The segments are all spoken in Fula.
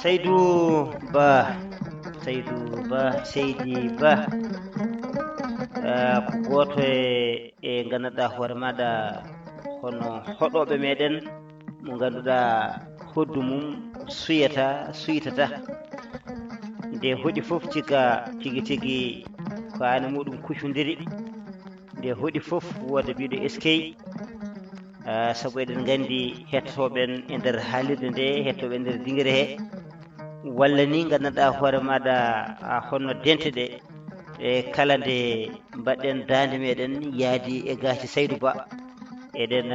Seydou Ba Seydou Ba Seydi Ba ko goto e ganduɗa hoore maɗa hono hoɗoɓe meɗen mo ganduɗa hoddu mum suytata nde hoɗi foof cika tigui tigui ko an muɗum kucodiri nde hoɗi foof woda mbiɗo eskey saabu eɗen gandi hettotoɓen e nder haalirde nde hettoɓe e nder dinguere he walla ni ganduɗa hoore maɗa honno dente ɗe e kala nde mbaɗɗen dande meɗen yaadi e gaci Seydou Ba eɗen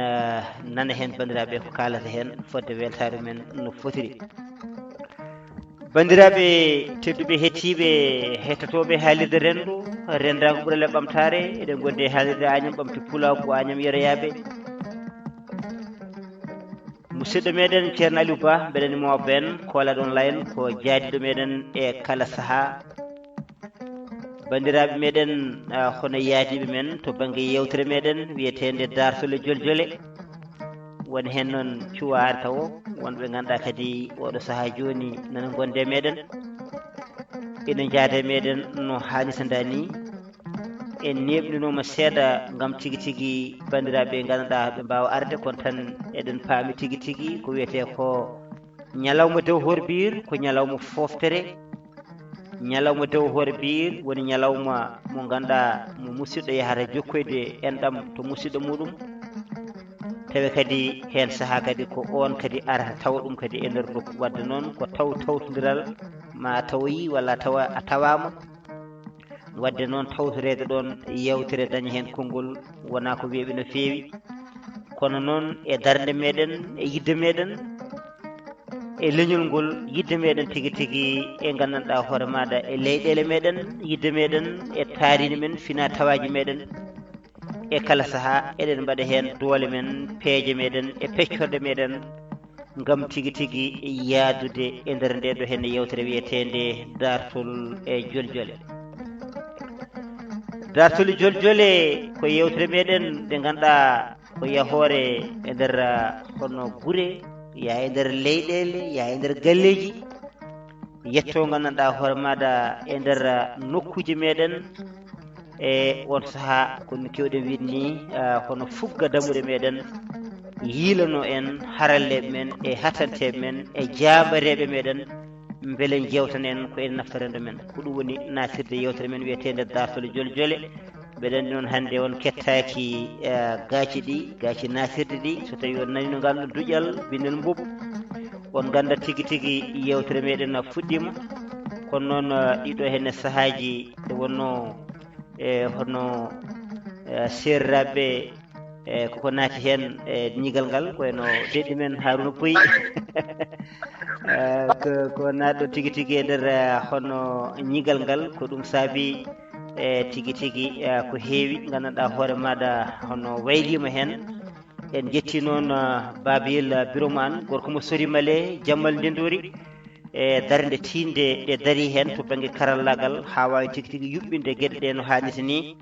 nana hen bandiraɓe ko kalata hen fodde weltare men no fotiri. bandiraɓe tedduɓe hettiɓe hettotoɓe haalirde rendu rendago ɓuurale ɓamtare eɗen gondi e haalirde Agname ɓamti Pulaku Agname yeroyaɓe musidɗo meɗen ceerno Aliou Ba mbeɗanimo ben kolaɗo online ko jaadiɗo meɗen e kala saaha bandiraɓe meɗen hono yaadiɓe men to banggue yewtere meɗen wiyetede Dartole Joljole woni hen noon cuwa ari taw wonɓe ganduɗa kadi oɗo saaha joni nana gonde meɗen ina jaade meɗen no hannirta ni en neɓninoma seeɗa gam tigui tigui bandiraɓe ganduɗa ɓe mbawa arde kono tan eɗen paami tigui tigui ko wiyete ko ñalawma dow horbir ko ñalawma foftere ñalawma dow horbir woni ñalawma mo ganduɗa mo musidɗo yahata jokkoyde enɗam to musidɗo muɗum tawi kadi hen saaha kadi ko on kadi arata tawa ɗum kadi e nder nokku wadde noon ko tawtodiral ma tawoyi walla a tawama wadde noon tawtorede ɗon yewtere daña hen konngol wona ko weeɓi no feewi kono noon e darde meɗen e yidde meɗen e leñol ngol yidde meɗen tigui tigui e gandanɗa hoore maɗa e leyɗele meɗen yidde meɗen e taaride men fina tawaji meɗen e kala saaha eɗen mbaɗa hen doole men peeje meɗen e peccorde meɗen gam tigui tigui yaadude e nder ndeɗo henne yewtere wiyetede Dartol e Joljole. Dartol Joljole ko yewtere meɗen ɗe ganduɗa ko yahore e nder hono guure yaa e nder leyɗele yaa e nder galleji yetto gandanɗa hoore maɗa e nder nokkuje meɗen e on saaha kono kewɗen wiide ni hono fugga dammuɗe meɗen yiilano en haralleɓe men e hatanteɓe men e jabareɓe meɗen beele jewtan en ko en naftorendo men ko ɗum woni natirde yewtere men wiyetede Dartol Joljole mbeɗen noon hannde on kettaki gaci natirde ɗi so tawi on nani no ngal ɗo duƴal bindel mbob on ganda tigi tigi yewtere meɗen fuɗɗima kono noon ɗiɗo henne sahaaji nde wonno hono serraɓe koko naati hen ñigal ngal koyno deɗɗi men Haruna Pouy ko naatɗo tigi tigi e nder hono ñigal ngal ko ɗum saabi tigi tigi ko heewi gandanɗa hoore maɗa hono waylima hen en jetti noon Babil Biromane gorko mo Sorimale Jammal Ndendori darde tinde ɗe dari hen to banggue karallagal ha wawi tigi tigi yuɓɓinde gueɗe ɗe no hannirta ni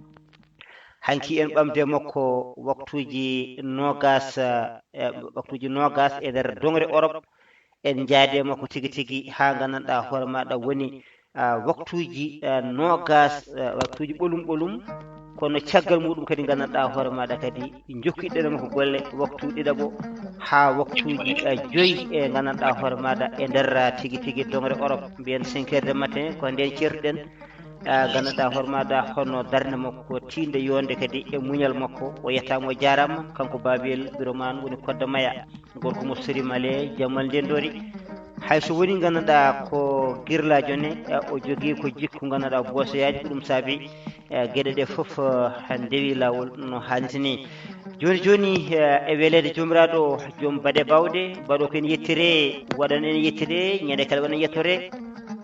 hanki en ɓamde makko waktuji nogas e nder dongre Europe en jaade makko tigi tigi ha gandanɗa hoore maɗa woni waktuji nogas waktuji ɓolum kono caggal muɗum kadi gandanɗa hoore maɗa kadi jokkiɗenoma ko golle waktu ɗiɗaɓo ha waktuji 5 e gandanɗa hoore maɗa e nder tigi tigi dongre Europe mbiyen 5 heures du matin ko nden certuɗen gandanɗa hoore maɗa hono darde makko tinde yonde kadi e muñal makko o yettama o jarama kanko Babil Biromane woni Kodda Maya gorko mo Sorimale Jammal Ndendori hayso woni gandanɗa ko guirlajo ne o jogui ko jikku gandanɗa bosoyaji ko ɗum saabi gueɗe ɗe foof ndewi lawol no hannirta ni joni joni e welede jomiraɗo joom baɗe bawɗe mbaɗo ko en yettire waɗan en yettire ñande kala waɗan yettore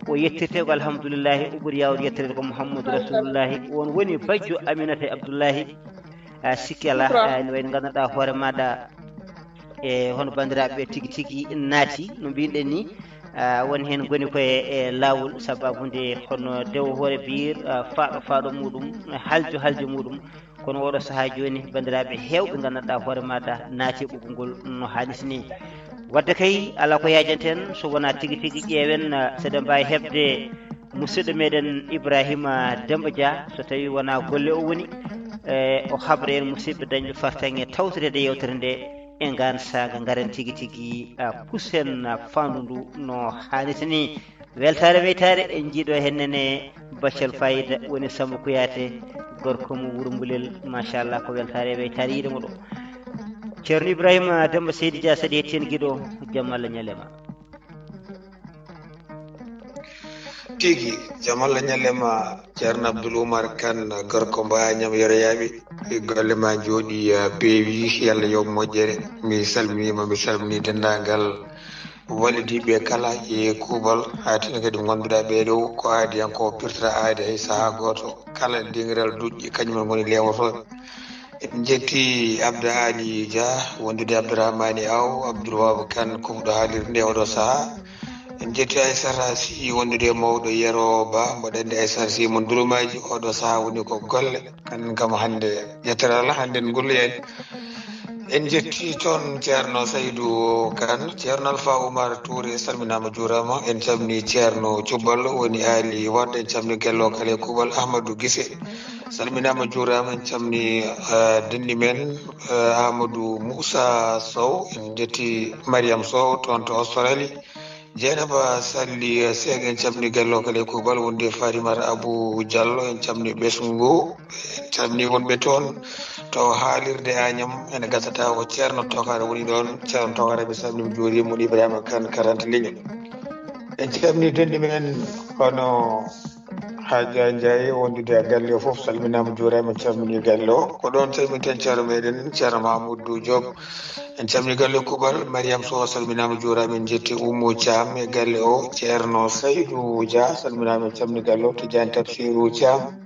o yettirte ko alhamdoulillahi o ɓuuri yawde yettirde ko Mouhamadou Rasulullahi on woni bajjo Aminata Abdoullahi sikki ala ne wayno gandanɗa hoore maɗa e hono bandiraɓe tigi tigi naati no mbinoɗen ni woni hen goni koye e lawol sababude hono dewo hoore biir faaɗo muɗum haljo muɗum kono oɗo saaha joni bandiraɓe hewɓe gandanɗa hoore maɗa naati ɓoggol ngol no hannirta ni wadde kay ala ko yajanten so wona tigi tigi ƴeewen seɗen mbawi hebde musidɗo meɗen Ibrahima Demba Dia so tawi wona golle o woni o haɓre en musidɓe dañɓe fartague tawtorede yewtere nde e ngan saga garen tigi tigi pusen fandu ndu no hannirta ni weltare weytare en jiiɗo hennene Baccel Fayida woni Samba Kuyate gorko mo Wuro Mbulel machallah ko weltare weytare yiɗemo ɗo ceerno Ibrahima Demba Seydi Dia saɗi hetti hen guiɗo jaam Allah ñalema tigi jaam Allah ñalema ceerno Abdoul Oumar Kane gorko mbañam yoroyaɓe golle ma jooɗi peewi yalla yo moƴƴere mi salminima mi salmini dendagal wallidiɓe kala e kuuɓal hatino kadi gonduɗa ɓeɗo ko aadi han ko pirtata aadi hay saaha goto kala dingiral duƴƴi kañumen goni lewotoɓe en jetti Abdou Ali Dia wondude Abdourahmani Aw Abdoulwahab Kane kofuɗo haalirde nde oɗo saaha en jetti Aissata Sy wondude mawɗo Yero Ba mboɗo andi Aissata Sy mo Durumaji oɗo saaha woni ko golle kanen kam hande yettere Allah hande en golloyani en jetti toon ceerno Saydou Kane ceerno Alpha Oumar Touré salminama juurama en calmini ceerno Cubbal woni Ali Wadde en calmini gello kala kuuɓal Ahmadou Guissé salminama juurama en calmini denni men Amadou Moussa Sow en jetti Mariam Sow toon to Australie Dieynaba Salli Seck en calmini gallo kala kuuɓal wonde Fatimata Abou Diallo en calmini ɓesgu en calmini wonɓe toon to haalirde Agnam ene gasata ko ceerno Tokare woni ɗon ceerno Tokare ɓe salmini juurima woni Ibrahima Kane 40 ligne en calmini denɗi men hono Hadja Ndiaye wondude galle o foof salminama juurama en calmini galle o ko ɗon calminten ceerno meɗen ceerno Mahamoudou Diop en calmini galle kuuɓal Mariam Sow salminama juurama en jetti Oumou Thiam e galle o ceerno Saydou Dia salminama en calmini galle o Tidiane Tafsirou Thiam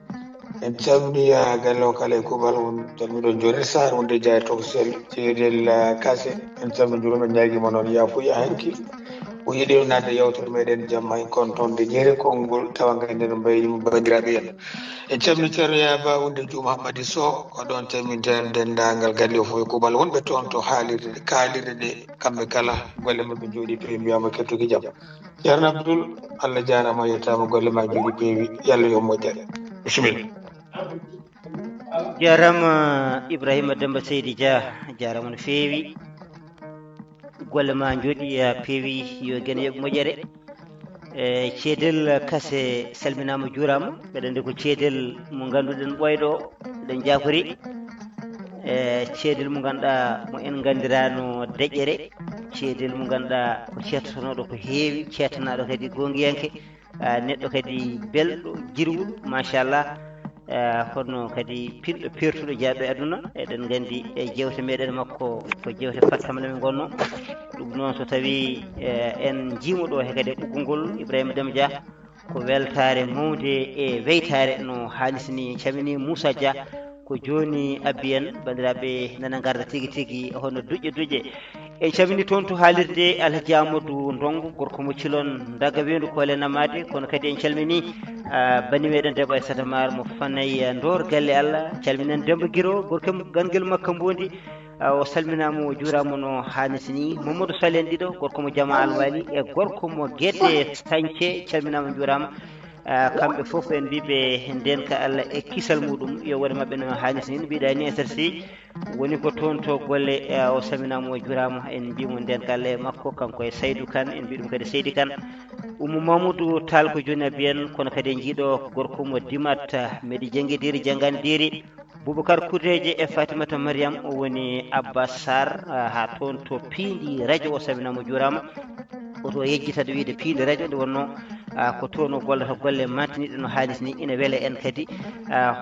en calmini galle o kala e kuuɓal won calmiɗon Jonel Sarr wonde Dia Toksel Ceedel Kassé en calmini juurama en ñaguima noon yafuya hanki o yiiɗi nadde yewtere meɗen jamma en kon toon de jeeri konngol tawa ganden no mbayni bandiraɓe en en calmini ceerno Yaba wonde Diouma Hammadi Sow ko ɗon calminten dendagal galle o fof e kuuɓal wonɓe toon to haalirde kaalirde ɗe kamɓe kala golle mabɓe jooɗi peewi mbiyama kettuki jaam ceerno Abdoul Allah jarama yettama golle ma jooɗi peewi yallah yo moƴƴere bisimilla jarama Ibrahima Demba Seydi Dia jarama no feewi golle ma jooɗi peewi yo guene yoɓe moƴƴere ceedel Kassé salminama juurama mbeɗa andi ko ceedel mo ganduɗen ɓoyɗo eɗen jafori ceedel mo ganduɗa mo en gandirano deƴƴere ceedel mo ganduɗa ko cettatonoɗo ko heewi cettanaɗo kadi gongiyanke neɗɗo kadi belɗo jirwuɗo machallah hono kadi pinɗo pertuɗo jaaɓe aduna eɗen gandi e jewte meɗen makko ko jewte fattamle men gonno ɗum noon so tawi en jiimo ɗo he kadi e ɓoggol ngol Ibrahima Déme Dia ko weltare mawde e weytare no halisni camini Moussa Dia ko joni abbi en bandiraɓe nana garda tigui tigui hono duƴƴe en camini toon to haalirde Alhaji Amadou Ndongo gorko mo Thilone Daga Wendu Koole Namade kono kadi en calmini bani meɗen Debbo Aissata Mar mo Fanaye Ndor galle Allah calminen Demba Guiro gorko gangel makka mbondi o salminama o juurama no hannisi ni Mamadou Sall en ɗiɗo gorko mo Jama Alwali e gorko mo Guédé Sañce calminama juurama kamɓe fof en mbiɓe ndenka Allah e kisal muɗum yo wone mabɓe no hannisi ni mbiɗa ni SRC woni ko toon to golle o salminama o juurama en mbimo ndenka Allah e makko kanko e Saydou Kane en mbiɗum kadi Seydi Kane Oumou Mamadou Tall ko joni abbi en kono kadi en jiiɗo gorko mo Dimat Medi Janguidiri Jangandiri Boubacar Kouteje e Fatimata Mariam o woni Abbas Sarr ha toon to Piindi radio o salminama o juurama oto yejjitade wiide Piindi radio nde wonno ko toon o gollata golle mantiniɗe no haalis ni ina weele en kadi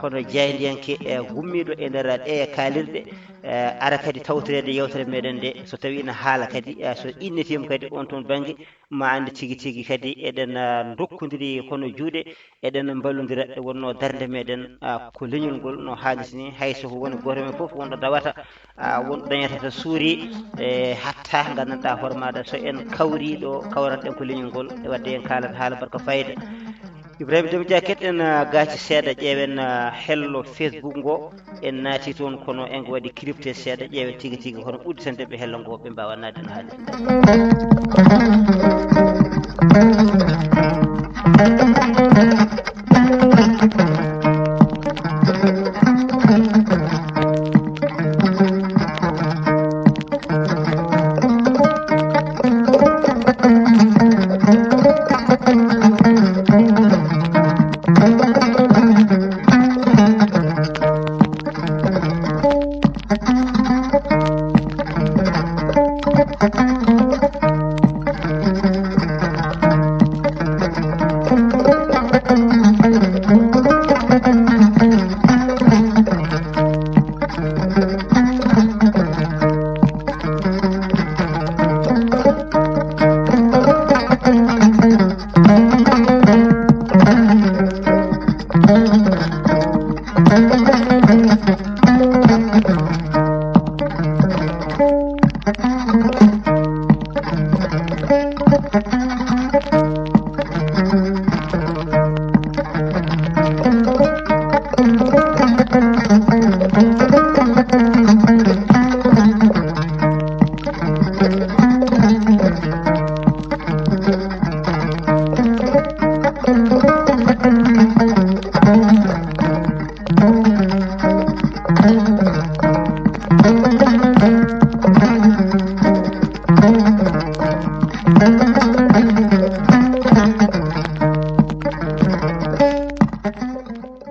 hono jeydiyanke gummiɗo e nder ɗe kaalirɗe ara kadi tawtorede yewtere meɗen nde so tawi ina haala kadi so innetima kadi on toon banggue ma andi tigui tigui kadi eɗen dokkodiri hono juuɗe eɗen ballodira e wonno darde meɗen ko leñol ngol no haalis ni hayso ko woni goto men foof wonɗo dawata wonɗo dañata to suuri hatta gandanɗa hoore maɗa so en kawriɗo kawranɗen ko leñol ngol e wadde en kaalata haala barka fayida Ibrahima Déme Dia keɗɗen gaati seeɗa ƴeewen hello Facebook ngo en naati toon kono en waɗi crypté seeɗa ƴeewen tigui tigui hono udditandeɓe hello ngo ɓe mbawa nadde no haalis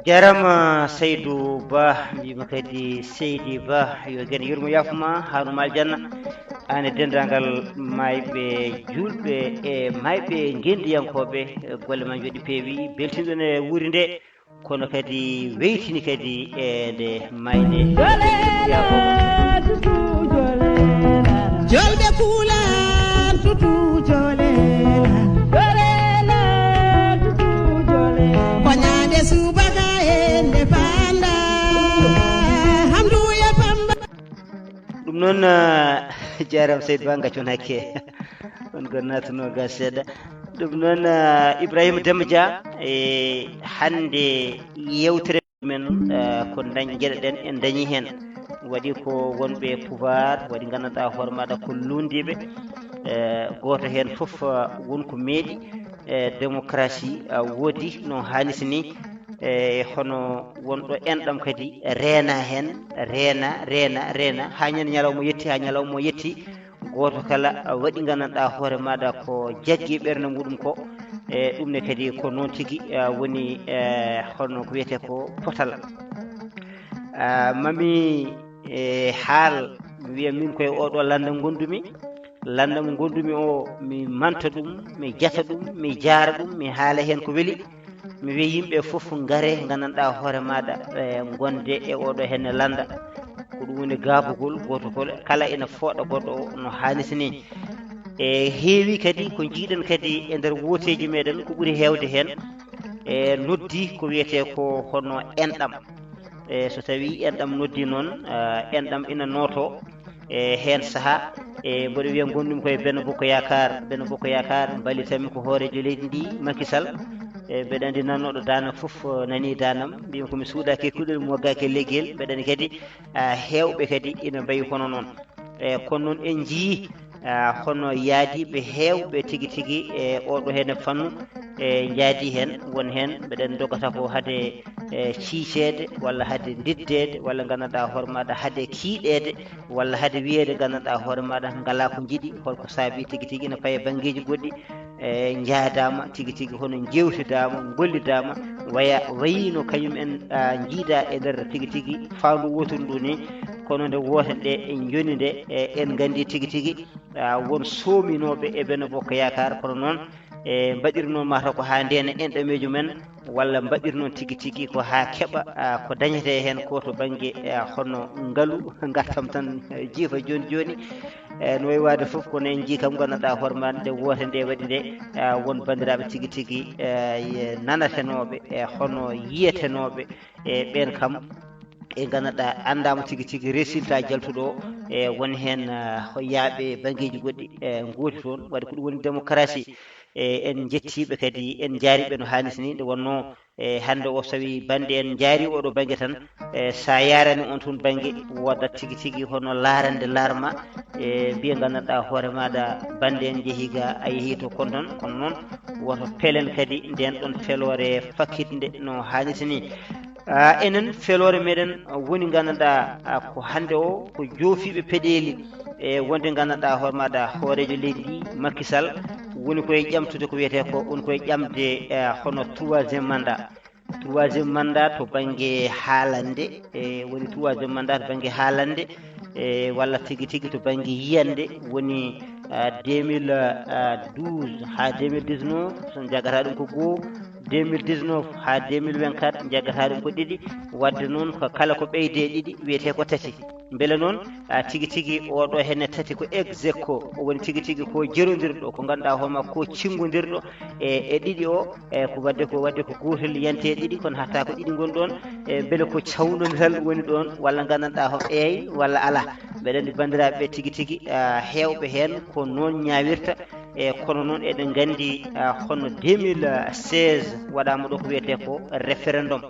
jarama Seydou Ba mbima kadi Seydi Ba yo gen yurmo yafuma hanuma aljanna ane dendagal mayɓe julɓe e mayɓe gendiyankoɓe golle ma jooɗi peewi beltinɗon e wuuri nde kono kadi weytini kadi e nde mayde jolɓe kuulan tutu jolela koñade subaka e nde fanda hamduye pamba ɗum noon jaram Seydou Ba gaccon hakke on gon natuno ga seeɗa ɗum noon Ibrahima Déme Dia e hande yewtere men ko gueɗeɗen en dañi hen waɗi ko wonɓe pouvoir waɗi gandanɗa hoore maɗa ko lundiɓe goto hen foof wonko meeɗi démocratie woodi no hannisi ni hono wonɗo enɗam kadi reena hen reena ha ñande ñalawma yetti ha ñalawma yetti goto kala waɗi gandanɗa hoore maɗa ko jaggi ɓerde muɗum ko e ɗum ne kadi ko noon tigui woni hono ko wiyete ko potal mami haal mi wiya min koye oɗo landam gondumi landa mo gondumi o mi manta ɗum mi jata ɗum mi jaara ɗum mi haala hen ko weli mi wi yimɓe fof ngare gandanɗa hoore maɗa gonde e oɗo henne landa ko ɗum woni gaabugol goto kala ina fooɗa goɗɗo o no hanniti ni e heewi kadi ko jiiɗen kadi e nder woteji meɗen ko ɓuuri hewde hen e noddi ko wiyete ko hono enɗam e so tawi enɗam noddi noon enɗam ina noto e hen saaha e mboɗo wiya gonɗumi koye Benno Bokko Yakar mballitami ko hoorejo leydi ndi Macky Sall e mbeɗa andi nannoɗo dana fof nani danam mbimi komi suuɗaki kuɗel mi woggaki leguel mbeɗa andi kadi hewɓe kadi ina mbayi hono noon e kono noon en jii hono yaadiɓe hewɓe tigui tigui e oɗo hene fannu e jaadi hen won hen mbeɗen dogata ko haade ciicede walla haade diddede walla gandanɗa hoore maɗa haade kiiɗede walla haade wiyede gandanɗa hoore maɗa ngala ko jiiɗi holko saabi tigui tigui ne paye banggueji goɗɗi e jaadama tigui tigui hono jewtidama gollidama wayino kañum en jiida e nder tigui tigui fandu wotoru ndu ni kono nde woten ɗe en joni nde en gandi tigui tigui won soominoɓe e Benno Bokko Yakar kono noon e mbaɗirno mataw ko ha ndena enɗamejo men walla mbaɗirno tigui tigui ko ha keeɓa ko dañete hen ko to banggue hono ngaalu gartam tan jiifa joni joni no way wade foof kono en jii kam gandanɗa hoore ma nde wote nde waɗi nde won bandiraɓe tigui tigui nanatenoɓe e hono yiyetenoɓe e ɓen kam e gandanɗa andama tigui tigui résultat jaltuɗo e woni hen yaaɓe banggueji goɗɗi e gooti toon waɗi ko ɗum woni démocratie e en jettiɓe kadi en jaariɓe no hanniti ni nde wonno e hande o tawi bande en jaari oɗo banggue tan sa yarani on toon banggue wodat tigui tigui hono laarande larma e mbiya gandanɗa hoore maɗa bande en jeehi ga a yeehi to kon tan kono noon woto peelen kadi nden ɗon felore fakkitde no hanniti ni enen felore meɗen woni gandanɗa ko hande o ko joofiɓe peɗeli e wonde gandanɗa hoore maɗa hoorejo leydi ndi Macky Sall woni koye ƴamtude ko wiyete ko woni koye ƴamde hono troisiéme mandat to banggue haalande e woni troisiéme mandat to banggue haalande e walla tigui tigui to banggue yiyande woni 2012 ha 2019 so jagata ɗum ko goho 2019 ha 2024 jaggata ɗum ko ɗiɗi wadde noon ko kala ko ɓeyde ɗiɗi wiyete ko tati beele noon tigui tigui oɗo henne tati ko ex aequo o woni tigui tigui ko jerodirɗo ko ganduɗa hoorema ko cimgodirɗo e ɗiɗi o e ko wadde ko gotel yante ɗiɗi kono hatta ko ɗiɗi gonɗon e beele ko cawnodiral woni ɗon walla gandanɗa ho eey walla ala mbeɗa andi bandiraɓe tigui tigui hewɓe hen ko noon ñawirta e kono noon eɗen gandi hono 2016 waɗama ɗo ko wiyete ko référendum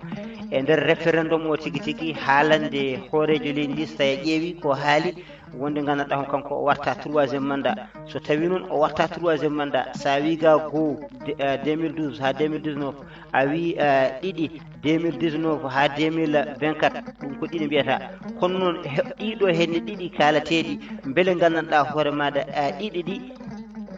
e nder référendum o tigui tigui haalande hoorejo leydi ndi so tawi ƴeewi ko haali wonde gandanɗa hon kanko o warta troisiéme mandat so tawi noon o warta troisiéme mandat sa wi ga goho 2012 ha 2019 a wi ɗiɗi 2019 ha 2024 ɗum ko ɗiɗi mbiyata kono noon ɗiɗo henne ɗiɗi kalateɗi beele gandanɗa hoore maɗa ɗiɗi ɗi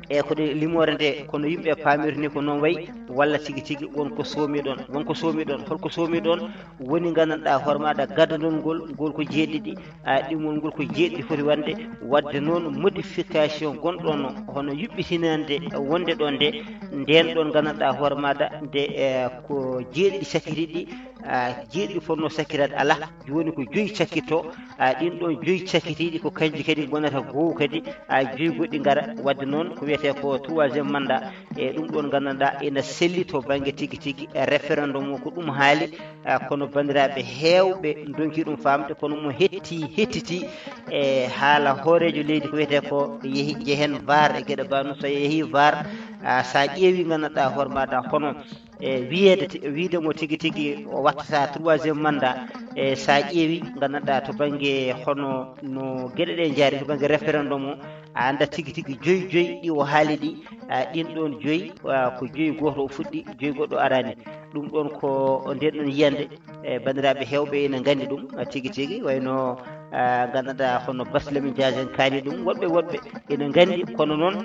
e ko ɗe limore nde kono yimɓe pamirta ni ko noon wayi walla tigui tigui wonko soomi ɗon holko soomi ɗon woni gandanɗa hoore maɗa gaddanol ngol ko jeeɗiɗi ɗimol ngol ko jeeɗiɗi foti wadde noon modification gonɗon hono yuɓɓitinande wonde ɗon nde nden ɗon gandanɗa hoore maɗa nde ko jeeɗiɗi cakkitiɗi jeeɗiɗi fonno sakkitade ala joni ko joyi cakkitto ɗin ɗon joyi cakkitiɗi ko kanji kadi gonata goho kadi joyi goɗɗi gara wadde noon ko wiyete ko troisiéme mandat e ɗum ɗon gandanɗa ina selli to banggue tigui tigui référendum o ko ɗum haali kono bandiraɓe hewɓe donki ɗum famde kono mo hettiti e haala hoorejo leydi ko wiyete ko jeehen VAR e gueɗe banu so yeehi VAR sa ƴeewi gandanɗa hoore maɗa hono e widemo tigui tigui o wattata troisiéme mandat e sa ƴeewi gandanɗa to banggue hono no gueɗe ɗe jaari to banggue référendum o a anda tigui tigui joyi ɗi o haali ɗi ɗin ɗon joyi ko joyi goto o fuɗɗi joyi goɗɗo arani ɗum ɗon ko nden ɗon yiyande e bandiraɓe hewɓe ene gandi ɗum tigui tigui wayno gandanɗa hono Barthélémy Dias en kaali ɗum woɗɓe ene gandi kono noon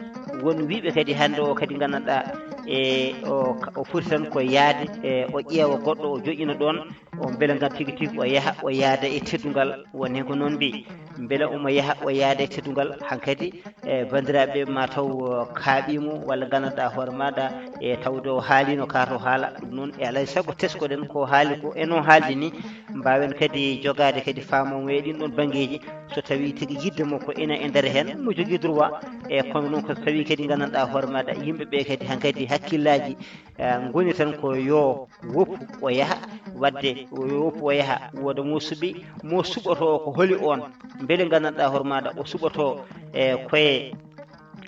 won wiɓe kadi hande o kadi gandanɗa e o foti tan ko yaade e o ƴeewa goɗɗo o joƴƴina ɗon on beele gam tigui tigui o yaaha o yaada e teddugal woni hen ko noon mbi beele omo yaha o yaade teddungal hankadi bandiraɓe ma taw kaaɓimo walla gandanɗa hoore maɗa e tawde o haalino kato haala ɗum noon e alay saago teskoɗen ko haali ko eno haalde ni mbawen kadi jogade kadi famamo e ɗin ɗon banggueji so tawi tigui yidde makko ina e nder hen mo jogui droit e kono noon ko tawi kadi gandanɗa hoore maɗa yimɓeɓe kadi hankadi hakkillaji goni tan ko yo woppu o yaaha wadde yo woppu o yaaha woda mo suɓoto ko hooli on beele gandanɗa hoore maɗa o suɓoto e koye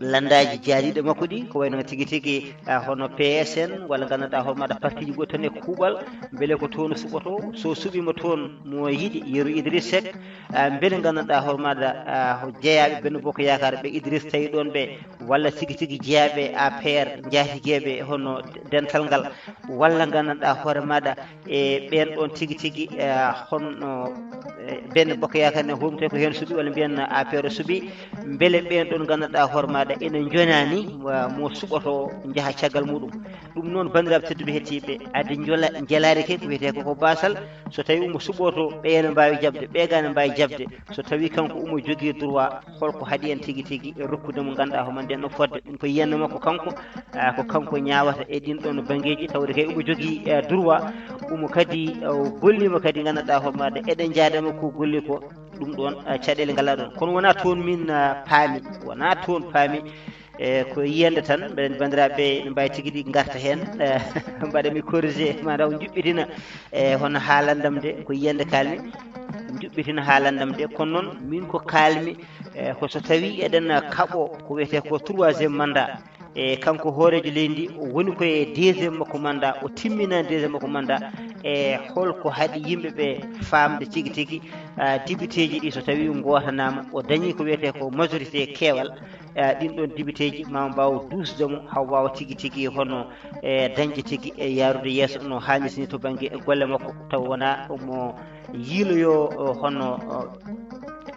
landaji jaariɗe makko ɗi ko wayno tigui tigui hono PSN walla gandanɗa hoore maɗa parti ji goɗɗi tan e kuuɓal beele ko toon suɓoto so suuɓima toon mo yiiɗi yeeru Idriss Seck beele gandanɗa hoore maɗa jeeyaɓe Benno Bokk Yakar ɓe Idriss tawi ɗon ɓe walla tigui tigui jeeyaɓe APR jaatigueɓe hono dental ngal walla gandanɗa hoore maɗa e ɓen ɗon tigui tigui honno Benno Bokk Yakar ne homte ko hen suuɓi walla mbiyen APR suuɓi beele ɓen ɗon gandanɗa hoore maɗa ene jonani mo suɓoto jaaha caggal muɗum ɗum noon bandiraɓe tedduɓe hettiɓe ade jelade ke ko wiyete koko basal so tawi omo suɓoto ɓe ne mbawi jabde ɓe ne mbawi jabde so tawi kanko omo jogui droit holko haaɗi en tigui tigui e rokkude mo ganduɗa homo nden ɗo fodde ɗum ko yiyanno makko kanko ko kanko ñawata e ɗin ɗon banggueji tawde kay omo jogui droit omo kadi gollima kadi gandanɗa hoore maɗa eɗen jaadama ko golli ko ɗum ɗon caɗele ngala ɗon kono wona toon min paami ko yiyande tan ɓen bandiraɓe ne mbawi tigui ɗi garta hen mbaɗami corrigé mataw juɓɓitina hono haalandam de ko yiyande kalmi juɓɓitina haalandam de kono noon min ko kalmi ko so tawi eɗen kaaɓo ko wiyete ko 3e mandat e kanko hoorejo leydi ndi o woni koye 2e makko mandat o timmina 2e makko mandat e holko haaɗi yimɓeɓe famde tigui tigui député ji ɗi so tawi gotanama o dañi ko wiyete ko majorité keewal ɗin ɗon député ji ma mbawa dusdemo haw wawa tigui tigui hono dañde tigui e yarude yeeso no hannirta ni to banggue golle makko taw wona omo yiiloyo hono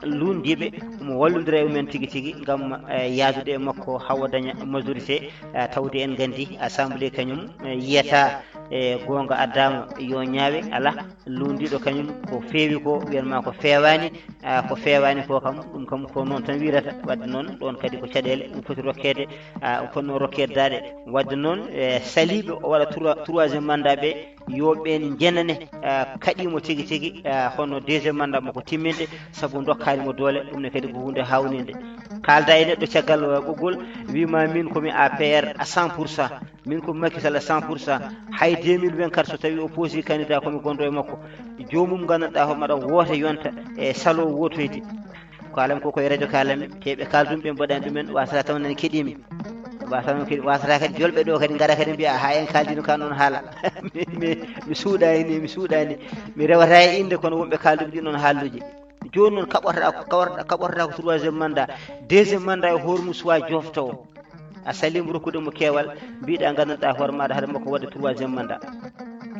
lundiɓe omo wallodira e mumen tigui tigui gam yaadude e makko hawa daña majorité tawde en gandi assemblée kañum yiyata e gonga addama yo ñaawe ala lundiɗo kañum ko feewi ko wiyanma ko fewani ko kam ɗum kam ko noon tan wirata wadde noon ɗon kadi ko caɗele ɗum foti rokkede fonno rokkede dade wadde noon saliɓe o waɗa 3e mandat ɓe yo ɓen jenane kaɗimo tigui tigui hono 2e mandat makko timminde saabu dokkanimo doole ɗum ne kadi ko hunde hawnide kalda e neɗɗo caggal ɓoggol wima min komi APR à 100%, min komi Macky Sall à 100%, hay 2024 so tawi o poosi candidat komi gonɗo e makko jomum gandanɗa ho maɗa woota yonta e salo wotoyde ko alam ko koye radio kalami teɓe kaldum ɓe mbaɗani ɗumen wasata taw nani keeɗimi wasata kadi jolɓe ɗo kadi gara kadi mbiya ha en kaldino ka noon haala mi suuɗani mi rewata e inde kono wonɓe kalduɓe ɗin ɗon haalluji joni noon kaɓortoɗa ko 3e mandat 2e mandat e hoore mum suwa joftowo a salimo rokkude mo keewal mbiɗa gandanɗa hoore maɗa haɗa makko wadde 3e mandat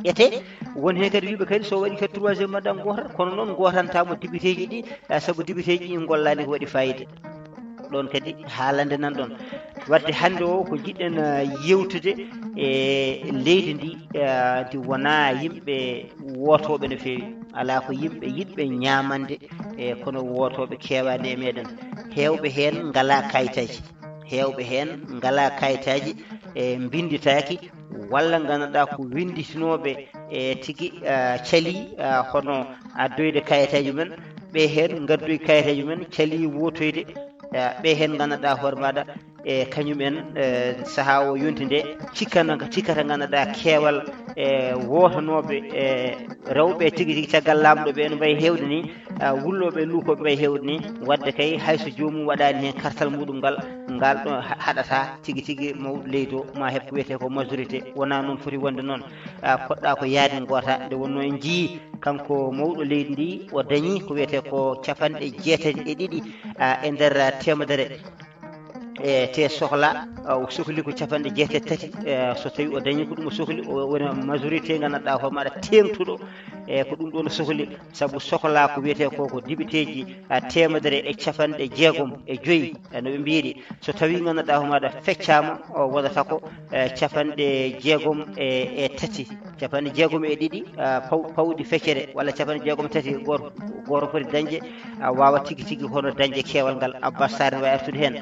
ete won hen kadi wiɓe kadi so waɗi kadi 3e mandat gotal kono noon gotantamo député ji ɗi saabu député ji ɗi gollani ko waɗi fayida ɗon kadi haalande nan ɗon wadde hande o ko jiɗɗen yewtude e leydi ndi ndi wona yimɓe wotoɓe no fewi ala ko yimɓe yiɗɓe ñamande e kono wotoɓe kewani e meɗen hewɓe hen ngala kayitaji e binditaki walla gandanɗa ko winditinoɓe e tigui caali hono addoyde kayitaji men ɓe hen gaddoy kayitaji men caali wotoyde ɓe hen gandanɗa hoore maɗa e kañumen saaha o yonti nde cikkata gandanɗa keewal wotanoɓe rewɓe tigui tigui caggal lamɗo ɓe no mbayi hewde ni wulloɓe luukoɓe mbayi hewde ni wadde kay hayso jomum waɗani hen kartal muɗum ngal ɗo haɗata tigui tigui mawɗo leydi o ma heeb ko wiyete ko majorité wona noon foti wonde noon poɗɗa ko yaade gota nde wonno en jii kanko mawɗo leydi ndi o dañi ko wiyete ko 92 e nder temedere e te sohla o sohli ko capanɗe jeetetati so tawi o dañi ko ɗum o sohli o woni majorité gandanɗa hoore maɗa tengtuɗo e ko ɗum ɗon sohli saabu sohla ko wiyete ko dibiteji temedere e capanɗe jeegom e joyyi no ɓe mbiɗi so tawi gandanɗa hoore maɗa feccama o wodata ko capanɗe jeegom e tati capanɗe jeegom e ɗiɗi pawɗi feccere walla capanɗe jeegom e tati goto foti dañde wawa tigui tigui hono dañde keewal ngal Abbas Sarr ne wawi artude hen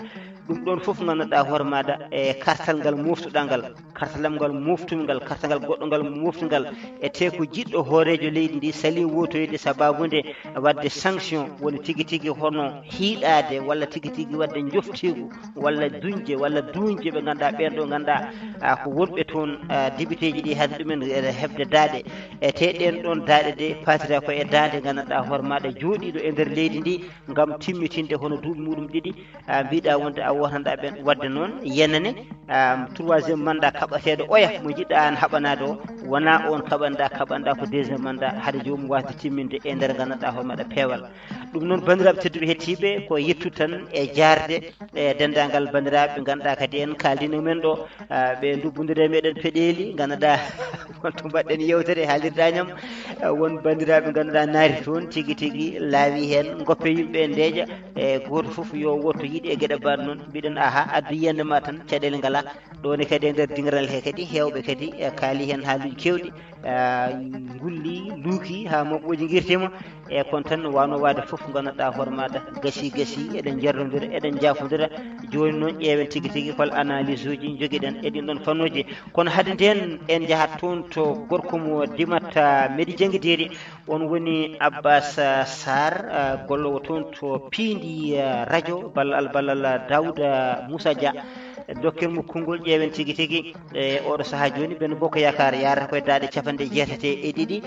ɗum ɗon foof gandanɗa hoore maɗa e kartal ngal moftuɗa ngal kartalam ngal moftumi ngal kartal ngal goɗɗo ngal moftu ngal e te ko jiɗɗo hoorejo leydi ndi sali wotoyde sababude wadde sanction woni tigui tigui hono hiiɗade walla tigui tigui wadde joftigu walla duñje walla duñje ɓe ganduɗa ɓen ɗo ganduɗa ko wonɓe toon dibiteji ɗi hade ɗumen hebde daaɗe e te ɗen ɗon daaɗe de patira ko e dande gandanɗa hoore maɗa jooɗiɗo e nder leydi ndi gam timmitinde hono duuɓi muɗum ɗiɗi mbiɗa wonde a wotanɗa ɓen wadde noon yenane troisiéme mandat kaɓateɗo oya mo jiɗɗa an haɓanade o wona on kaɓanɗa ko deuxiéme mandat haade jomum wasde timminde e nder gandanɗa hoore maɗa peewal ɗum noon bandiraɓe tedduɓe hettiɓe ko yettude tan e jarde e dendagal bandiraɓe ɓe ganduɗa kadi en kaldino men ɗo ɓe dubbodiri meɗen peɗeli ganduɗa wonto mbaɗɗen yewtere haalirdañam won bandiraɓe ganduɗa naari toon tigui tigui laawi hen goppe yimɓe ndeeƴa e goto foof yo wotto yiiɗi e gueɗe mbaɗe noon mbiɗen aha addu yiyande ma tan caɗele ngala ɗone kadi e nder dingiral he kadi hewɓe kadi kaali hen haaluji kewɗi gulli luuki ha mabɓoji guirtima e kon tan wano wade foof gandanɗa hoore maɗa gasi eɗen jerdodira eɗen jafodira joni noon ƴeewen tigui tigui hol analyse uji joguiɗen e ɗin ɗon fannuji kono haade nden en jaahat toon to gorko mo dimatta Médhi Dienguidiri on woni Abbas Sarr gollowo toon to Piindi radio ballal Daouda Moussa Dia dokken mo konngol ƴeewen tigui tigui e oɗo saaha joni Benno Bokk Yakar yarata koye daaɗe capanɗe jeetati e ɗiɗi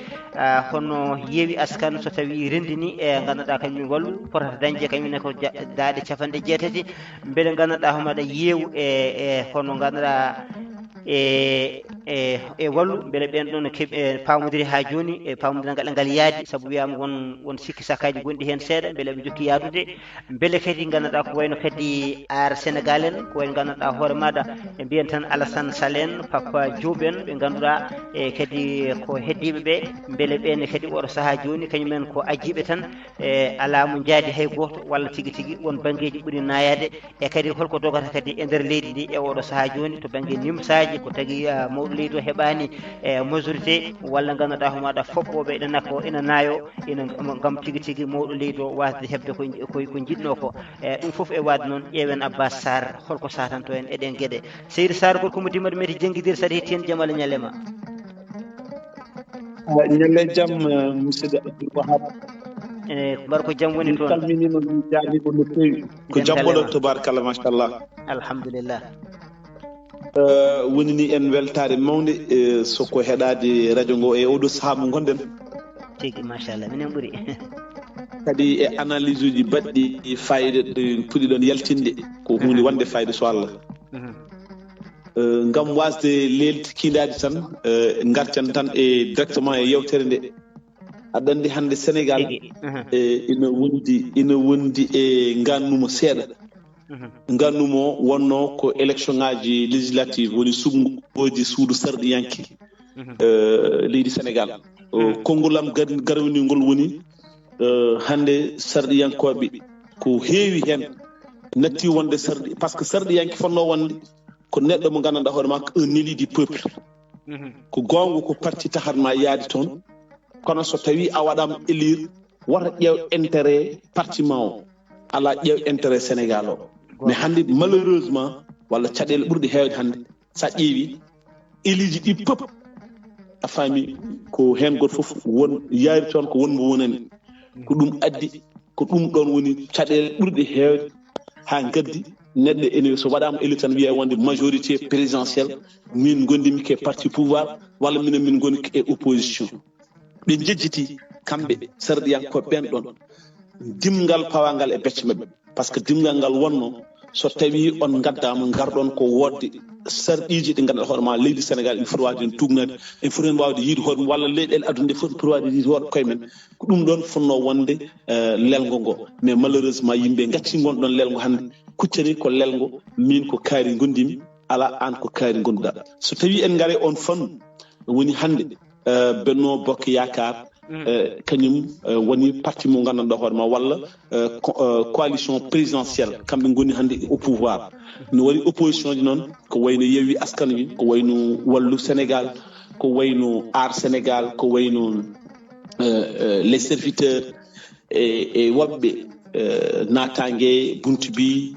hono Yewwi Askan so tawi rendini e gandanɗa kañum wallu potata dañde kañumne ko daaɗe capanɗe jeetati beele gandanɗa homaɗa yeewu e hono ganduɗa e wallu beele ɓen ɗon keeɓi pamodiri ha joni e pamodiral ngal yaadi saabu wiyama won sikki sakaji gonɗi hen seeɗa beele ɓe jokki yaadude beele kadi gandanɗa ko wayno kadi ar Sénégal en ko wayno gandanɗa hoore maɗa ɓe mbiyen tan Alassane Sall en Papa Diop en ɓe ganduɗa e kadi ko heddiɓe ɓe beele ɓenne kadi oɗo saaha joni kañumen ko ajiɓe tan e ala mo jaadi hay goto walla tigui tigui won banggueji ɓuuri nayade e kadi holko dogata kadi e nder leydi ndi e oɗo saaha joni to banggue nimsaji ko tagui mawɗo leydi o heɓani e majorité walla gandanɗa homaɗa foɓɓoɓe ene nakko ina naayo ina gam tigui tigui mawɗo leydi o wasde hebde ko jiɗno ko e ɗum foof e wade noon ƴeewen Abbas Sarr holko satanto en eɗen gueɗe Seydou Sarr gorko mo dimat Médhi Dienguidiri saɗa hetti hen jaam Allah ñalema ñalle jaam musidɗo Abdoul Wahab ene mbaɗa ko jaam woni toon calminima mi jaanima no fewi ko jamboɗo tabarakallah machallah alhamdulillah woni ni en weltare mawde soko heɗade radio ngo e oɗo saaha mo gonɗen tigui machallah minen ɓuuri kadi e analyse uji baɗɗi fayida ɗo puɗɗi ɗon yaltinde ko hunde wonde fayida so Allah ngam wasde leltikidade tan garten tan e directement e yewtere nde aɗa andi hande Sénégal ina wondi e gannumo seeɗa gannumo wonno ko élection ngaji législative woni sumgoji suudu sarɗiyanki leydi Sénégal kongolam garawni woni hande sarɗiyankoɓe ko heewi hen natti wonde sarɗi par ce que sarɗiyanki fonno wonde ko neɗɗo mo gandanɗa hoore makko un élu du peuple ko gonga ko parti tahatma yaadi toon kono so tawi a waɗama élire wata ƴeew intérêt parti ma o ala ƴeew intérêt Sénégal o mais hande malheureusement walla caɗele ɓurɗe heewde hande sa ƴeewi éliji ɗi pop a faami ko hen goto foof won yaari toon ko wonmo wonani ko ɗum addi ko ɗum ɗon woni caɗele ɓurɗe heewde ha gaddi neɗɗo ene so waɗama élu tan wiye wonde majorité présidentielle min gondimi ke parti pouvoir walla minen min goni e opposition ɓe jejjiti kamɓe sarɗiyankoɓe ɓen ɗon dimgal pawangal e becce mabɓe par ce que dimgal ngal wonno so tawi on gaddama garɗon ko wodde sarɗiji ɗi ganduɗa hoore ma leydi Sénégal ene foti wawde en tugnade en foti hen wawde yiide hoore walla leyɗele aduna nde foti wawde yiide hoore koye men ko ɗum ɗon fonno wonde lelgo ngo mais malheureusement yimɓe gacci gonɗon lelgo hande kuccani ko lelgo min ko kaari gondimi ala an ko kaari gonduɗa so tawi en ngare on fan woni hande Benno Bokk Yaakaar kañum woni parti mo gandanɗa hoore ma walla coalition présidentielle kamɓe goni hande au pouvoir no waɗi opposition ji noon ko wayno Yewwi Askan Wi ko wayno Wallu Sénégal ko wayno Aar Sénégal ko wayno les serviteurs e woɓɓe natangue buntu bi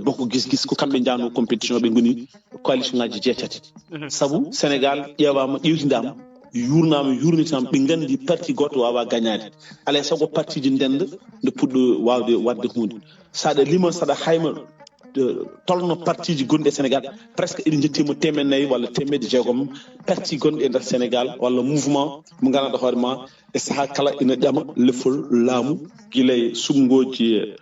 bokko gis ko kamɓe jano compétition ɓe goni coalition ngaji jeetati sabu Sénégal ƴewama ƴewtidama yurnitama ɓe gandi parti goto wawa gagnade alay sago parti ji ndenda nde puɗɗo wawde wadde hunde saɗa lima saɗa hayma tolno parti ji gonɗi e Sénégal presque eɗi jettima 400 walla 600 parti gonɗi e nder Sénégal walla mouvement mo gandanɗa hoore ma e saaha kala ina ƴama lefol laamu guilay sumgoji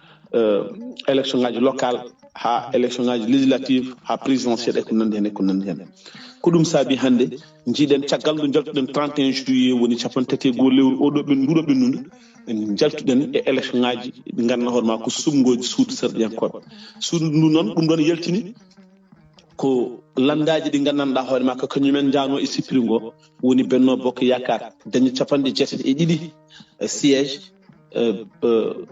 élection ngaji local ha élection ngaji législative ha présidentiel e ko nandi hen ko ɗum saabi hande jiiɗen caggal ɗo jaltuɗen 31 juillet woni 31 lewru oɗo ɓe nduɗo ɓennude en jaltuɗen e élection ngaji ɗi gandanɗa hoore ma ko sumgoji suudu sarɗiyankoɓe suudu ndu noon ɗum ɗon yaltini ko landaji ɗi gandanɗa hoore ma ko kañumen jano e sippiri ngo woni Benno Bokk Yaakaar dañi 72 siège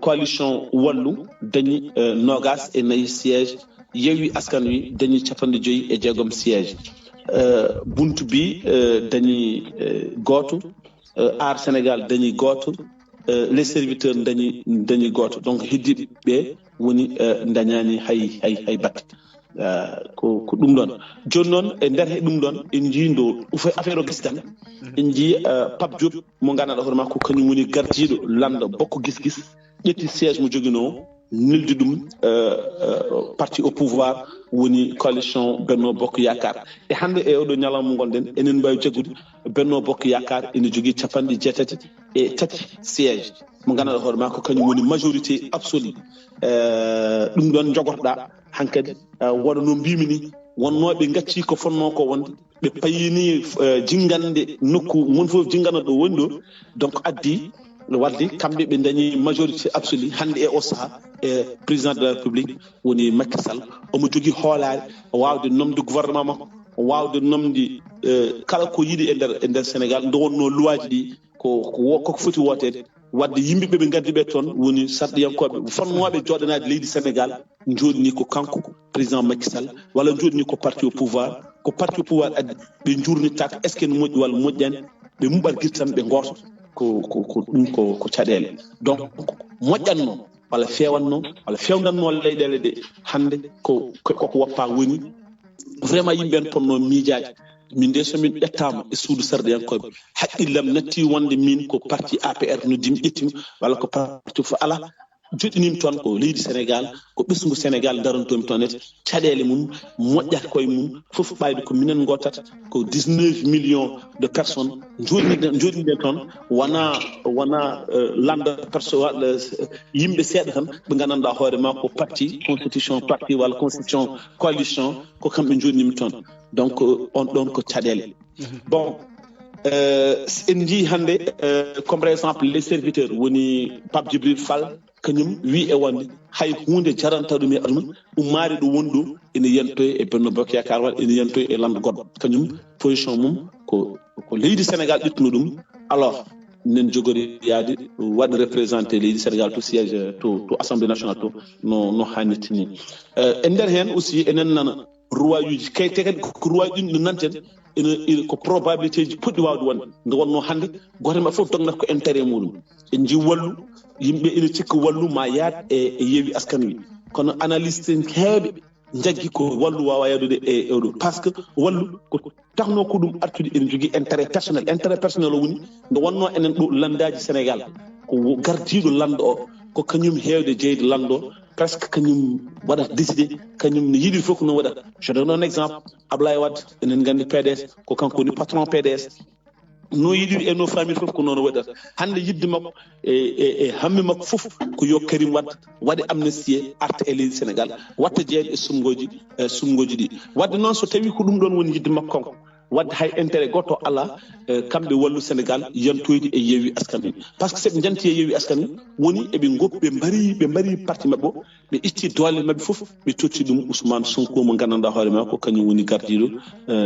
coalition Wallu dañi 24 siège Yewwi Askan Wi dañi 56 siège buntu bi dañi goto Aar Sénégal dañi goto les serviteurs dañi goto donc heddiɓe ɓe woni dañani hay batte ko ɗum ɗon joni noon e nder he ɗum ɗon en jiindo affaire o gisitan en jii Pape Diop mo gandanɗa hoore ma ko kañum woni gardiɗo landa bokko gis ƴetti siège mo joguino nildi ɗum parti au pouvoir woni coalition Benno Bokk Yaakaar e hande e oɗo ñalawma gonɗen enen mbawi jaggude Benno Bokk Yaakaar ene jogui 73 siège mo gandanɗa hoore ma ko kañum woni majorité absolue ɗum ɗon jogorɗa hankkadi waɗa no mbimi ni wonnoɓe gacci ko fonno ko wonde ɓe payini jingande nokku mon foof jingana ɗo woni ɗo donc addi wadde kamɓe ɓe dañi majorité absolue hande e o saaha e président de la république woni Macky Sall omo jogui hoolare wawde nomde gouvernement makko wawde nomde kala ko yiiɗi e nder Sénégal nde wonno loi ji ɗi koko foti wotede wadde yimɓeɓe ɓe gaddi ɓe toon woni sarɗiyankoɓe fonnoɓe joɗanade leydi Sénégal joɗini ko kanko président Macky Sall walla joɗini ko parti au pouvoir addi ɓe jurnitaka est ce que ne moƴƴi walla moƴƴani ɓe muɓarguirta tan ɓe gorto ko ɗum ko caɗele donc moƴƴatno walla fewanno walla fewdanno leyɗele ɗe hande koko woppa woni vraiment yimɓe en ponno miijaji min de somin ƴettama e suudu sarɗiyankoɓe haqqillam natti wonde min ko parti APR no dimi ƴettimi walla ko parti fo ala joɗinimi toon ko leydi Sénégal ko ɓesgu Sénégal darantomi toon ete caɗele mum moƴƴata koye mum fof ɓayde ko minen gottata ko 19 millions de personnes joɗiɗen toon wona landa yimɓe seeɗa tan ɓe gandanɗa hoore ma ko parti constitution parti walla constitution coalition ko kamɓe joɗinimi toon donc on ɗon ko caɗele bon en jii hande comme par exemple les serviteurs woni Pape Djibril Fall kañum wi e wonde hay hunde jaranta ɗum e aduna ummari ɗo woni ɗo ene yentoye e Benno Bokk Yaakaar waɗa ene yentoye e landa goɗɗo kañum position mum ko leydi Sénégal ƴettuno ɗum alors nen jogori yaade waɗa représenté leydi Sénégal to siège to assemblée nationale to no hannirta ni e nder hen aussi enen nana roi uji kayte kadi ko roi ɗin no nanten ene ko probabilité ji poɗɗi wawde wonde nde wonno hande goto ma fof dognata ko intérêt muɗum en jii Wallu yimɓe ene cikka Wallu ma yaad e Yewwi Askan Wi kono analyste heeɓe jaggi ko Wallu wawa yadude e oɗo par ce que Wallu ko takno ko ɗum artude ene jogui intérêt personnel o woni nde wonno enen ɗo landaji Sénégal ko gardiɗo landa o ko kañum heewde jeyde landa o presque kañum waɗata décidé kañum no yiɗi fof ko noon waɗata je donne un exemple Ablaye Wade enen gandi PDS ko kanko woni patron PDS no yiɗi e no famille fof ko noon waɗata hande yidde makko e hamme makko fof ko yo Karim Wade waɗe amnestie arta e leydi Sénégal watta jeeyde e sumgoji ɗi wadde noon so tawi ko ɗum ɗon woni yidde makko kanko wadde hay intérêt goto ala kamɓe wallu Sénégal yantoyde e Yewwi Askan Wi par ce que seɓe janti e Yewwi Askan Wi woni eɓe goppi ɓe mbari parti mabɓe o ɓe itti doole mabɓe fof ɓe totti ɗum Ousmane Sonko mo gandanɗa hoore ma ko kañum woni gardiɗo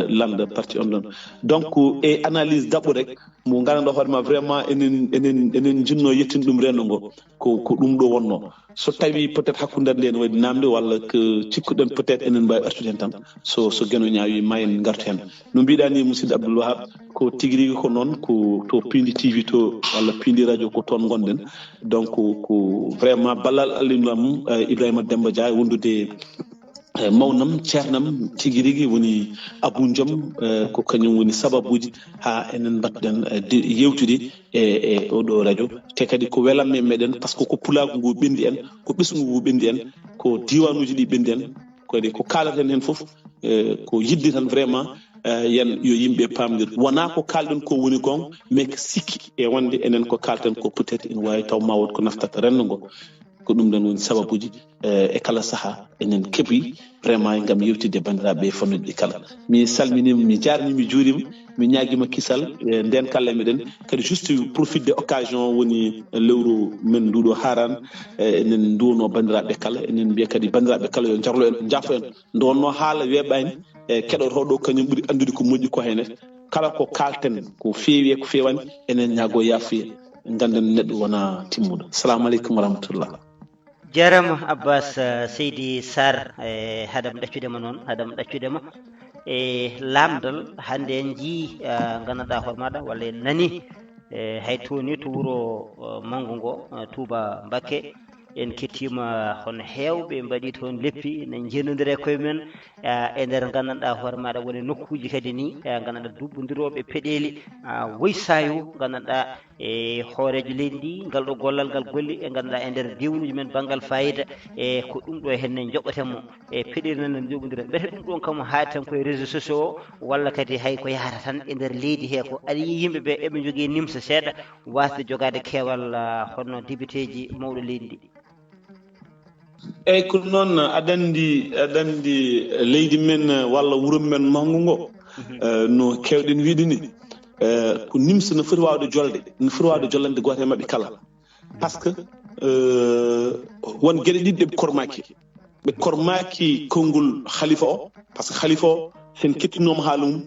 landa parti on ɗon donc e analyse daɓɓo rek mo gandanɗa hoore ma vraiment enen jinno yettinde ɗum rendo ngo ko ɗum ɗo wonno so tawi peut être hakkude nde ne waɗi namde walla ko cikkuɗen peut être enen mbawi artude hen tan so gueno ñaawi ma en gartu hen no mbiɗa ni musidɗo Abdoul Wahab ko tigui rigui ko noon ko to Pindi TV to walla Pindi radio ko toon gonɗen donc ko vraiment ballal allinam Ibrahima Demba Dia wondude mawnam ceernam tigui rigui woni Abou Diom ko kañum woni sababuji ha enen mbatɗen yewtude e oɗo radio te kadi ko welam e meɗen par ce que ko pulagu ngu ɓendi en ko ɓesgu ngu ɓendi en ko diwanuji ɗi ɓendi en kadi ko kalaten hen foof ko yidde tan vraiment yen yo yimɓe pamdir wona ko kalɗen ko woni gon mais ko sikki e wonde enen ko kalten ko peut être ene wawi taw ma wot ko naftata rendo ngo ko ɗum ɗon woni sababuji e kala saaha enen keeɓi vraiment gam yewtidde bandiraɓe famille ɗi kala mi salminima mi jarnima mi juurima mi ñaguima kisal nden kala meɗen kadi juste profite de occasion woni lewru men nduɗo haran enen duwono bandiraɓe kala enen mbiya kadi bandiraɓe kala yo jarlo en jaafo en ndonno haala weeɓani keɗotoɗo kañum ɓuuri andude ko moƴƴi ko hene kala ko kalten ko feewi e ko fewani enen ñaago yaafuya ganden neɗɗo wona timmuɗo assalamu aleykum wa rahmatullah jarama Abbas Seydi Sarr haadam ɗaccudema noon haadam ɗaccudema e lamdal hande en jii gandanɗa hoore maɗa walla en nani hay toni to wuuro Mangu ngo Touba Mbacké en kettima hono hewɓe mbaɗi toon leppi ne jennodiri e koye men e nder gandanɗa hoore maɗa woni nokkuji kadi ni gandanɗa duɓɓodiroɓe peɗeli woysayo gandanɗa e hoorejo leydi ndi ngal ɗo gollal ngal golli e gandanɗa e nder diwanuji men banggal fayida e ko ɗum ɗo henne joɓatemo e peɗeli nan joɓodira ɓete ɗum ɗon kam haadi tan koye réseaux sociaux o walla kadi hay ko yahata tan e nder leydi he ko aɗa yi yimɓeɓe eɓe jogui nimsa seeɗa wasde jogade keewal honno député ji mawɗo leydi ndi eyyi ko noon aɗa andi leydi men walla wuuro men Mangu ngo no kewɗen wiide ni ko nimsa no foti wawde jolde no foti wawde jollande goto e mabɓe kala par ce que won gueɗe ɗiɗi ɗeɓe kormaki konngol Khalifa o par ce que Khalifa o sen kettinoma haala mum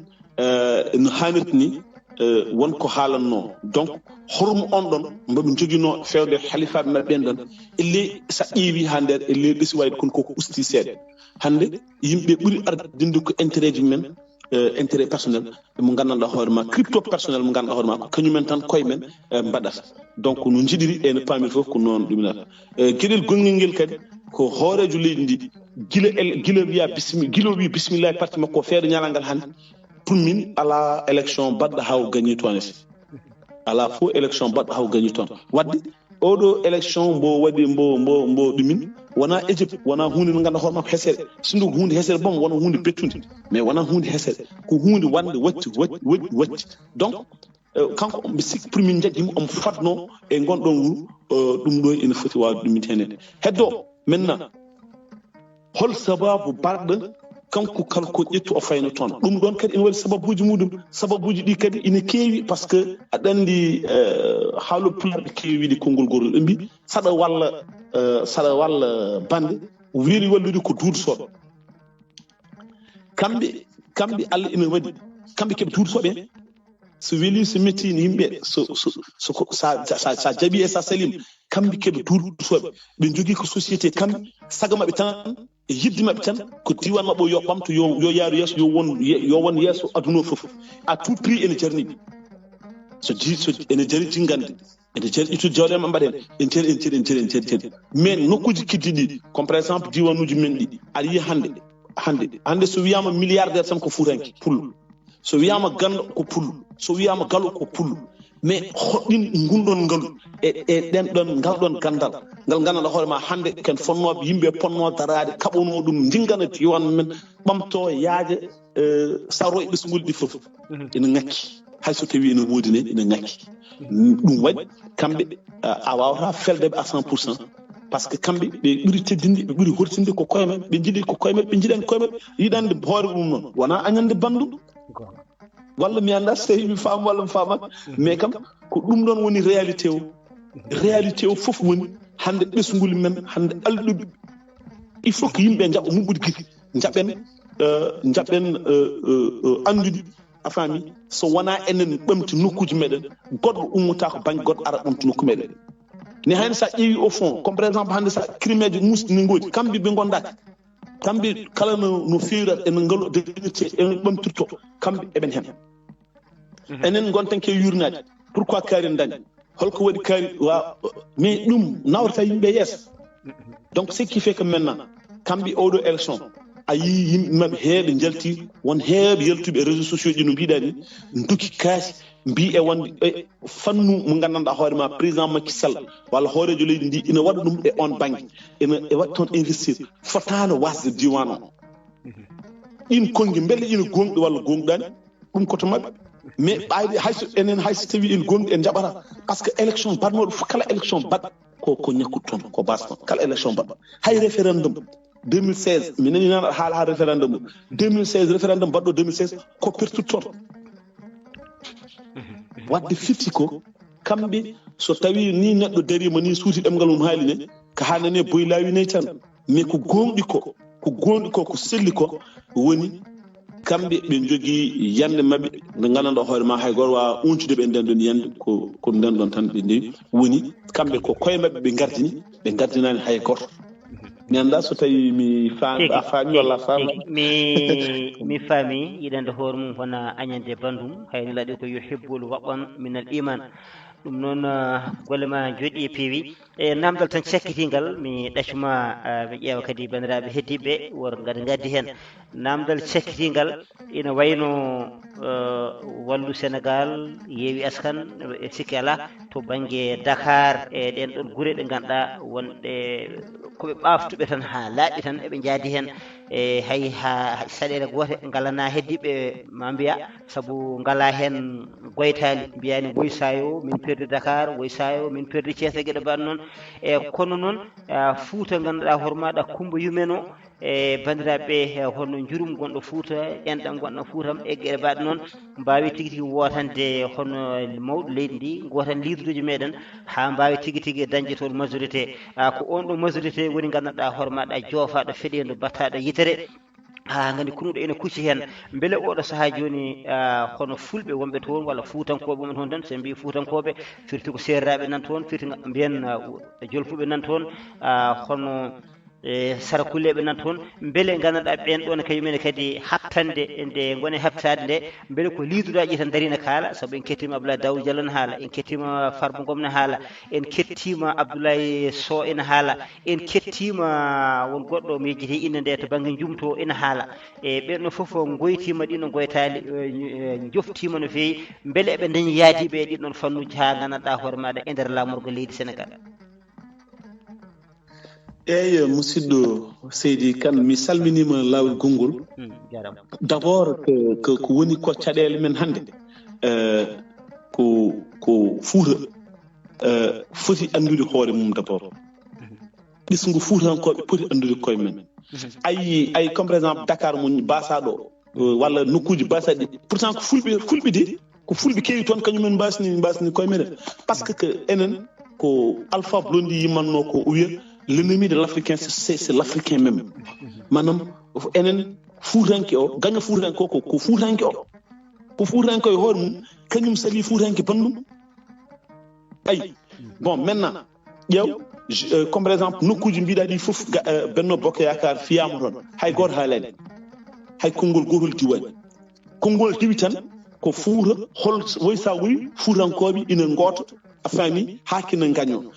no hannirta ni wonko haalanno donc hormo on ɗon mboɓe joguino fewde halifaɓe maɓɓe ɓen ɗon elle sa ƴeewi ha nder elle ɗesi wayde kono koko usti seeɗa hande yimɓe ɓuuri ardinde ko intérêt ji men intérêt personnel mo gandanɗa hoore ma crypto personnel mo gandanɗa hoore ma ko kañumen tan koye men mbaɗata donc no jiɗiri e no paamir fof ko noon ɗuminata gueɗel gonguel ngel kadi ko hoorejo leydi ndi guila wi bisimillahi parti makko feeɗo ñalangal hande pour min ala élection baɗɗo haw gagné toon ala fo élection baɗɗo haw gagné toon wadde oɗo élection mbo waɗi mbo ɗumin wona Égypte wona hunde no ganduɗa hoore makko hesere sindu ko hunde hesere boom wona hunde bettude mais wona hunde hesere ko hunde wande watti donc kanko mbi sikki pour min jaggimo omo fatno e gonɗon wuro ɗum ɗo ene foti wawde ɗuminte hen heddo maintenant hol sababu barɗo kanko kala ko ƴettu o fayno toon ɗum ɗon kadi ene waɗi sababuji muɗum sababuji ɗi kadi ine keewi par ce que aɗa andi haalo pulaɓe keewi wiide konngol gorol ɓe mbi saɗa walla bande weeli wallude ko duuɗosoɓe kamɓe Allah ina waɗi kamɓe keɓe duuɗosoɓe so weeli so metti no yimɓe sa jaaɓi e sa salima kamɓe keɓe duuɗosoɓe ɓe jogui ko société kamɓe saga maɓɓe tan e yidde maɓɓe tan ko diwan maɓɓe o yo ɓamto yo yaaru yeeso yo won yeeso aduna o foof à tout prix ene jarniɓe so ene jari jingande ene jari ittude jawɗe ma mbaɗen en ceri mais nokkuji keddiɗi comme par exemple diwanuji men ɗi aɗa yiya hande so wiyama milliardaire tan ko fuutanke pullo so wiyama ganɗo ko pullo so wiyama galo ko pullo mais hoɗɗin gunɗon ngalu e ɗen ɗon ngal ɗon gandal ngal gandanɗa hoore ma hande ken fonnoɓe yimɓe ponno darade kaɓono ɗum jingana diwan men ɓamto yaaje saro e ɓesgol ɗi foof ene ngakki hayso tawi ene woodi ne ene ngakki ɗum waɗi kamɓe a wawata feldeɓe à 100% par ce que kamɓe ɓe ɓuuri teddinde ɓe ɓuuri hortinde ko koye men ɓe jiiɗi ko koye men ɓe jiiɗani koye men yiɗande hoore mum noon wona añande bandu walla mi anda so tawi mi faam walla mi faamat mais kam ko ɗum ɗon woni réalité o fof woni hande ɓesngol men hande alɗuɓe il faut que yimɓe jaɓa mumɓude giri jaɓen andude a faami so wona enen ɓamti nokkuji meɗen goɗɗo ummata ko banggue goɗɗo ara ɓamti nokku meɗen ne hande sa ƴeewi au fond comme par exemple hande sa crimeji musɗiningooji kamɓe ɓe gondaki kamɓe kala no feewrat ene ngalo deñirte ene ɓamtirto kamɓe eɓen hen enen gonten ke yurnaade pourquoi kaari en dañi holko waɗi kaari mais ɗum nawrata yimɓe yeeso donc ce qui fait que maintenant kamɓe oɗo élection a yii yimɓe maɓɓe heeɓe jalti won heeɓe yaltuɓe e réseaux sociaux ji no mbiɗa ni duki kaasi mbi e wonde e fannu mo gandanɗa hoore ma président Macky Sall walla hoorejo leydi ndi ina waɗa ɗum e on banggue e waɗi toon investir fotano wasde diwan o ɗin kongue beele ina gonɗi walla gonɗani ɗum koto mabɓe mais ɓayde hayso tawi en gonɗi en jaɓata par ce que élection mbaɗnoɗo fof kala élection mbaɗ ko ñakkude toon ko baston kala élection mbaɗɗo hay référendum 2016 mi nani nana haala référendum 2016 référendum mbaɗɗo 2016 ko pertude toon wadde firti ko kamɓe so tawi ni neɗɗo darima ni suuti ɗemgal mum haali ne ko haalane boy laawi nayi tan mais ko gonɗi ko selli ko woni kamɓe ɓe jogii yande maɓɓe nde gandanɗo hoore ma hay goto wawa uncude ɓe nden ɗon yande ko nden ɗon tan ɓe ndewi woni kamɓe ko koye maɓɓe ɓe gardinani hay goto mi anda so tawi mi faami a faami walla faami mi faami yiɗande hoore mum wona añande bandum hayni laaɗi ko yuhibbul waɓan min al iman ɗum noon golle ma jooɗi e peewi e namdal tan cekkitingal mi ɗacuma mi ƴeewa kadi bandiraɓe heddiɓe wor gaddi hen namdal cekkitingal ina wayno wallu Sénégal yeewi askan e sikki ala to banggue Dakar e ɗen ɗon guure ɗe ganduɗa wonɗe koɓe ɓaftuɓe tan ha laaɓi tan eɓe jaadi hen e hay ha saɗele goote ngalana heddiɓe ma mbiya saabu ngala hen goytali mbiyani woy sayo min perdi Dakar woy sayo min perdi Thiés e gueɗe mbaɗ noon e kono noon Fouta ganduɗa hoore maɗa Coumba Yumen o e bandiraɓe hono jurum gonɗo Fouta enɗam gonɗo Foutam e gueɗe mbaɗe noon mbawi tigui tigui wotande hono mawɗo leydi ndi gotan liduji meɗen ha mbawi tigui tigui dañde toon majorité ko on ɗo majorité woni gandanɗa hoore maɗa joofaɗo feɗendu battaɗo yitere ha gandi kunuɗo ene kucci hen beele oɗo saaha joni hono fulɓe wonɓe toon walla fuutankoɓe wonɓe toon tan so mbi fuutankoɓe firti ko serraɓe nan toon firti mbiyen jolfuɓe nan toon hono sarakuleɓe nan toon beele gandanɗa ɓen ɗon kañumen kadi hattande nde gone habtade nde beele ko liduɗaji tan darina kaala saabu en kettima Abdoulaye Daouda Diallo ne haala en kettima Farba Ngom ne haala en kettima Abdoulaye Sow ene haala en kettima won goɗɗo mi yejjiti inde nde to banggue jumto ene haala e ɓenɗo foof goytima ɗino goytali joftima no fewi beele eɓe dañi yaadiɓe e ɗinɗon fannuji ha gandanɗa hoore maɗa e nder lamorgo leydi Sénégal. eyyi musidɗo Seydi Kane mi salminima lawol gongol d' abord ko woni ko caɗele men hannde ko Fouta foti andude hoore mum d' abord ɗisgo fuutankoɓe poti andude koye men ayi comme par exemple Dakar mo basaɗo walla nokkuji basaɗi pourtant ko fulɓe de ko fulɓe keewi toon kañumen mbasni koye meɗen par ce que enen ko Alpha Blondy yimanno ko o wiya l'ennemi de l'Africain c'est l'Africain même manam enen fuutanke o gaño fuutanke o ko fuutanke o ko fuutanke e hoore mum kañum sali fuutanke bandum ayi bon maintenant ƴeew comme par exemple nokkuji mbiɗa ɗi fof Benno Bokk Yakar fiyama toon hay goto haalani hay konngol gotol diwani konngol diwi tan ko Fouta hol woy sa woyi fuutankoɓe ina goota a faami hakkina gaño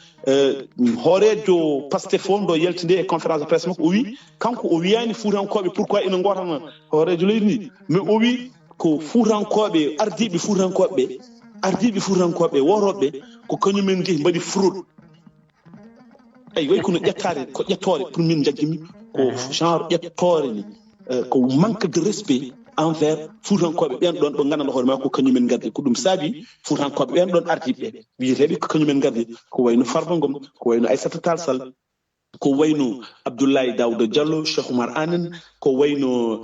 hoorejo Pastef o ndo yaltinde e conférence de presse makko o wi kanko o wiyani fuutankoɓe pourquoi ina gotana hoorejo leydi ndi mais o wi ko fuutankoɓe ardiɓe fuutankoɓe woroɓe ko kañumen jeehi mbaɗi fraude ayi way kono ko ƴettore pour min jaggimi ko genre ƴettore ni ko manque de respect envers fuutankoɓe ɓen ɗon ɓe gandanɗa hoore ma ko kañumen gardi ko ɗum saabi fuutankoɓe ɓen ɗon ardiɓe wiyeteɓe ko kañumen gardi ko wayno Farba Ngom ko wayno Aissata Tall Sall ko wayno Abdoulaye Daouda Diallo Cheikh Oumar Anne ko wayno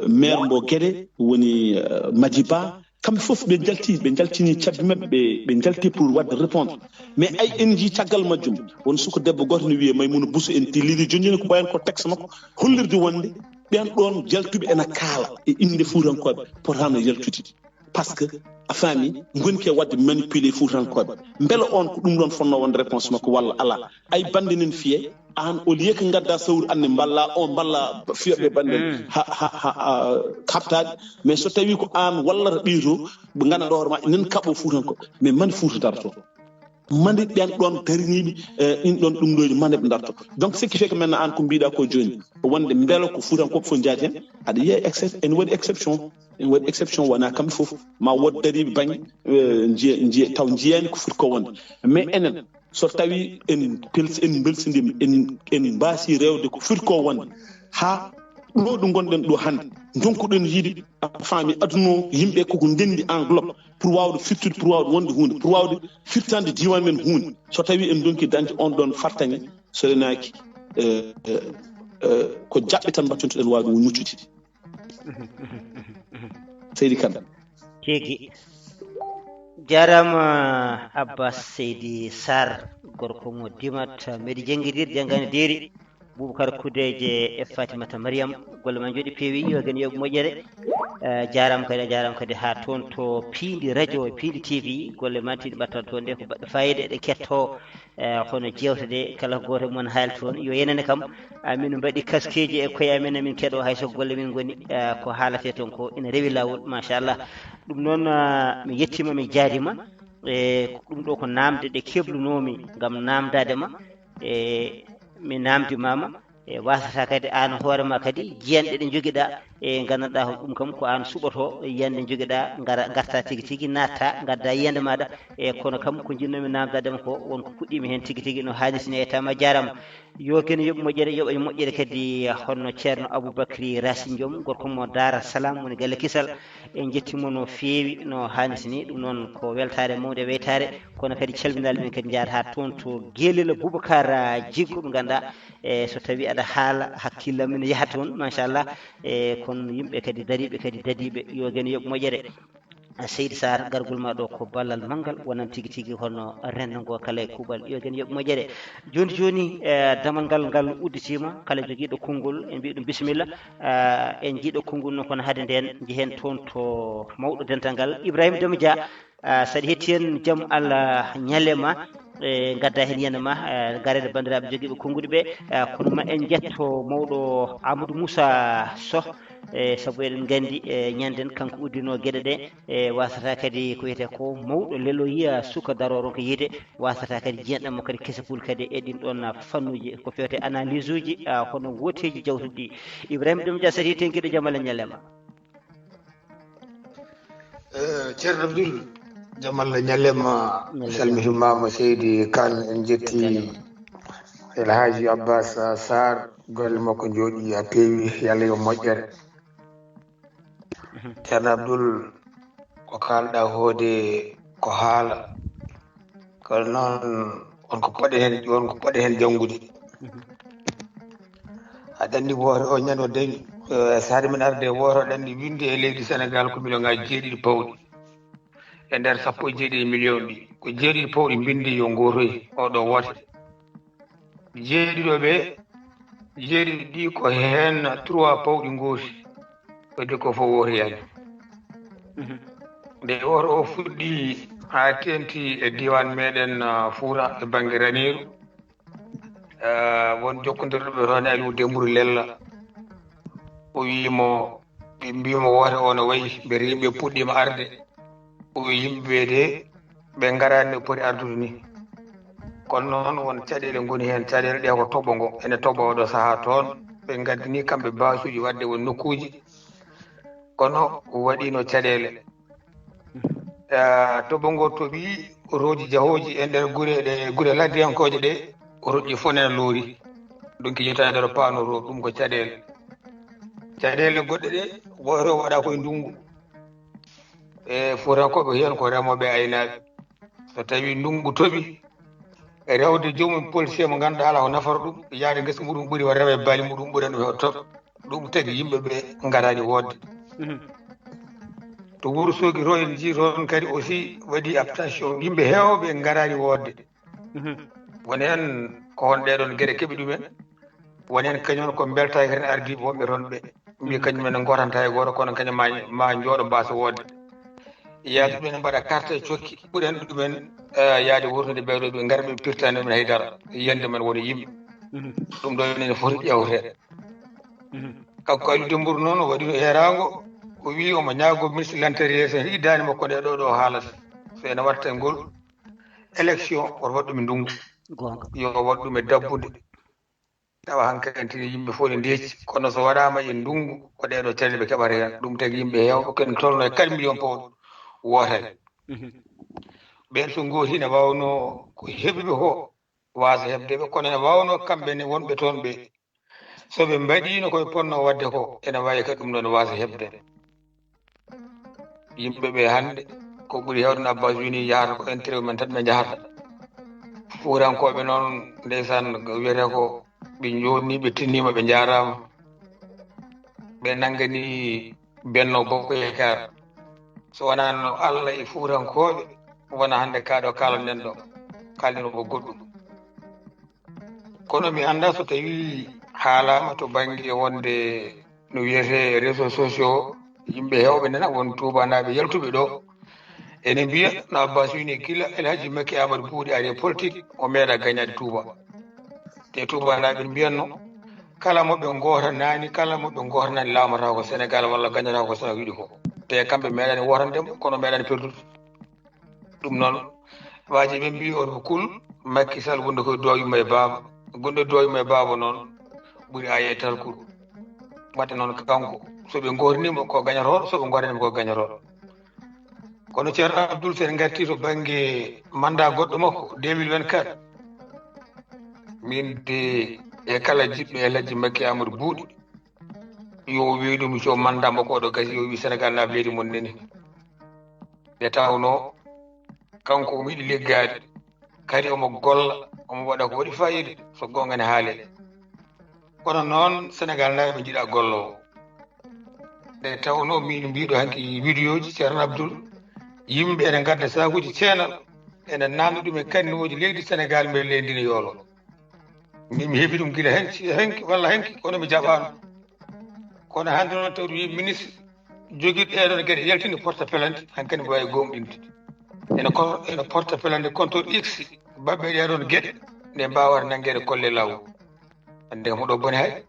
maire mbo Guédé woni Madiba kamɓe fof ɓe jaltini cabbi maɓɓe ɓe jalti pour wadde répondre mais ay en jii caggal majjum won suko debbo goto ne wiye Maymouna Bousso en dilliɗi jonjini ko ɓayen ko texte makko hollirde wonde ɓen ɗon jaltuɓe ena kaala e inde fuutankoɓe potano yaltude par ce que a faami gonki e wadde manipulé fuutankoɓe beele on ko ɗum ɗon fonno wonde réponse makko walla ala ay bande nen fiye an au lieu que gadda sawru anne balla fiyoɓe bande ha kaptade mais so tawi ko an wallata ɓiito ɓe gandanɗa hoore ma nen kaɓo fuutankoɓe mais mande fuuta darto mande ɓen ɗon dariniɓe ɗin ɗon ɗumɗoji mande ɓe darto donc ce qui fait que maintenant an ko mbiɗa ko joni wonde beele ko fuutankoɓe fof jaati hen aɗa yiya en waɗi exception wona kamɓe fof ma wod dariɓe baŋ jiya taw jiyani ko foti ko wonde mais enen so tawi en belsidima en mbasi rewde ko foti ko wonde ha ɗo ɗo gonɗen ɗo hannde donkuɗen yiide a faami aduna yimɓe koko ndendi enveloppe pour wawde firtude pour wawde wonde hunde pour wawde firtande diwan men hunde so tawi en donki dañde on ɗon fartaŋe so renaki ko jaɓɓe tan battontoɗen wawde won muccude seydi Kane tigi jarama Abbas Seydi Sarr gorko mo dimat meɗi jangguidir janggane deeri Boubacar Kudeje e Fatimata Mariam golle ma jooɗi peewi yo gen yoɓe moƴƴere jaram kadi ha toon to piindi radio piindi TV golle ma tiɗi ɓattan toon nde ko baɗɗo fayida eɗe ketto hono jewtede kala goto mon haali toon yo yenene kam min mbaɗi kaskeji e koye amen min keɗo hayso golle min goni ko haalate toon ko ina rewi lawol machallah ɗum noon mi yettima mi jaadima e ɗum ɗo ko namde ɗe keblunomi gam namdadema e mi namdimama e wasata kadi an hoorema kadi jiyanɗe ɗe joguiɗa e gandanɗa ɗum kam ko an suɓoto yiyande joguiɗa garta tigui natta gadda yiyande maɗa e kono kam ko jinnomi namdadema ko wonko puɗɗimi hen tigui no halisini e tama jarama yo ken yoɓe moƴƴere yoɓe moƴƴere kadi honno ceerno Aboubacry Racine Diom gorko mo Dara Salam woni galle Kisal en jettimo no feewi no hannisi ɗum noon ko weltare mawde weytare kono kadi calminali men kadi jaata ha toon to Guelel Boubacar Jiggo ɗum ganduɗa e so tawi aɗa haala hakkillam ne yaha toon machallah e kono yimɓe kadi dariɓe kadi dadiɓe yo gen yoɓe moƴƴere Seydi Sarr gargol ma ɗo ko ballal manggal wonan tigui honno rendo ngo kala e kuuɓal yo gen yoɓe moƴƴere joni damal ngal udditima kala joguiɗo konngol en mbi ɗum bisimilla en jiiɗo konngol noon kono haade nden jehen toon to mawɗo dental ngal Ibrahima Deme Dia saɗa hetti hen jaam Allah ñalema e gadda hen yiyande ma garede bandiraɓe joguiɓe konnguɗi ɓe kono ma en jetto mawɗo Amadou Moussa Sow e saabu eɗen gandi e ñanden kanko uddino gueɗe ɗe e wasata kadi ko wiyete ko mawɗo lelo yiya suka daroro ko yiide wasata kadi jiyanɗamo kadi kesapul kadi e ɗin ɗon fannuji ko fewte analyse uji hono woteji jawtuɗi Ibrahima Deme Dia saɗa hetti hen gueɗe jaam Allah ñalema ceerno Abdoul jaam Allah ñalema salmitimama Seydi Kane en jetti El Hadji Abbas Sarr golle makko jooɗi ha peewi yalla yo moƴƴere ceerno Abdoul ko kalɗa hoode ko haala kono noon wonko poɗe hen janngude aɗa anndi woto o ñande o dañi saade men arde woto aɗa anndi winde e leydi Sénégal ko million ngaji 7 pawɗi e nder 17 million ɗi ko 7 pawɗi bindi yo gotoyi oɗo wote 7 ɓe 7 ɗi ko hen 3 pawɗi gooti wadde ko fof wotoyani nde woto o fuɗɗi ha tenti e diwan meɗen Fouta e banggue Raneru won jokkodirɗoɓe toon Aliou Dembourou Lella o wimo ɓe mbimo wote o no wayi mbete yimɓe puɗɗima arde o wi yimɓeɓe de ɓe garani no poti ardude ni kono noon won caɗele goni hen caɗele ɗe ko toɓo ngo ene toɓa oɗo saaha toon ɓe gaddini kamɓe basuji wadde won nokkuji kono waɗino caɗele toɓo ngo toɓi roji jahoji e nder guure laddiyankoje ɗe o roƴƴi fof nene loori donc yeytani nder panoro ɗum ko caɗele goɗɗe ɗe woto waɗa koye ndungu e Fuutankoɓe hen ko remoɓe aynaɓe so tawi ndungu toɓi rewde joomum policier mo ganduɗa ala ko nafata ɗum yaade gesa muɗum ɓuuri wa rewe baali muɗum ɓuuri ɗum heɓa toɓ ɗum tagi yimɓeɓe garani wodde to Wourossogui to en jii toon kadi aussi waɗi aptation yimɓe heewɓe ngaraani woodde woni hen ko hon ɗeɗon geɗe keɓi ɗumen woni hen kañumen ko beltaki hen ardiɓe wonɓe toon ɓe mbi kañumen ne gotanta e goto kono kañum ma jooɗo mbasa woodde yaade ɗumen mbaɗa carte e cokki ɓuuri hen ɗumen yaade wurtode ɓeɗo ɓe gara ɓe pirtani ɗumen haydara yiyande men woni yimɓe ɗum ɗo ene foti ƴewte kanko Aliou Dembourou noon o waɗi heerago o wi omo ñaago ministre de l'intérieur so hiddani makko nde ɗo haalata so ene watta ngol élection oto waɗ ɗum e ndungu yo waɗ ɗum e dabbude tawa hankkadi yimɓe fof ne ndeeci kono so waɗama e ndungu ko ɗeɗo telle ɓe keɓata hen ɗum tagi yimɓe hewɓe ken tolno e 4 millions pawɗo wotere ɓen so gooti ne wawno ko heɓiɓe ko wasa heɓdeɓe kono ene wawno kamɓe ne wonɓe toon ɓe soɓe mbaɗino koɓe ponno wadde ko ene wawi kadi ɗum ɗo ne wasa heɓde yimɓeɓe hande ko ɓuuri hewde no Abbas wini yahata ko intérêt men tan ɓe jahata fuurankoɓe noon ndeysan wiyete ko ɓe jonni ɓe tinnima ɓe jarama ɓe nanggani Benno Bokk Yakaar so wonano Allah e fuurankoɓe wona hande kaɗo kalanden ɗo kalnino ko goɗɗum kono mi anda so tawi haalama to banggue wonde no wiyete réseaux sociaux yimɓe hewɓe nana won tubanaɓe yaltuɓe ɗo ene mbiya no Abbas wini gila Elhaji Makky Amadou Bouɗi ari politique o meeɗa gagnade Touba te tubanaɓe mbiyatno kala moɓe gotanani kala moɓe gotanani lamata ko Sénégal walla gagnata ko Sénégal wiɗi ko te kamɓe meeɗani wotandemo kono meeɗani perdude ɗum noon waji ɓe mbi on ko kul Macky Sall wonde koye doyuma e baaba gonɗo doyuma e baaba noon ɓuuri aye talkul wadde noon kanko soɓe gotanima ko gagnatoɗo soɓe gotanima ko gagnatoɗo kono ceerno Abdoul sen garti to banggue mandat goɗɗo makko 2024 min de e kala jiɗɗo Elhaji Makky Amadou Bouɗi yo wi ɗum so mandat makko oɗo gasi yo wi Sénégal naaɓe leydi mon neni nde tawno kanko omo yiɗi liggade kadi omo golla omo waɗa ko waɗi fayida so gongane haale kono noon Sénégal naaɓe jiiɗa gollowo nde tawno min mbiɗo hanki vidéo ji ceerno Abdoul yimɓe ene gadda sakuji ceenal ene namdi ɗum e kanniwoji leydi Sénégal mbe leydi yoolo min mi heeɓi ɗum gila henki walla henki kono mi jaɓano kono hande noon tawde wi ministre joguiɗo ɗeɗon gueɗe yaltinde porte plainte hankkadi mi wawi gomɗinde ene porte plainte contre x babɓe ɗeɗon gueɗe nde mbawata nanguede kolle lawol ande kam oɗo bone hay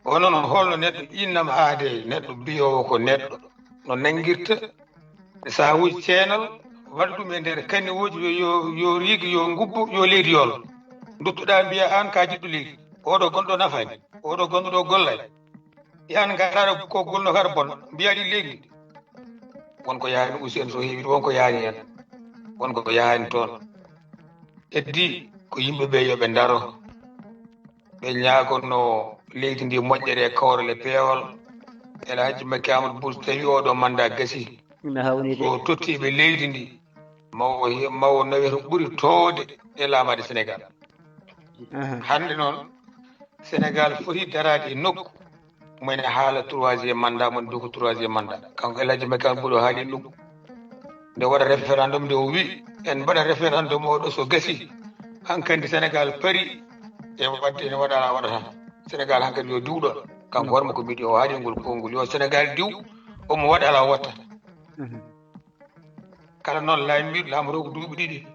ono noon holno neɗɗo innama haade neɗɗo mbiyowo ko neɗɗo no nanguirta sahuji ceenal waɗa ɗum e nder kanniwoji yo riigi yo gubbo yo leydi yoolo duttoɗa mbiya an ka jiɗɗo leydi oɗo gonɗo nafani oɗo gonɗo ɗo gollay yan garaɗo ko golno kara bon mbiyaɗi leydi wonko yaani aussi en so heewi wonko yaani hen wonko yaani toon heddi ko yimɓeɓe yoɓe daro ɓe ñaagonno leydi ndi moƴƴere e kawral e peewal Elhaji Makky Amadou Bouɗi tawi oɗo mandat gasi o tottiɓe leydi ndi mawo nawi to ɓuuri towde e laamade Sénégal hande noon Sénégal foti darade e nokku mone haala 3e mandat mon duko 3e mandat kanko Elhaji Makky Amadou Bouɗi o haali ɗum nde waɗa référendum nde o wi en mbaɗa référendum oɗo so gasi hankkandi Sénégal pari e wadde ene waɗa waɗata Sénégal hankkadi yo diwɗon kanko warma ko mbiɗi o haali ngol konngol yo Sénégal diw omo waɗa ala watta kala noon laamir laamoro ko duuɓi ɗiɗi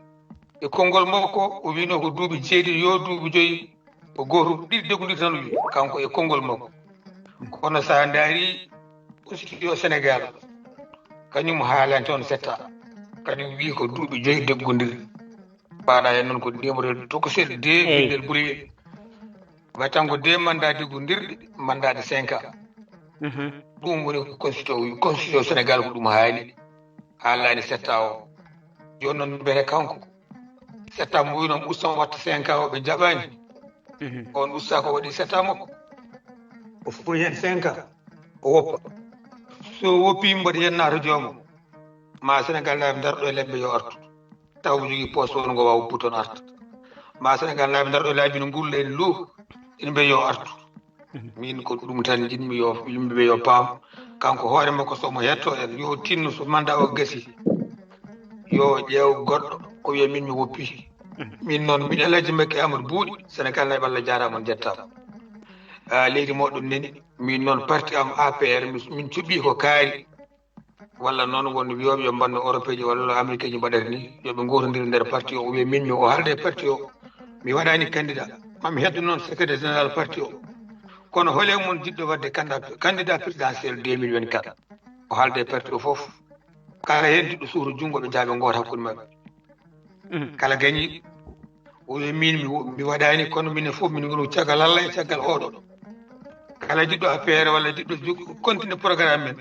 e konngol makko o wino ko duuɓi jeeɗiɗi yo duuɓi joyi o goto ɗiɗi deggodir tan o wi kanko e konngol makko kono sa daari studio Sénégal kañum haalani toon setta kañum wi ko duuɓi joyi deggodir mbaɗa hen noon ko numéro tokosel de bindel ɓuuri way tan ko de mandat deggodirɗe mandat de 5 ans ɗum woni constitution Sénégal ko ɗum haali haalani setta o joni noon mbiyete kanko setta mo wi noon ustan watta 5 ans o ɓe jaɓani on usta ko waɗi setta makko o foyi hen 5 ans o woppa so woppi mbaɗi hen naata joomum ma Sénégal naaɓe darɗo e lebbe yo artu taw mo jogui poste won ngo wawa uppu toon arta ma Sénégal naaɓe darɗo e laabi no ngulla en luu ene mbiya yo artu min ko ɗum tan jinmi yo yimɓeɓe yo paam kanko hoore makko somo hetto en yo tinno so mandat o gasi yo ƴeew goɗɗo ko wiya min mi woppi min noon min Alaji Macky Amadou Buuɗi Sénégal nayi Allah jarama on jettama leydi moɗon neni min noon parti am APR min cuɓɓi ko kaari walla noon won wiyoɓe yo mbanno Europe ji walla Amérique ji mbaɗata ni yoɓe gotodir nder parti o wiya min mi o haalde parti o mi waɗani candidat mami heddo noon secrétaire général parti o kono hole mon jiɗɗo wadde candidat présidentiel 2024 o haalde parti o foof kala hen jiɗɗo suuto junngo ɓe jaaɓe goto hakkude mabɓe kala gañi o wi min mi waɗani kono minen fof min gonu caggal Allah e caggal oɗo kala jiɗɗo APR walla jiɗɗo continue programme men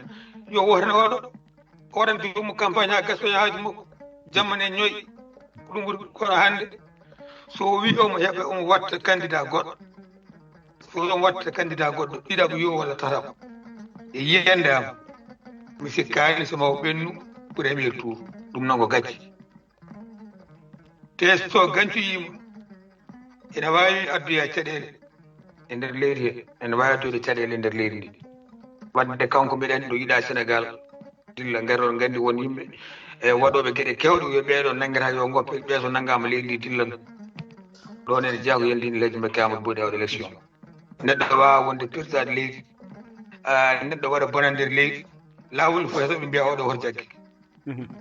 yo wotane oɗo oɗon joomum campagne ha gasoyaji makko jamma en ñoyi ɗum ɓuri kono hannde so wi omo heɓa omo watta candidat goɗɗo so omo watta candidat goɗɗo ɗiɗaɓo yo walla tataɓo e yiyande am mi sikkani somo ɓennu premier tour ɗum noon ko gacci te so gañcoyima ene wawi adduya caɗele e nder leydi he ene wawi addude caɗele e nder leydi ndi wadde kanko mbiɗen ɗo yiɗa Sénégal dilla garon gandi won yimɓe e waɗoɓe gueɗe kewɗe yo ɓeeɗo nangueta yo goppe ɓeeso nanggama leydi ndi dillan ɗon ene jeeya ko yandini Alaji Macky Amadou Buuɗi awɗo élection neɗɗo wawa wonde président de leydi neɗɗo waɗa bona nder leydi lawol fof heto ɓe mbiya oɗo hor jaggi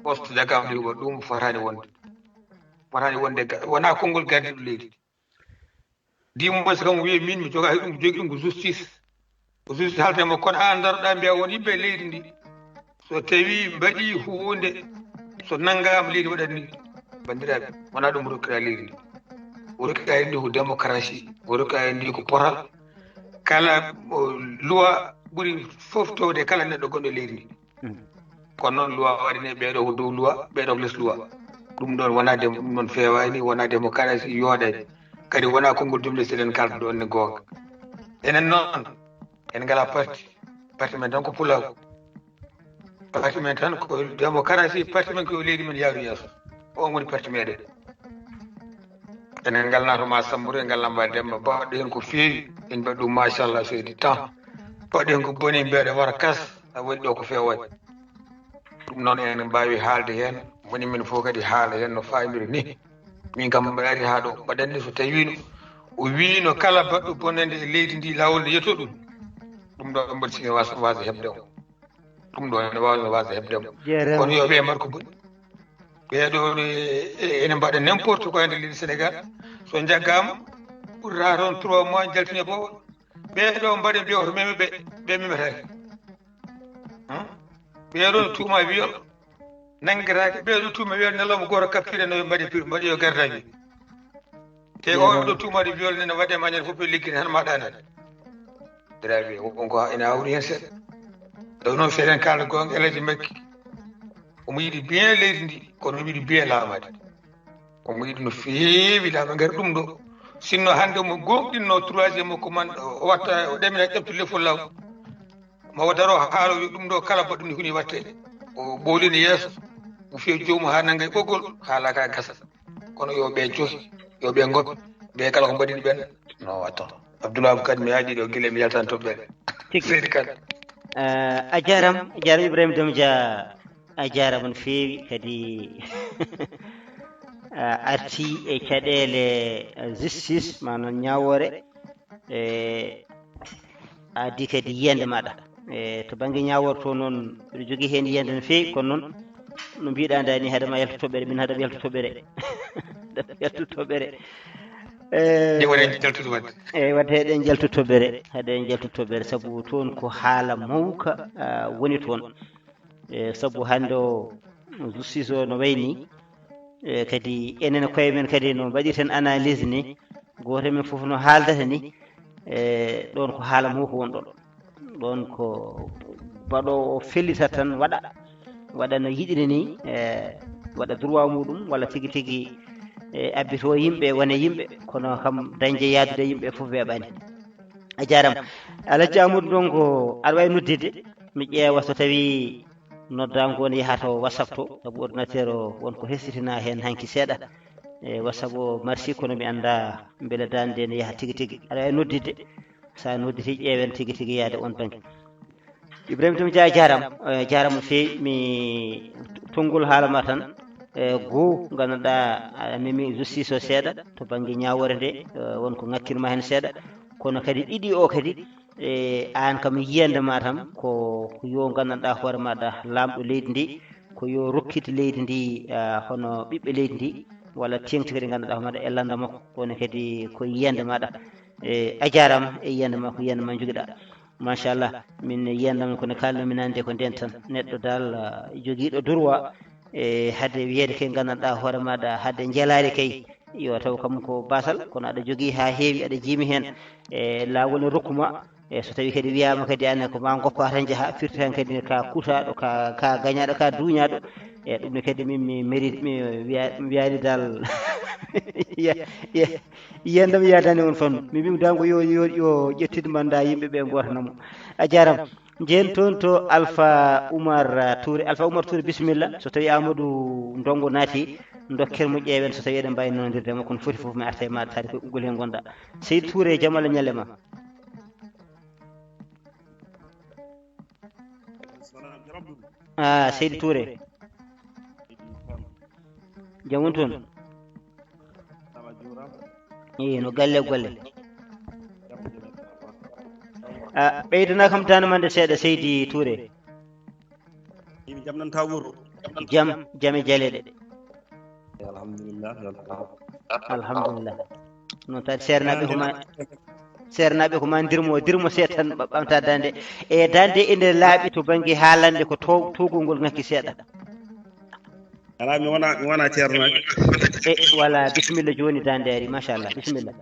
poste jaggama ɗi goɗɗo ɗum fotani wonde wona konngol gardiɗo leydi dimos kam wiye min mi joga ɗum jogui ɗum ko justice ko justice haldemo kono an daroɗa mbiya won yimɓe leydi ndi so tawi mbaɗi hunde so nanggama leydi waɗat ni bandiraɓe wona ɗum rokkira leydi ndi o rokkira ndi ko démocratie o rokkira ndi ko potal kala loi ɓuuri fof towde kala neɗɗo gonɗo leydi ndi kono noon loi waɗine ɓeeɗo ko dow loi ɓeeɗo ko less loi ɗum ɗon wona ɗum noon fewani wona démocratie yooɗani kadi wona konngol jumle seɗen kalda ɗon ne gonga enen noon en ngala parti men tan ko pulaw parti men tan ko démocratie parti men ko leydi men yaaru yeeso on woni parti meɗen enen ngalnato ma Sambouré ngalnamba Demba bawaɗo hen ko feewi en mbaɗi ɗum machallah seydi temps baɗi hen ko boni mbiyaɗe wara kas a waɗi ɗo ko fewani ɗum noon en mbawi haalde hen woni min fof kadi haala hen no famiri ni min kam mbaɗi ari ha ɗo mbaɗanni so tawino o wino kala baɗɗo bonande e leydi ndi lawol nde yeto ɗum ɗo mbaɗi sigi wasa heɓde o ɗum ɗo ene wawno wasa heɓde mo kono yo ɓe mbaɗ ko boni ɓeeɗo ene mbaɗa n' importe ko e nder leydi Sénégal so jaggama ɓurrata toon 3 mois jaltine ɓowo ɓeeɗo mbaɗe mbiya to meme ɓe memetake ɓeeɗo tuuma wiyo nanguiraki ɓeeɗo tuuma wiyo neloma goto kappire no mbaɗi yo gardaji te oɗo tuumade viol nene waɗe mañen fof ɓe liggiti tan maɗanade diraɓe wonko ene hawri hen seeɗa ɗo noon seeɗen kalda gonga Alaji Macky omo yiɗi bien leydi ndi kono omo yiɗi bien laamade omo yiɗi no feewi laama ngari ɗum ɗo sinno hannde omo gonɗinno 3e makko man o watta o ɗamina ƴeftu lefol law mawo daro haala wi ɗum ɗo kala baɗɗum ni honi watte o ɓoolini yeeso o fewi jomum ha nangga e ɓoggol haalaka gasa kono yo ɓe johi yo ɓe goppe ɓe kala ko mbaɗini ɓen no watta Abdoulaye kadi mi yaaɗi ɗo guila mi yaltan toɓɓere seydi kadi a jaram Ibrahima Domdia a jarama no feewi kadi arti e caɗele justice manon ñawore addi kadi yiyande maɗa to banggue ñawore to noon mbiɗa jogui hen yiyande no feewi kono noon no mbiɗa dani haadema yalto toɓɓere min haadama yalto toɓɓere yalto toɓɓere wadde eɗen jaltu toɓɓere haɗen jaltu toɓɓere saabu toon ko haala mawka woni toon saabu hande o justice o no wayni kadi enen koye men kadi no mbaɗirten analyse ni goto men foof no haaldata ni ɗon ko haala mawka woni ɗon ko baɗowo fellita tan waɗa no yiɗiri ni waɗa droit muɗum walla tigui tigui abbito yimɓe wone yimɓe kono kam dañde yaadude yimɓe fof weeɓani a jarama Alaji Amadou ɗon ko aɗa wawi noddide mi ƴeewa so tawi noddago on yahata o WhatsApp to saabu ordinateur o wonko hessitina hen hanki seeɗa e WhatsApp o merci kono mi anda beele dande ne yaaha tigui tigui aɗa wawi noddide sa nodditi ƴeewen tigui tigui yaade on banggue Ibrahima tum jaram fe mi tongol haalama tan goo ganduɗa mimi justice o seeɗa to banggue ñawore nde wonko ngakkirma hen seeɗa kono kadi ɗiɗi o kadi an kam yiyandema tan ko yo gandanɗa hoore maɗa lamɗo leydi ndi ko yo rokkita leydi ndi hono ɓiɓɓe leydi ndi walla tengti kadi ganduɗa ko maɗa ellanda makko woni kadi ko yiyande maɗa a jarama e yiyande ma ko yiyande ma joguiɗa machallah min yiyandema kono kalnomi nande ko nden tan neɗɗo dal joguiɗo droit hadde wiyede kay gandanɗa hoore maɗa hadde jeelade kay yo taw kam ko basal kono aɗa jogui ha heewi aɗa jiimi hen lawol ne rokkuma so tawi kadi wiyama kadi ane ko ma goppa tan jaaha firti tan kadi ka kutaɗo ka gañaɗo ka duñaɗo ɗum ne kadi min mi mérite mi wiyani dal yiyandema yadani on fannu mi wimi dango yo ƴettude manda yimɓeɓe gotanamo a jarama jen toon to Alpha Oumar Touré bisimilla so tawi Amadou Ndongo naati dokkermo ƴeewen so tawi eɗen mbawi nonodirdema kono foti foof mi arta e maɗa taade koye ɓuggol hen gonɗa Seydou Touré jaam Allah ñalle ma Seydou Touré jam woni toon no galle ɓeydana kam danamande seeɗa Seydi Touré jam nan tawuro jam e jaleɗe alhamdulillah noon tawde seernaɓe koma dirmo seeɗa tan ɓamta dande e dande ene laaɓi to banggue haalande ko togol ngol ngakki seeɗa ala mi wona ceernaɓe voilà bisimilla joni dande ari machallah bisimilla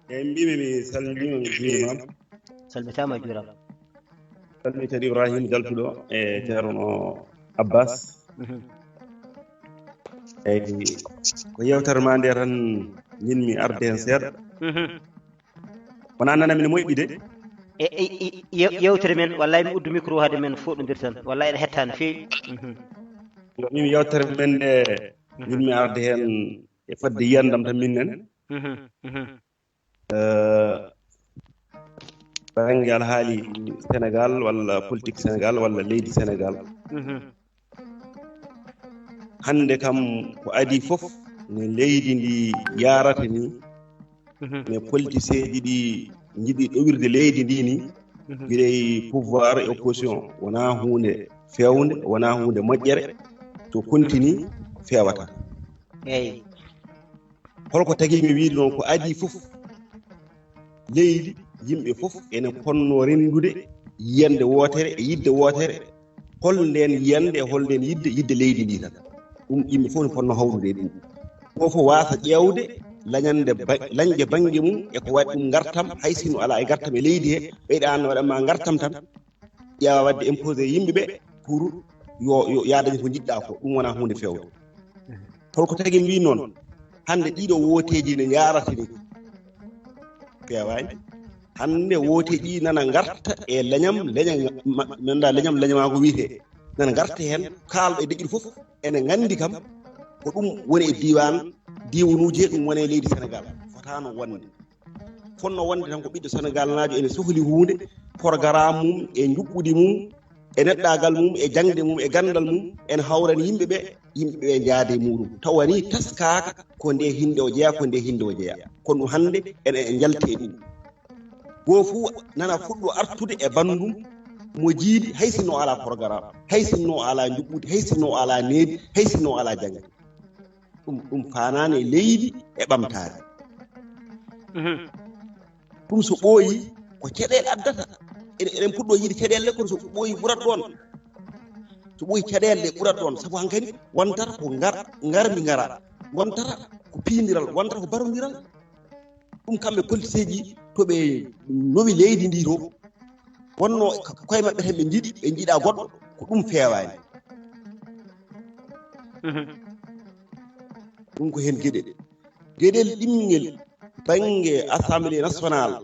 mbimi mi salminima mi juurimama salmitama a juurama salmi kadi Ibrahima jaltuɗo e ceerno Abbas eyyi ko yewtere ma nde tan jinmi arde hen seeɗa wona nanami ne moƴƴi de yewtere men wallay mi uddu micro haade men foɗodir tan wallay eɗa hetta no feewi mimi yewtere men nde jinmi arde hen e fadde yiyandam tan minnen banggue alhaali Sénégal walla politique Sénégal walla leydi Sénégal hande kam ko adi foof ne leydi ndi yarata ni ne politicien ji ɗi jiiɗi ɗowirde leydi ndi ni guiɗey pouvoir et opposition wona hunde fewde wona hunde moƴƴere so continue fewata eyyi holko tagui mi wiide noon ko adi foof leydi yimɓe fof ene ponno rendude yiyande wotere e yidde wotere holnden yiyande e holnden yidde leydi ndi tan ɗum yimɓe fof ne ponno hawrude ɗum fofo wasa ƴewde lañde banggue mum eko waɗi ɗum gartam hay sino ala e gartam e leydi he ɓeyɗa an waɗanma gartam tan ƴeewa wadde imposé yimɓeɓe pour yo yaadañi ko jiɗɗa ko ɗum wona hunde fewde holko tagui mbi noon hande ɗiɗo woteji ne yarata ni pewani hande woteji nana garta e leñam leñama ko wiite nana garta hen kalɗo e deƴƴiɗo foof ene gandi kam ko ɗum woni e diwanuji he ɗum woni e leydi Sénégal fotano wonde fonno wonde tan ko ɓiɗɗo Sénégal najo ene sohli hunde programme mum e juɓɓudi mum e neɗɗagal mum e jangde mum e gandal mum ene hawrani yimɓeɓe jaade muɗum tawani taskaka ko nde hinde o jeeya ko nde hinde o jeeya kono ɗum hande ene jalte ɗum goo fuu nana fuɗɗo artude e bandum mo jiiɗi hay sinno ala programme hay sinno ala juɓɓudi hay sinno ala needi hay sinno ala jangde ɗum fanani e leydi e ɓamtare ɗum so ɓooyi ko caɗele addata eɗen puɗɗo yiide caɗele kono so ɓooyi ɓurat ɗon so ɓooyi caɗele ɗe ɓurat ɗon saabu hankkadi wontata ko garmi gara wontata ko piidiral wontata ko barodiral ɗum kamɓe politicien ji toɓe nowi leydi ndi to wonno koye maɓɓe tan ɓe jiiɗa goɗɗo ko ɗum fewani ɗum ko hen gueɗel ɗimmel banggue assemblée nationale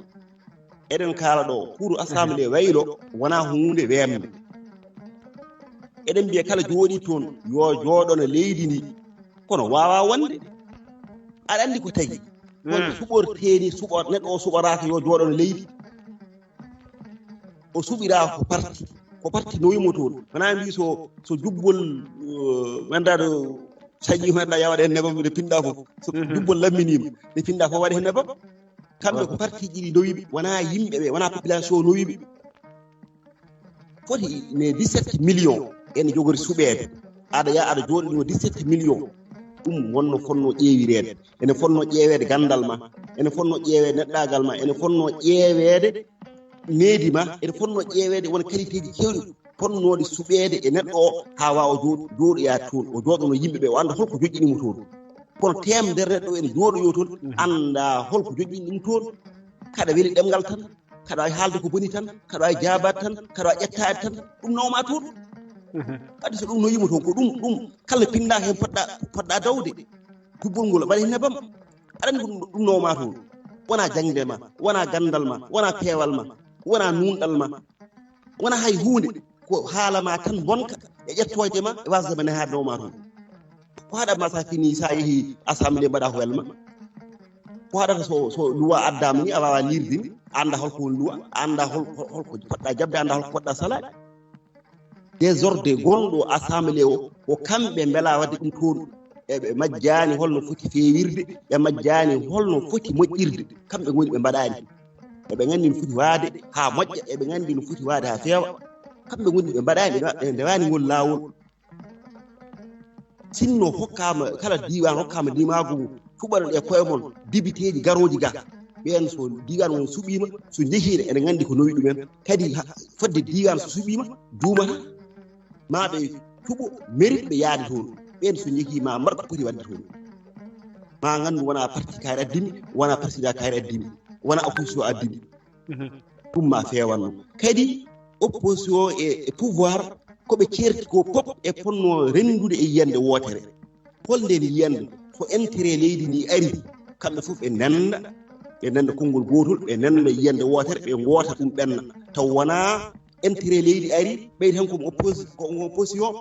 eɗen kaala ɗo pour assemblée waylo wona hunde wemde eɗen mbiya kala jooɗi toon yo jooɗono leydi ndi kono wawa wonde aɗa andi ko tagui wonko suɓorteni neɗɗo o suɓoraka yo jooɗono leydi o suɓira ko parti no yimo toon wona mbi so jubbol gandaɗo sañi ganduɗa yawaɗa hen nebam nde pinɗa fof so jubbol lamminima nde pinɗa fof waɗa hen nebam kamɓe ko parti ji ɗi nowiɓe wona yimɓeɓe wona population nowiɓe foti ne 17 millions ene jogori suɓede aɗa jooɗi ɗo 17 millions ɗum wonno fonno ƴeewirede ene fonno ƴeewede gandal ma ene fonno ƴeewede neɗɗagal ma ene fonno ƴeewede needi ma ene fonno ƴeewede won qualité ji kewɗi fonnode suɓede e neɗɗo o ha wawa jooɗoya toon o jooɗono yimɓeɓe o anda holko joƴƴinimo toon kono temdere neɗɗo ene jooɗoyo toon anda holko joƴƴini ɗum toon kaɗa weeli ɗemgal tan kaɗa wawi haalde ko boni tan kaɗa wawi jabade tan kaɗa wawi ƴettade tan ɗum nawma toon kadi so ɗum no yimo toon ko ɗum kala pinɗaka hen poɗɗa dawde jubbol ngol waɗa hen nebam aɗa andi ɗum nawma toon wona jangde ma wona gandal ma wona peewal ma wona nunɗal ma wona hay hunde ko haalama tan bonka e ƴettoyde ma e wasde ma ne ha nawma toon ko haɗatma sa fini sa yeehi assemblée mbaɗa ko welma ko haɗata so loi addama ni a wawa lirdini anda holko woni loi anda holko poɗɗa jabde anda holko poɗɗa salade désordre gonɗo assemblée o kamɓe beela wadde ɗum toon eɓe majjani holno foti fewirde ɓe majjani holno foti moƴƴirde kamɓe goni ɓe mbaɗani eɓe gandi no foti waade ha moƴƴa eɓe gandi no foti waade ha feewa kamɓe goni ɓe mbaɗani ɓe ndewani ngol lawol sinno hokkama kala diwan hokkama dimago tuɓaɗo e koyemon dibiteji garoji ga ɓen so diwan on suɓima so jeehiɗe ene gandi ko nowi ɗumen kadi fodde diwan so suɓima duumata maɓe tuɓo mérite ɓe yaade toon ɓen so jeehi ma mbaɗa ko poti wadde toon ma gandu wona parti kaari addimi wona président kaari addimi wona opposition addimi ɗum ma fewanno kadi opposition e pouvoir koɓe certi ko pop e ponno rendude e yiyande wootere holnden yiyande so intérêt leydi ndi ari kamɓe fof ɓe nenda konngol gotol ɓe nenda yiyande wootere ɓe goota ɗum ɓenna taw wona intérêt leydi ari ɓeydi tan komo opposition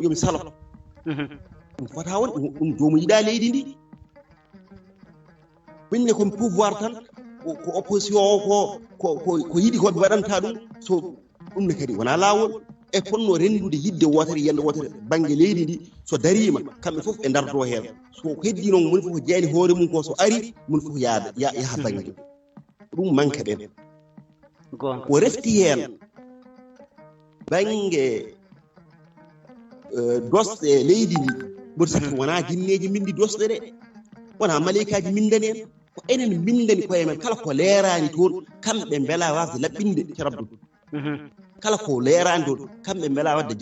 yomi salo ɗum fota won ɗum jomum yiɗa leydi ndi minne komi pouvoir tan ko opposition o ko yiɗi koɓe waɗanta ɗum so ɗum ne kadi wona lawol e fonno rendude yidde wotere yiyande wotere banggue leydi ndi so darima kamɓe fof ɓe dardo hen so heddi noon moni fof jeyani hoore mum ko so ari moni fof yaha banggue ɗum manque ɗen o refti hen banggue dosɗe leydi ndi mboɗo sikki wona jinneji mindi dosɗe ɗe wona maleykaji mindani en ko enen mindani koye men kala ko leerani toon kamɓe beela wasde laɓɓinde carabdude kala ko leerani toon kamɓe beela wadde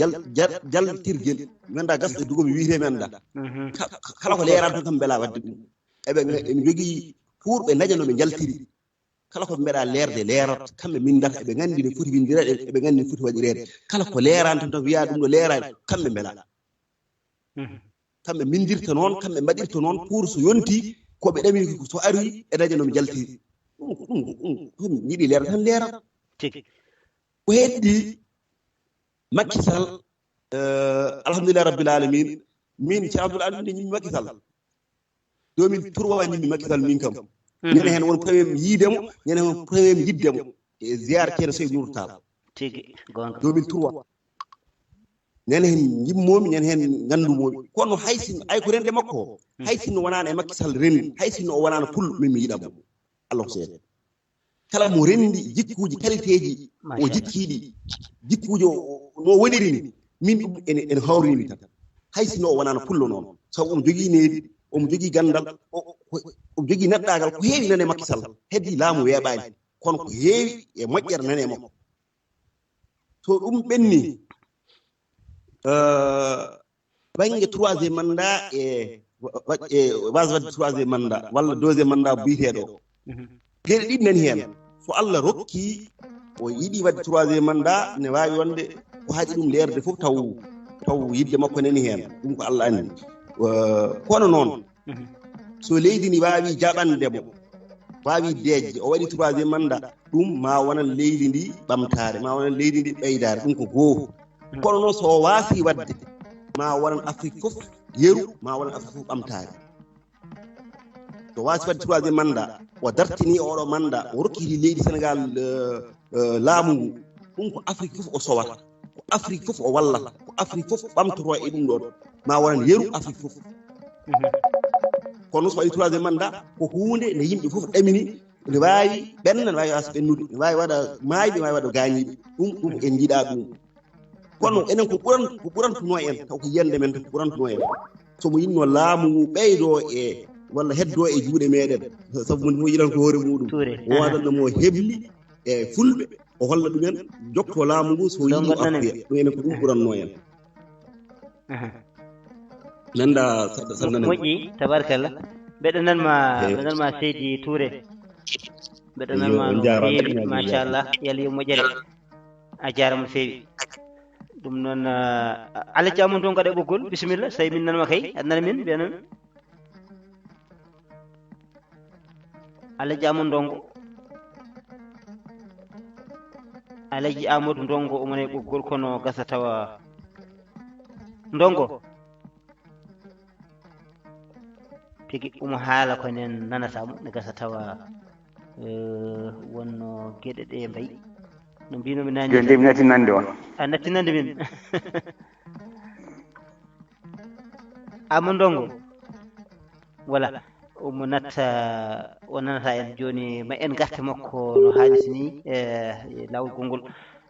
jaltirguel ganda gasɗe dugomi wiite men da kala ko leerani toon kamɓe beela wadde ɗum eɓe jogui pour ɓe dañanoɓe jaltiri kala ko mbeɗa leerde leerat kamɓe mindata eɓe gandi no foti windirede eɓe gandi no foti waɗirede kala ko leerani toon tan wiya ɗum ɗo leerani kamɓe beela kamɓe mindirta noon kamɓe mbaɗirta noon pour so yonti koɓe ɗami so ari e dañanoɓe jaltiri ɗum yiɗi leera tan leerat ko heddi Macky Sall alhamdulillah rabbil alamin min ci Abdoul Aziz ñimmi Macky Sall 2003 ñimmi Macky Sall min kam ñene hen won premier yiidemo ñene hen premier yiddemo e ziar Ceerno Seydou Nourou Tall tigi gonga 2003 ñene hen yimmomi ñene hen gandumomi kono haysin ay ko rende makko haysin wonano e Macky Sall rendi haysin o wonano pullo min mi yiɗamo Allah ko seede kala mo rendi jikkuji qualité ji o jikkiɗi jikkuji no woniri ni min ɗum en hawrini tan haysino o wonano pullo noon sabu omo jogui needi omo jogui gandal omo jogui neɗɗagal ko heewi nane Macky Sall heddi laamu weeɓani kono ko heewi e moƴƴere nane makko so ɗum ɓenni banggue troisiéme mandat e wasa wadde troisiéme mandat walla deuxiéme mandat biteɗo gueɗe ɗiɗi nani hen so Allah rokki o yiɗi wadde troisiéme mandat ne wawi wonde ko haaɗi ɗum leerde fof taw yidde makko nani hen ɗum ko Allah andi kono noon so leydi ni wawi jaɓandemo wawi deejde o waɗi troisiéme mandat ɗum ma wonan leydi ndi ɓamtare ma wonan leydi ndi ɓeydare ɗum ko goho kono noon so waasi wadde ma wonan Afrique fof yeru ma wonan Afrique fof ɓamtare so waasi wadde troisiéme mandat o dartini oɗo mandat o rokkiti leydi Sénégal laamu ngu ɗum ko Afrique fof o sowata ko Afrique fof o wallata ko Afrique fof ɓamtoro e ɗum ɗon ma waran yeru Afrique fof kono so waɗi troisiéme mandat ko hunde nde yimɓe fof ɗamini ne wawi ɓenna ne wawi wasa ɓennude ne wawi waɗa maayɓe ne wawi waɗa gañiɓe ɗum en jiiɗa ɗum kono enen ko ɓurantuno en taw ko yiyande men ko ɓurantuno en somo yinno laamu ngu ɓeydo e walla heddo e juuɗe meɗen sabu mo yiɗan ko hoore muɗum wodanno mo hebli e fulɓe o holla ɗumen jokko laamu ngu so yiɗi akkuya ɗum enen ko ɗum ɓuranno en nanda sannane moƴƴi tabarakallah mbeɗananma Seydi Touré mbeɗananma no feewi machallah yalla yo moƴƴere a jarama no feewi ɗum noon Alaji Amadou Ndongo gaɗa ɓoggol bisimilla so tawi min nanma kay aɗa nana min mbiyanan Alaji Amadou Ndongo Alaji Amadou Ndongo omona e ɓoggol kono gasa tawa Ndongo tigi omo haala ko nen nanatamo ne gasa tawa wonno gueɗe ɗe mbayi no mbinomi nani joni mi nattinande on a nattinande min Amadou Ndongo voilà omo natta o nanata en joni ma en garta makko no haalis ni lawol gongol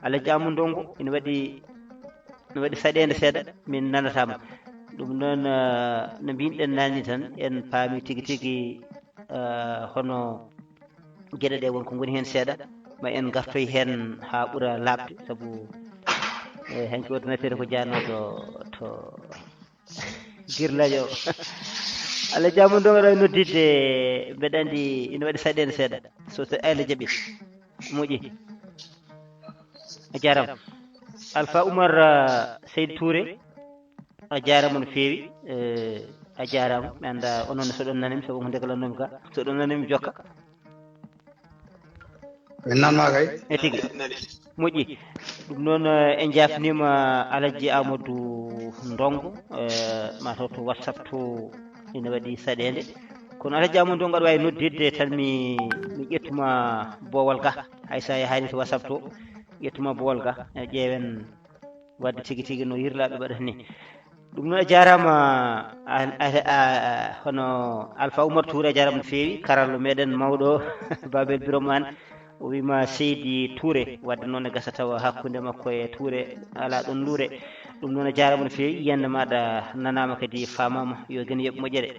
Alaji Amadou Ndongo ene waɗi saɗede seeɗa min nanatama ɗum noon no mbinoɗen nani tan en paami tigui tigui hono gueɗe ɗe wonko goni hen seeɗa ma en gartoy hen ha ɓuura labde saabu hanki ordinateur ko jannoɗo to girlaƴo o Alaji Amadou Ndongo aɗa wawi noddidde mbeɗa andi ine waɗi saɗede seeɗa so Allah jaaɓi moƴƴi a jarama Alpha Oumar Seydou Touré a jarama no feewi a jarama mi anda onon so ɗon nanimi sabu ko deglannomi ka so ɗon nanimi jokka min nanma kay e tigui moƴƴi ɗum noon en jafnima Alaji Amadou Ndongo mataw to WhatsApp to ina waɗi saɗede kono Alaji Amadou Ndongo aɗa wawi noddidde tan mi ƴettuma boowal ga haysa yahani to WhatsApp to ƴettuma boowal ga ƴeewen wadde tigui tigui no yirlaɓe mbaɗata ni ɗum noon a jarama hono Alpha Oumar Touré a jarama no feewi karallo meɗen mawɗo Babel Biromane o wima Seydi Touré wadde noon e gasa tawa hakkude makko e Touré ala ɗon luure ɗum noon a jarama no feewi yiyande maɗa nanama kadi famama yo gën yooɓe moƴƴere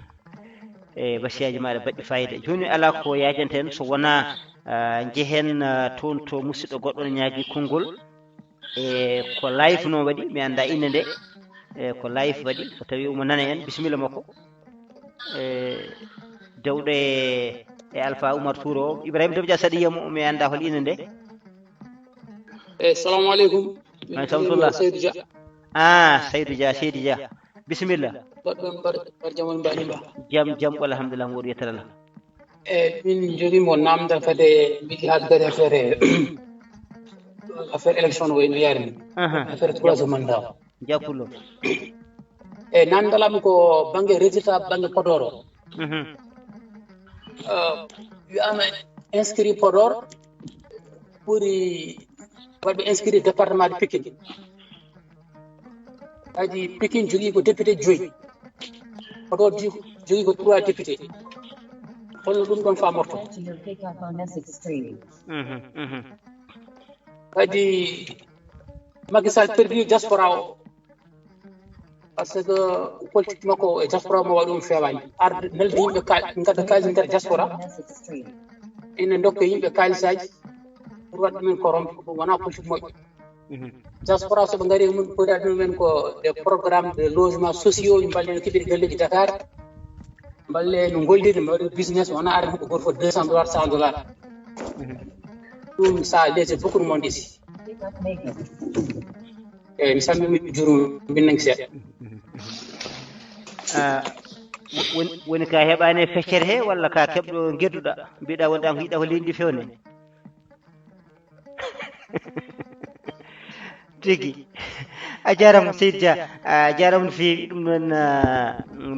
e basiyaji maɗa baɗɗi fayida joni ala ko yajanta en so wona jeehen toon to musidɗo goɗɗo ne ñaagui konngol e ko live no waɗi mi anda inde nde ko live waɗi so tawi omo nana en bisimilla makko dewɗo e Alpha Oumar Touré o Ibrahima Debdia saɗa yiyamo mi anda hol inde nde assalamu aleykum aleykumtullah Seydou Dia Seydou Dia bisimilla baɗɗon mbar jamon mbaɗima jaam alhamdulillah woɗi yettarallah min joguimo namda kadi mbiɗi haaldade affaire élection o eno yarini affaire troisiéme mandat jakkullo namdalam ko banggue résultat banggue Podor o wiyama inscrit Podor ɓuuri waɗɓe inscrit département de Pikine kadi Pikine jogui ko député 5 Podor jogui ko 3 député holno ɗum ɗon famorto kadi Macky Sall perdi diaspora o par ce que politique makko e diaspora mo waɗi ɗum fewani arde nelde yimɓe gadda kalis nder diaspora ene dokka yimɓe kalisaji pour waɗa ɗumen korompe ɗum wona politique moƴƴo diaspora soɓe gaari mum poɗaɗi ɗumen ko des programmes de logement sociaux ɓe mballe no keɓiɗe galleji Dakar mballe no golliri mi waɗi business wona arde hokko goto fof $200 $100 ɗum ça léegi beaucoup de monde ici eyyi mi salmini jurum binnanki seeɗa woni ka heɓani e feccere he walla ka keɓɗo gedduɗa mbiɗa wonɗa ko yiɗa ko leydi ndi fewne tigi a jarama Seydou Dia a jarama no fewi ɗum noon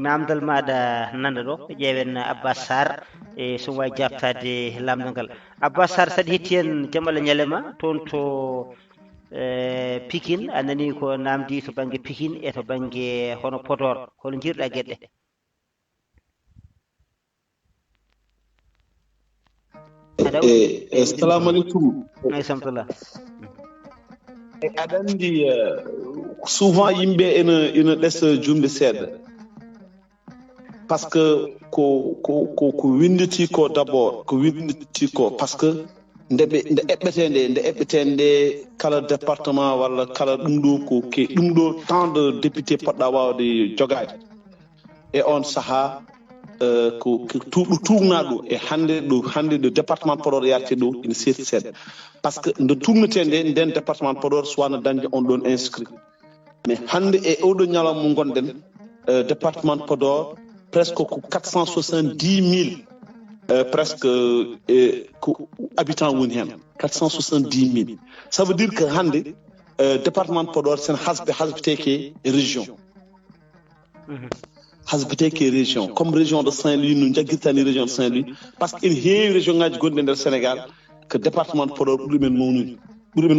namdal maɗa nanda ɗo ƴeewen Abbas Sarr e somo wawi jabtade lamdal ngal Abbas Sarr saɗa hetti en jaam Allah ñalema toon to Pikine anani ko namdi to bange Pikine e to bange hono Podor hono jirɗa gueɗɗe assalamu alaikum ay samtullah aɗa andi souvent yimɓe ina ɗesa jumde seeɗa par ce que ko winditi ko d'abord ko winditi ko par ce que nde eɓɓetende kala département walla kala ɗum ɗo ko ke ɗum ɗo tant de député poɗɗa wawde jogade e on saaha ko tuugnaɗo e hande ɗo département Podor yarte ɗo ina seeti seeɗa par ce que nde tuugnete nden département Podor suwana dañde on ɗon inscrit mais hande e oɗo ñalawma mo gonɗen département Podor presque ko 470 000 presque ko habitants woni hen 470 000 ça veut dire que hande département Podor sen hasbiteke région hasbiteke région comme région de Saint-Louis no jagguirtani région de Saint-Louis par ce que ene heewi région ngaji gonɗi nder Sénégal que département Podor ɓuuri men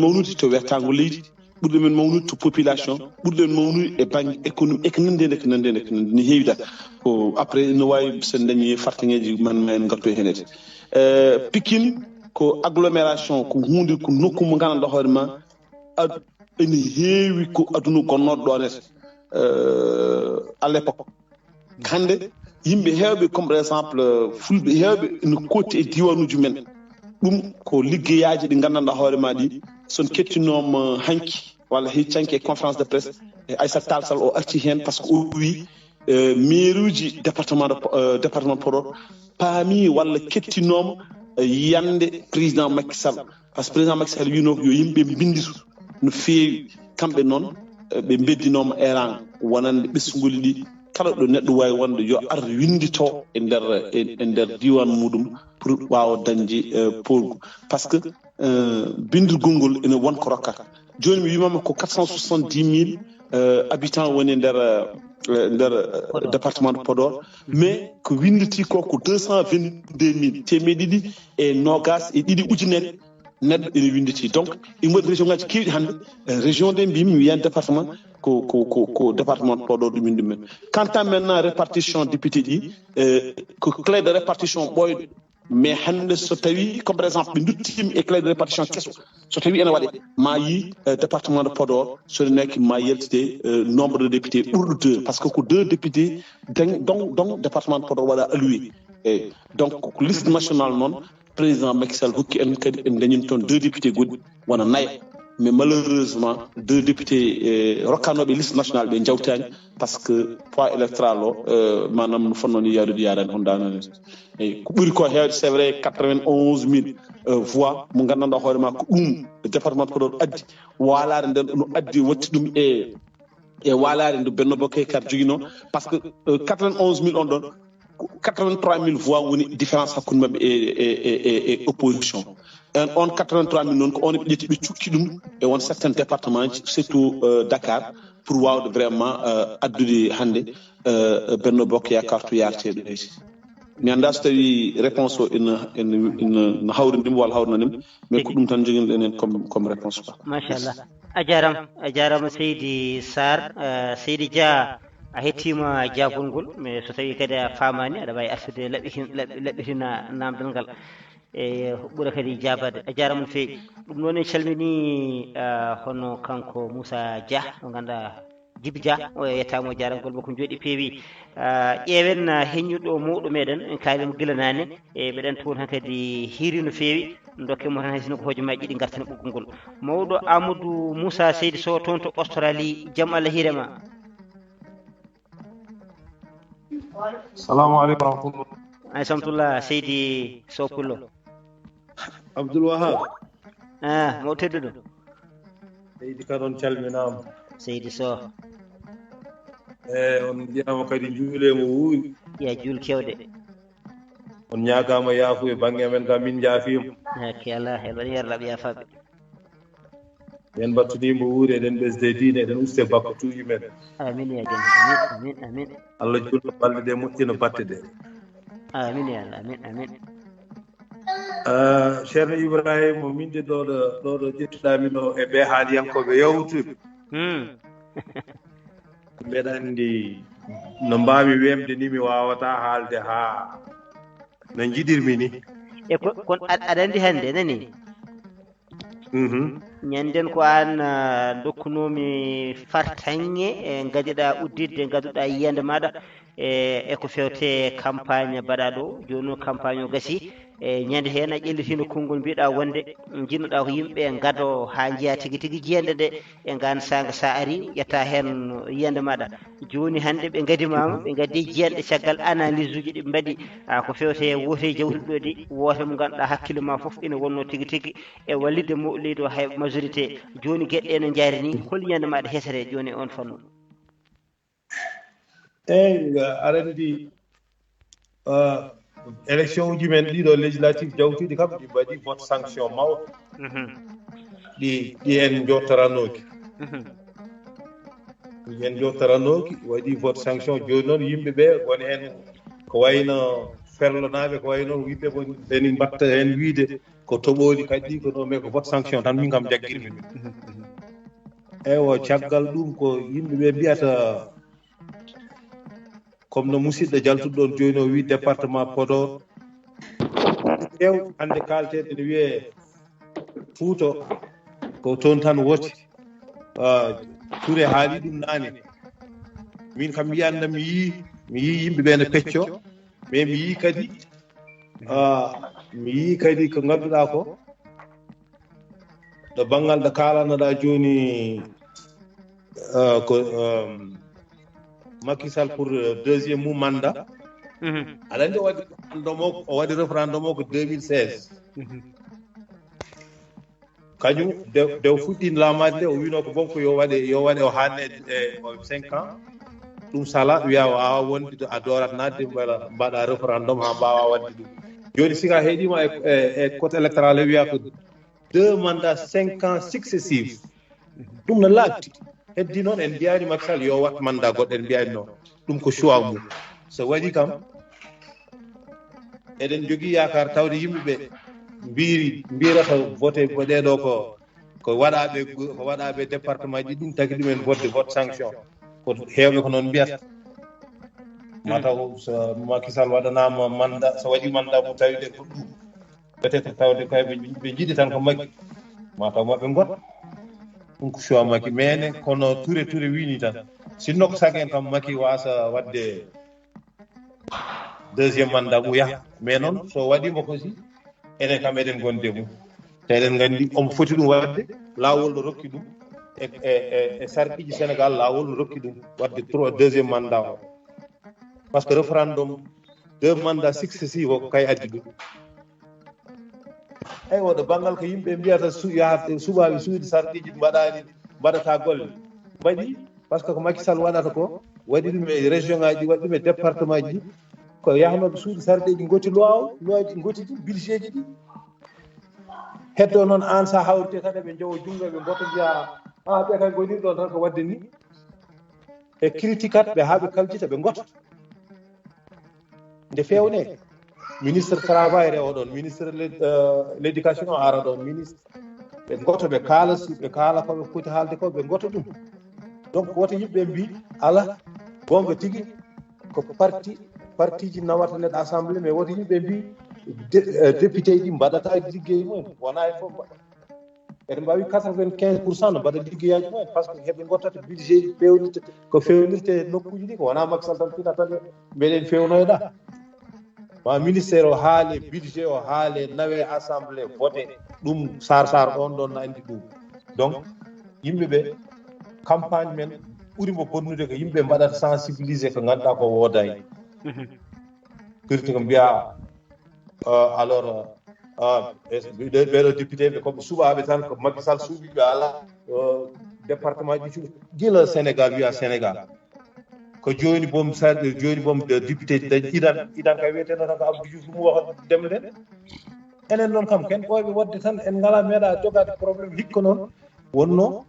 mawnude to wertago leydi ɓuuri men mawnude to population ɓuuri men mawnude e banggue économie eko nandede ne heewida ko après no wawi sen dañi fartaŋeji men gartoy henede Pikine ko agglomération ko hunde ko nokku mo gandanɗa hoore ma ene heewi ko aduna gonnoɗo ɗo nete à l'époque hande yimɓe heewɓe comme par exemple fulɓe heewɓe ene kotti e diwanuji men ɗum ko liggeyaji ɗi gandanɗa hoore ma ɗi son kettinoma hanki walla heccanki e conférence de presse e Aissata Tall Sall o arti hen par ce que o wi maire uji département Podor paami walla kettinoma yiyande président Macky Sall par ce que président Macky Sall wino yo yimɓe binditu no feewi kamɓe noon ɓe beddinoma eran wonande ɓesgoli ɗi kala ɗo neɗɗo wawi wonde yo ar windito e nder diwan muɗum pour wawa dañde polgu par ce que bindirgol ngol ene wonko rokkata joni mi wimama ko 470 000 habitants woni nder département de Podor mais ko winditi ko 222 000 temedde ɗiɗi e nogas e ɗiɗi ujunere neɗɗo ene winditi donc ina waɗi région ngaji kewɗi hande région de mbimi mi wiyani département ko département de Podor ɗum windi men quant à maintenant répartition député ɗi ko clé de répartition ɓoyɗo mais hande so tawi comme par exemple ɓe duttimi e clé de répartition kesso so tawi ene waɗe ma yi département de Podor so neki ma yaltide nombre de députés ɓurɗo 2 par ce que ko 2 députés donc département de Podor waɗa alloué eyyi donc ko liste nationale noon président Macky Sall hokki en kadi en dañin toon 2 députés goɗɗi wona naya mais malheureusement 2 députés rokkanoɓe liste nationale ɓe jawtani par ce que poids électoral o manam no fonno ni yarude yarani hon dano eyyi ko ɓuuri ko hewde c'est vrai 91 000 voix mo gandanɗa hoore ma ko ɗum département de Podor addi walare nden no addi watti ɗum e walare nde Benno Bokk Yakaar joguino par ce que 91 000 on ɗon 83 000 voix woni différence hakkude mabɓe e opposition on 83 000 noon ko on ɓe ƴetti ɓe cukki ɗum e won certains départements ji surtout Dakar pour wawde vraiment addude hande Benno Bokk Yakaar to yarteɗo leydi mi anda so tawi réponse o ina hawrindima walla hawrinanima mais ko ɗum tan joguinoɗen hen comme réponse quoi machallah a jarama Seydi Sarr Seydi Dia a hettima jabol ngol mais so tawi kadi a famani aɗa wawi artude laɓɓitina namdal ngal e ɓuura kadi jabade a jarama no fewi ɗum noon en calmini hono kanko Moussa Dia mo ganduɗa Djiby Dia o yettama o jarangol makko jooɗi peewi ƴeewen heññuɗo mawɗo meɗen en kaalimo gila nane e mbeɗen toon han kadi hiiri no fewi dokkemo tan haysino ko hojomaji ɗi gartana ɓoggol ngol mawɗo Amadou Moussa Seydi Sow toon to Australie jaam Allah hiirema. Assalamu alaikum warahmatullah. Ay samtullah Seydi Sow Pullo. Abdoul Wahab. Mo tedduɗo. Seydi kadon calminama. Seydi Sow. On jiyama kadi juulemo wuuri. Ya juul kewde. On ñaagama yaafu e bange men kam min jaafima. Hakki Allah hel waɗi yarlaɓe yafaɓe. En battudimo wuuri eɗen ɓesde diine eɗen uste bakkatuji men. Amin ya jalla amin. Allah julno balɗe ɗe moƴƴina batte ɗe. Amin ya Allah amin. ceerno ibrahima minde ɗo ƴettuɗami ɗo e ɓe haaliyankoɓe yawtuɓe mbeɗa anndi no mbami wemde ni mi wawata haalde ha no jiɗirmi ni e kon aɗa andi hannde nani ñanden ko an dokkunomi fartaŋŋe e gaɗiɗa uddidde gaduɗa yiyande maɗa e ko fewte campagne mbaɗa ɗo joni noon campagne o gasi e ñande hen a ƴellitino konngol mbiɗa wonde jinnoɗa ko yimɓe gado ha jiiya tigui tigui jiyande nde e gan sanga sa ari ƴetta hen yiyande maɗa joni hande ɓe gadimama ɓe gaddi jiyanɗe caggal analyse uji ɗi mbaɗi ko fewte wote jawtuɗo ɗo ɗi wote mo ganduɗa hakkille ma foof ina wonno tigui tigui e wallidde leydi o hay majorité joni gueɗe no jaari ni hol yiyande maɗa hesere joni on fannu eyyi aɗa andi élection uji men ɗiɗo législative jawtuɗi kam ɗi mbaɗi vote sanction mawɗo ɗi en jottoranoki en jottoranoki waɗi vote sanction joni noon yimɓeɓe woni hen ko wayno ferlonaɓe ko wayno yimɓe ko eni mbatta hen wiide ko toɓoli kadi ko ɗo mais ko vote sanction tan min kam jagguirmi eywo caggal ɗum ko yimɓeɓe mbiyata comme no musidɗo jaltuɗo ɗon joni o wi département Podor ƴeew hande kalteɗe ne wiye Fouta ko toon tan woti Touré haali ɗum naane min kam wiyanno mi yii yimɓeɓe ne pecco mais mi yii kadi ko ngannduɗa ko ɗo banggal ɗo kalanoɗa joni ko Macky Sall pour deuxième mandat aɗa andi o waɗi référendum o ko 2016 kañum dew fuɗɗino laamade nde o wino ko bonko yo waɗe o hanne e 5 ans ɗum sala wiya wawa wonde a doorat nadde mbaɗa référendum ha mbawa wadde ɗum joni sika heeɗima e code électoral e wiya ko 2 mandats 5 ans successifs ɗum no laatti heddi noon en mbiyani Macky Sall yo wat mandat goɗɗo en mbiyani noon ɗum ko choix mum so waɗi kam eɗen jogui yakar tawde yimɓeɓe mbirata voté ɗeɗo ko waɗaɓe département ji ɗum tagui ɗumen vote sanction ko hewɓe ko noon mbiyata mataw so Macky Sall waɗanama mandat so waɗi mandat mo tawi ɗe ko ɗum peut être tawde koyeɓe jiiɗi tan ko Macky mataw maɓe got ɗum ko choix Macky mais kono Touré wini tan sinno ko saguen kam Macky wasa wadde deuxiéme mandat mum yaha mais noon so waɗimo ko si enen kam eɗen gonde mum te eɗen gandi omo foti ɗum wadde lawol ɗo rokki ɗum e sarɗiji Sénégal lawol ɗo rokki ɗum wadde deuxiéme mandat o par ce que référendum 2 mandats successifs o ko kay addi ɗum eyyi oɗo banggal ko yimɓe mbiyata yaha suɓaɓe suudi sarɗiji mbaɗata golle mbaɗi par ce que ko Macky Sall waɗata ko waɗi ɗum e région ngaji waɗi ɗum e département ji ko yahnoɓe suudi sarɗeji goti loi ji goti ɗi budget ji ɗi heddo noon an sa hawrite tan eɓe jowo jungo ɓe goto mbiya ɓe kay goniri ɗon tan ko wadde ni e critique at ɓe haaɓe kaljita ɓe goto nde fewne ministre travail rewo ɗon ministre l' éducation o ara ɗon ministre ɓe goto ɓe kaala koɓe foti haalde ko ɓe goto ɗum donc woto yimɓe mbi ala gonga tigui ko parti ji nawata neɗɗo assemblée mais woto yimɓe mbi député ji mbaɗata ligguey mumen wona e fof eɗen mbawi 95% no mbaɗa liggueyaji mumen par ce que heɓe gottata budget ji ko fewnirte nokkuji ɗi ko wona Macky Sall tan fina tan mbeɗen fewnoyɗa ma ministére o haale budget o haale nawe assemblée voté ɗum sar on ɗon no andi ɗum donc yimɓeɓe campagne men ɓuurimo bonnude ko yimɓe mbaɗata sensibilisé ko ganduɗa ko woodani firti ko mbiya alors ɓeɗo député ɓe koɓe suɓaɓe tan ko Macky Sall suuɓiɓe ala département ji cuuɗi gila Sénégal wiya Sénégal ko joni boom député ji dañi idan kay wiyeteno tan ko Abdou Diouf ɗum waxa demde enen noon kam ken ɓooyɓe wadde tan en ngala meeɗa jogade probléme hikka noon wonno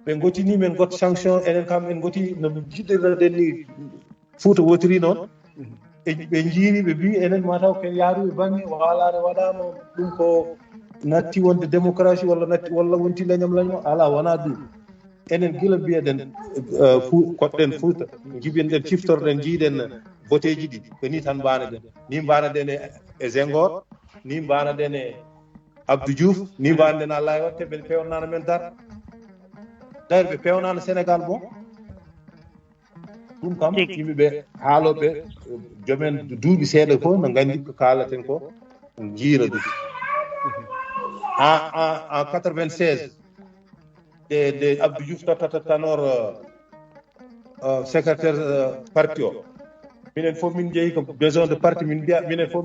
ɓe gotini men got sanction enen kam en goti no jiɗirɗen ni Fouta wotiri noon ɓe jiiri ɓe mbi enen mataw ken yaaruɓe bange waalare waɗama ɗum ko natti wonde démocratie walla wonti leñam ala wona ɗum enen gila mbiyeɗen koɗɗen Fouta jibinɗen ciftorɗen jiiɗen vote ji ɗi ko ni tan mbanoɗen ni mbanoɗen e Senghor ni mbanoɗen e Abdou Diouf ni mbanoɗen Allah e watte ɓe pewnano men dar ɓe pewnano Sénégal bon ɗum kam yimɓeɓe haaloɓe jomen duuɓi seeɗa ko no gandi ko kaalaten ko jiira ɗum en 96 de Abdou Diouf tottata Tanor secrétaire parti o minen fof min jeeyi ko besoin de parti min mbiya minen fof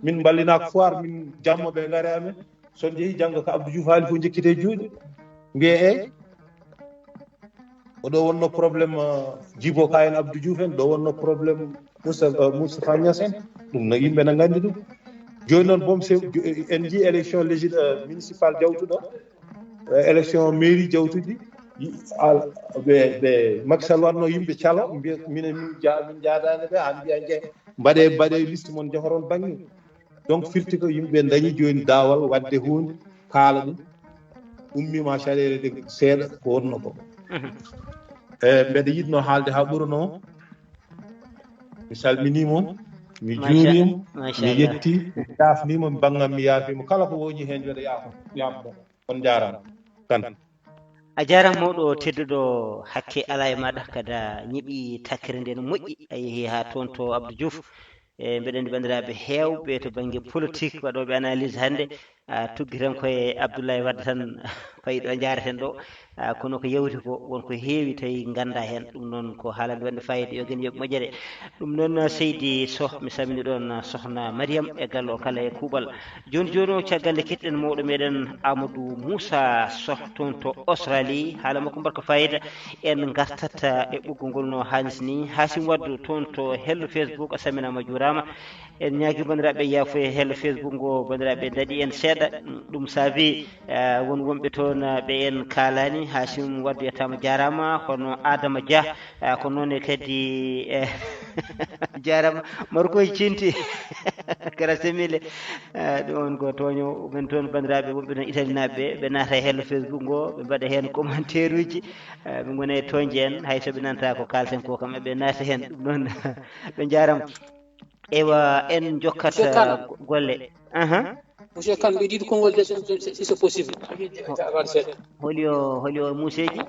min ballinako foire min jammoɓe gaare amen son jeeyi janggo ko Abdou Diouf haali fof jekkite juuɗe mbiye eyyi oɗo wonno probléme Djibo Ka en Abdou Diouf en ɗo wonno probléme Moustapha Niass en ɗum no yimɓe no gandi ɗum joni noon boom en jii élection municipal jawtuɗo élection mairie jawtuɗi ɓe Macky Sall watno yimɓe calo mbiya minen min jaadani ɓe han mbiya jeehe mbaɗe liste moon jahoron banggue donc firti ko yimɓe dañi joni daawal wadde hunde kaala ɗum ummima caɗele ɗe seeɗa ko wonno ko mbeɗa yiɗno haalde ha ɓurano mi salminimo mi juurimo mi yetti mi yaafnimo mi banggam mi yaafimo kala ko woñi hen mbeɗa yaafmo on jarama kan a jarama mawɗo tedduɗo hakke ala e maɗa kada ñiɓi takkere nde no moƴƴi a yeehi ha toon to Abdou Diouf e mbeɗa andi bandiraɓe hewɓe to banggue politique waɗoɓe analyse hannde tuggi tan koye Abdoulaye Wade tan fayiɗo jareten ɗo kono ko yewti ko wonko heewi tawi ganda hen ɗum noon ko haalande wonde fayida yo guen yoɓe moƴƴere ɗum noon Seydi Sow mi salmini ɗon sohna Mariame e galle o kala e kuuɓal joni joni o caggal nde ketɗen mawɗo meɗen Amadou Moussa Sow toon to Australie haala makko mbarka fayida en gartata e ɓoggol ngol no hannisi ni Hasim Waddu toon to hello Facebook a saminama juurama en ñaagui bandiraɓe yaafo e hello Facebook ngo bandiraɓe daɗi en seeɗa ɗum saabi won wonɓe toon ɓe en kalani Hasim Waddu yettama jarama hono Adama Dia ko noon kadi jarama markoye cinti kara semile ɗum on ko toño men toon bandiraɓe wonɓe toon Italie naɓe ɓe naata e hello Facebook ngo ɓe mbaɗa hen commentaire uji ɓe gona e toñje en haysoɓe nanta ko kalten ko kam ɓe naata hen ɗum noon ɓe jarama ewa en jokkata golle monsieur Kane ɓe ɗiɗi konngol de si c'est possible holi o museji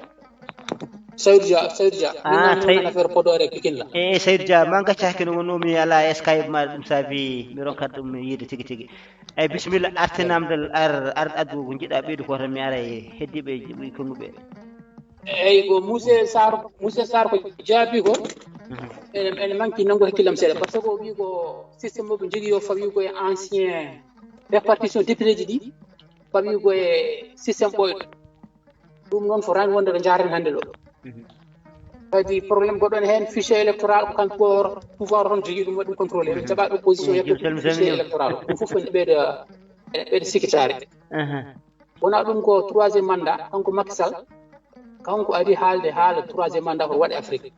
Saydou Dia min affaire Podor e Pikine la Saydou Dia ma gacca hakke no wonnomi ala Skype ma ɗum saabi mi ronkata ɗum yiide tigui tigui eyyi bisimilla artinamdal ar addu ko jiɗɗa ɓeydu ko tan mi ara e heddiɓe konguɓe eyyi ko Moussé Sarr ko jaabi ko ene manqui nanggo hakkillam seeɗa par ce que o wi ko systéme moɓe jogui o fawi koye ancien répartition député ji ɗi fawi koye systéme ɓoyɗo ɗum noon fotani wonde ɗo jaren hannde ɗo kadi probléme goɗɗon hen fichier électoral ko kanko pouvoir toon jogui ɗum waɗi ɗum contrôlé eɓe jaɓa opposition yetto fichier électoral ɗum foof ene ɓeyda sikkitare wona ɗum ko 3e mandat kanko Macky Sall kanko ari haalde haala 3e mandat ko waɗe Afrique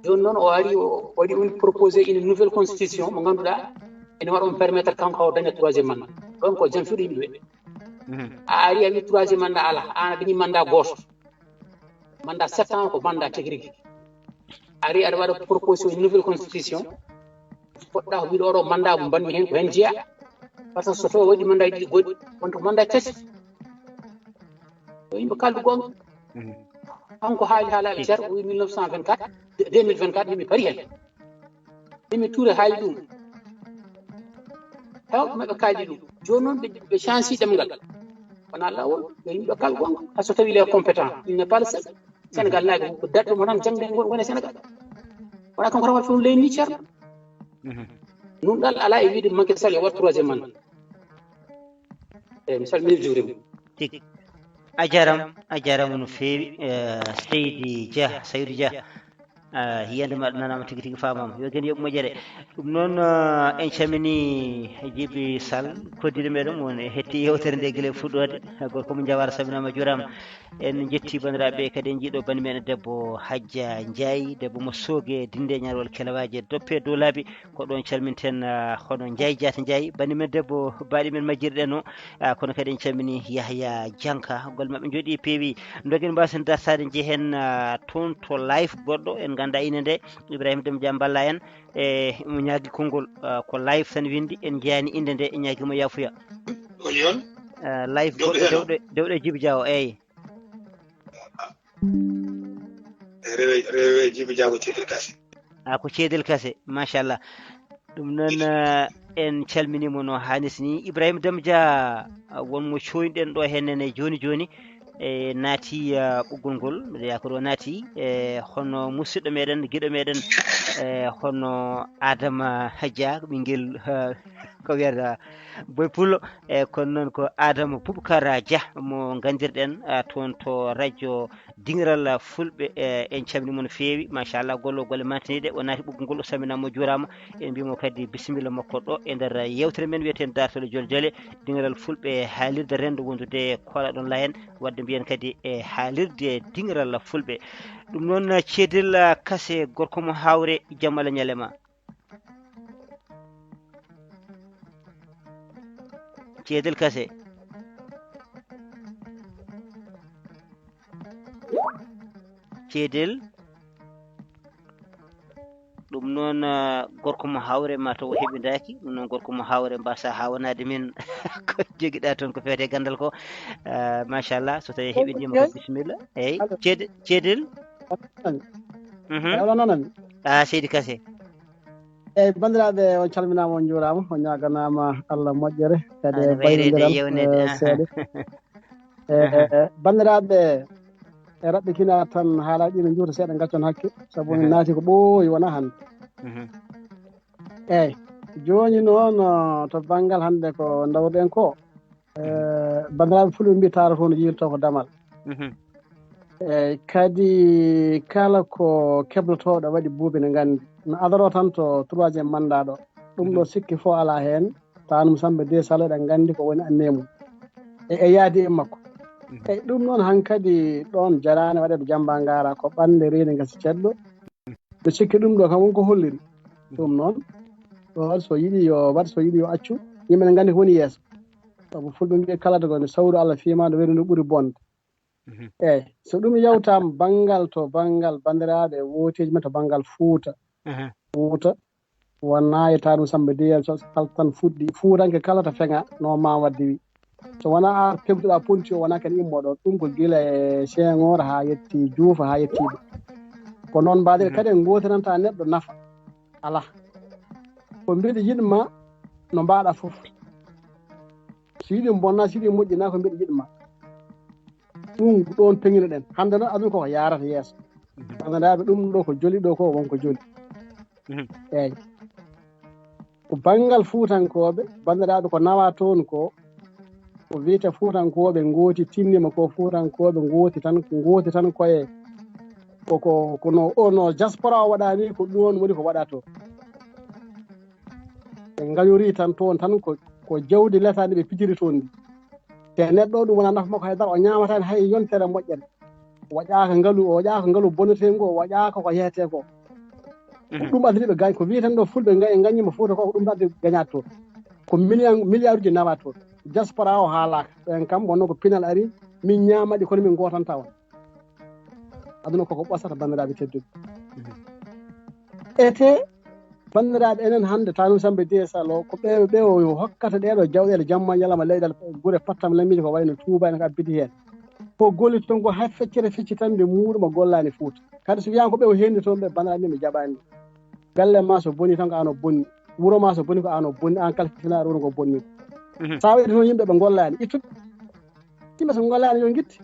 joni noon o ari o waɗi on proposé une nouvelle constitution mo ganduɗa ene waɗa on permettre kanko o daña 3e mandat ɗon ko jam fiɗo yimɓeɓe a ari a wi 3e mandat ala an a dañi mandat goto mandat 7 ans ko mandat tegrigi ari aɗa waɗa proposition une nouvelle constitution poɗɗa ko wiɗo oɗo mandat mo mbanmi hen ko hen jeeya par ce que so tawi waɗi mandat ɗiɗi goɗɗi wonta ko mandat tati yo yimɓe kaldu gonga kanko haali haalaɓe jar o wi 1924 2024 yimɓe paari hen yimɓe Touré haali ɗum hewɓe maɓe kaali ɗum joni noon ɓe chanci ɗemgal wona lawol yo yimɓe kal gonga hay so tawi les compétent il n'est pas le seul Sénégal naaɓe ko daɗɗo mo tan jangde wone Sénégal wona kanko rawat fof leyni ceerno ɗum ɗal ala e wiide Macky Sall yo wat 3e mandat eyyi mi salmini juurima a jarama no feewi Saydou Dia hiyande maɗa nanama tigi tigi famama yo gen yoɓ moƴƴere ɗum noon en camini Djiby Sall koddiɗo meɗen woni hetti yewtere nde guila fuɗɗode gorko mo Diawara saminama jurama en jetti bandiraɓe kadi en jiiɗo bani meɗen debbo Hadja Ndiaye debbo mo soogue dinde ñarwol Kelewaji doppe dow laabi ko ɗon calminten hono Ndiaye Diatta Ndiaye bani men debbo baɗi men majjirɗen o kono kadi en camini Yahya Dianka golle mabɓe jooɗi peewi dogen mbasen dartade jeehen toon to live goɗɗo en ganda ine nde Ibrahima Demba Dia balla en e mo ñaagui konngol ko live tan windi en jeyani inde nde e ñaaguimo yafuya holi on live goɗɗo dewɗe Djiby Dia o eyi rewe Djiby Dia ko ceedel kase ko ceedel kase machallah ɗum noon en calminimo no hannisi ni Ibrahima Demba Dia wonmo coyniɗen ɗo hennene joni joni e naati ɓoggol ngol mbiɗa yakoro naati e hono musidɗo meɗen guiɗo meɗen e hono Adama Dia ɓinguel ko wiyata Boy Pullo e kono noon ko Adama Boubacar Dia mo gandirɗen toon to radio dingiral fulɓe en calminimo no feewi machallah golle mantiniɗe o naati ɓoggol ngol o saminama o juurama en mbimo kadi bisimilla makko ɗo e nder yewtere men wiyeten dartole jole jole dingiral fulɓe haalirde rendo wondude kola ɗon la en wadde mbiyen kadi e haalirde dingiral fulɓe ɗum noon ceedel kase gorko mo hawre jaam Allah ñalema ceedel kase ceedel ɗum noon gorko mo hawre mataw o heɓidaki ɗum noon gorko mo hawre mbasa hawanade min ko joguiɗa toon ko fewte gandal ko machallah so tawi heɓidima ko bisimilla eyyi ceedel nanami seydi kase eyyi bandiraɓe on calminama on juurama on ñaganama Allah moƴƴere kadi bayrodiral seeɗa bandiraɓe e raɓɓikina tan haalaji ɗi juuta seeɗa gaccon hakke saabu en naati ko ɓooyi wona hande eyyi joni noon to banggal hande ko dawruɗen ko bandiraɓe fulɓe mbi taara no yirto ko damal eyyi kadi kala ko keblotoɗo waɗi buuɓi ne gandi no adoro tan to 3e mandat ɗo ɗum ɗo sikki fo ala hen tanum Samba Déy Sall ɗen gandi ko woni annemu e yaadi e makko eyyi ɗum noon hankkadi ɗon jarani waɗede jamba ngara ko ɓande reeni gasi cedɗo ɓe sikki ɗum ɗo kam wonko holliri ɗum noon ɗo so yiiɗi yo waɗ so yiiɗi yo accu yimɓe ne gandi ko woni yeeso sabu fulɓe mbi kala to gone sawru Allah fimade weru ndu ɓuuri bonde eyyi so ɗum yewtama banggal to banggal bandiraɓe woteji men to banggal Fouta wona e tanum Samba Déy so kala tan fuɗɗi fuutanke kala to feŋa no ma wadde wi so wona a pemtuɗa ponti o wona kadi immoɗo ɗum ko guila e Senghor ha yetti Diouf ha yettiɓe ko noon mbaɗe kadi en gotiranta neɗɗo nafa ala ko mbiɗa yiɗma no mbaɗa foof so yiɗi bonna so yiɗi moƴƴina ko mbiɗa yiɗma ɗum ɗon peŋino ɗen hande noon aduna koko yarata yeeso bandiraɓe ɗum ɗo ko joli ɗo ko wonko joli eyyi ko banggal fuutankoɓe bandiraɓe ko nawa toon ko wiite fuutankoɓe gooti tinnima ko fuutankoɓe gooti tan koye kono ono diaspora o waɗa ni ko ɗum woni ko waɗa toon ɓe gañori tan toon tan ko jawdi letadi ɓe pijiri toon ndi te neɗɗo ɗum wona nafa makko haydara o ñamatani hay yontere moƴƴere waƴaka ngaalu bonnete ngo waƴaka ko yeyete ko ɗum addi ɓe gañ ko wiiten ɗo fulɓe gañima Fouta ko ɗum addi gañat toon ko milliard uji nawa toon diaspora o haalaka ɓen kam wonno ko pinal ari min ñamaɗi kono min gotanta on aduna koko ɓosata bandiraɓe tedduɓe ete bandiraɓe enen hande tanum Samba Déy Sall o ko ɓe o hokkata ɗeɗo jawɗele jamma ñalama leyɗal guure pattam lammiji ko wayno Touba ene ko abbiti hen ko golliti toon ko hay feccere fecci tan nde muɗuma gollani Fouta kadi so wiyan ko ɓe o hendi toon ɓe bandiraɓe mi jaɓani galle ma so bonni tan ko an o bonni wuuro ma so bonni ko an o bonni an kala fitinaɗo woni ko bonni sa waɗi toon yimɓe ɓe gollani ittuɓe yimɓe so gollani yo guitte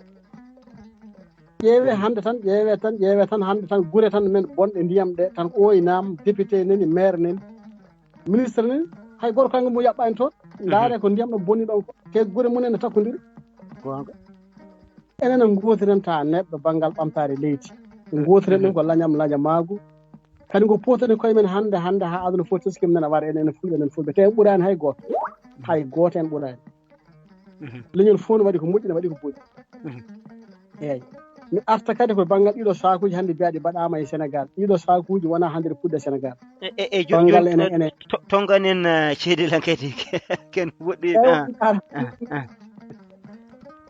ƴeewe hande tan ƴeewe tan hande tan guure tan men bonɗe ndiyam ɗe tan ɓooyinama député nani maire nani ministre nani hay goto kanko mo yaɓɓani toon ndaare ko ndiyam ɗo bonni ɗon ko te guure mumen ne takkodiri gonga enen en gotiranta neɗɗo banggal ɓamtare leydi gotiren ɗum ko laña maagu kadi ko potani koye men hande ha aduna fof teskim nana wara enen fulɓe te ɓurani hay goto en ɓurani leñol fof no waɗi ko moƴƴi ne waɗi ko boɗi eyyi mi arta kadi ko banggal ɗiɗo sakuji hande mbiyaɗi mbaɗama e Sénégal ɗiɗo sakuji wona hande ɗe puɗɗe Sénégal joni tonganen ceedilan kadi ken woɗɗi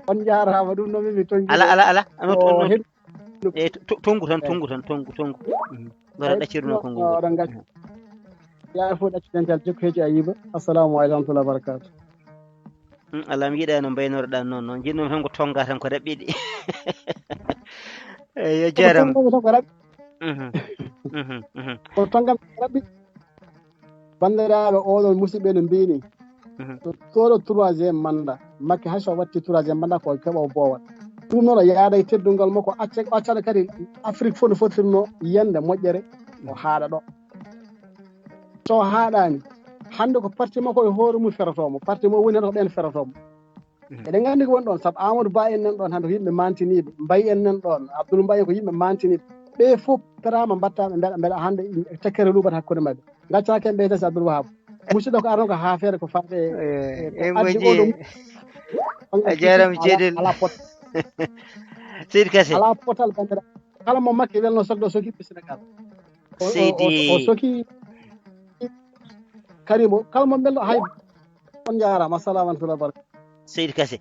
on jarama ɗum noon mi tongi ala e tongu tan gara ɗacciruno kongo oɗon gacci yaa fof ɗaccidental jikko heeji Ayiba assalamu aleykum wa rahmatullahi wa barakatuh ala mi yiiɗa no mbaynoroɗa noon jinnomi tan ko tonga tan ko raɓɓiɗi yo jaram ko tongam raɓɓi bandiraɓe oɗon musidɓe no mbini so toɗo 3e mandat Macky hayso watti 3e mandat ko keɓa o boowat ɗum noon o yaada e teddungal makko accata kadi Afrique fof no fotirno yiyande moƴƴere o haaɗa ɗo so haaɗani hande ko parti makko e hoore mum feratomo parti mo woni hen ko ɓen feratomo eɗen gandi ko woni ɗon saabu Amadou Ba en nan ɗon hande ko yimɓe mantiniɓe Mbaye en nan ɗon Abdoul Mbaye ko yimɓe mantiniɓe ɓe fof perama mbattaɓe beeɗa hande tekkere luɓata hakkude mabɓe gaccaki en ɓeydes Abdoul Wahab musidɗo ko arno ko haafere ko faɗe moƴƴi a jarama ceeɗel seydi Kassé ala potal bandira kala mo Macky welno sokdo sokiɓe Sénégal o soki Karimo kala mo belɗo hay on jarama assalamu aleykum wa barakatuh seydi Kassé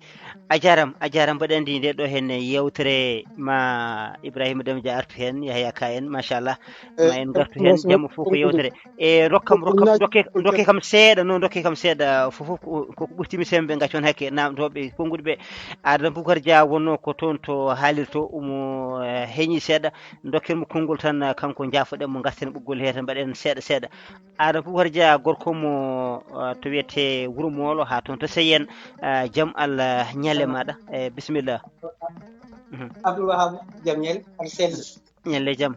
a jaram mbaɗa andi nde ɗo hen yewtere ma Ibrahima Deme Dia artu hen Yahya Ka en machallah ma en gartu hen jamma fof ko yewtere e dokke kam seeɗa fof koko ɓurtimi sembe gaccon hakke namdoɓe konguɗe ɓe Adama Boubacar Dia wonno ko toon to haalirto omo heeñi seeɗa dokkenmo konngol tan kanko jaafoɗen mo gasten ɓoggol he tan mbaɗen seeɗa Adama Boubacar Dia gorko mo to wiyete Wuro Molo ha toon to Seyen jam Allah ñalle maɗa bisimilla Abdoul Wahab jam ñel aɗa selli ñalle jam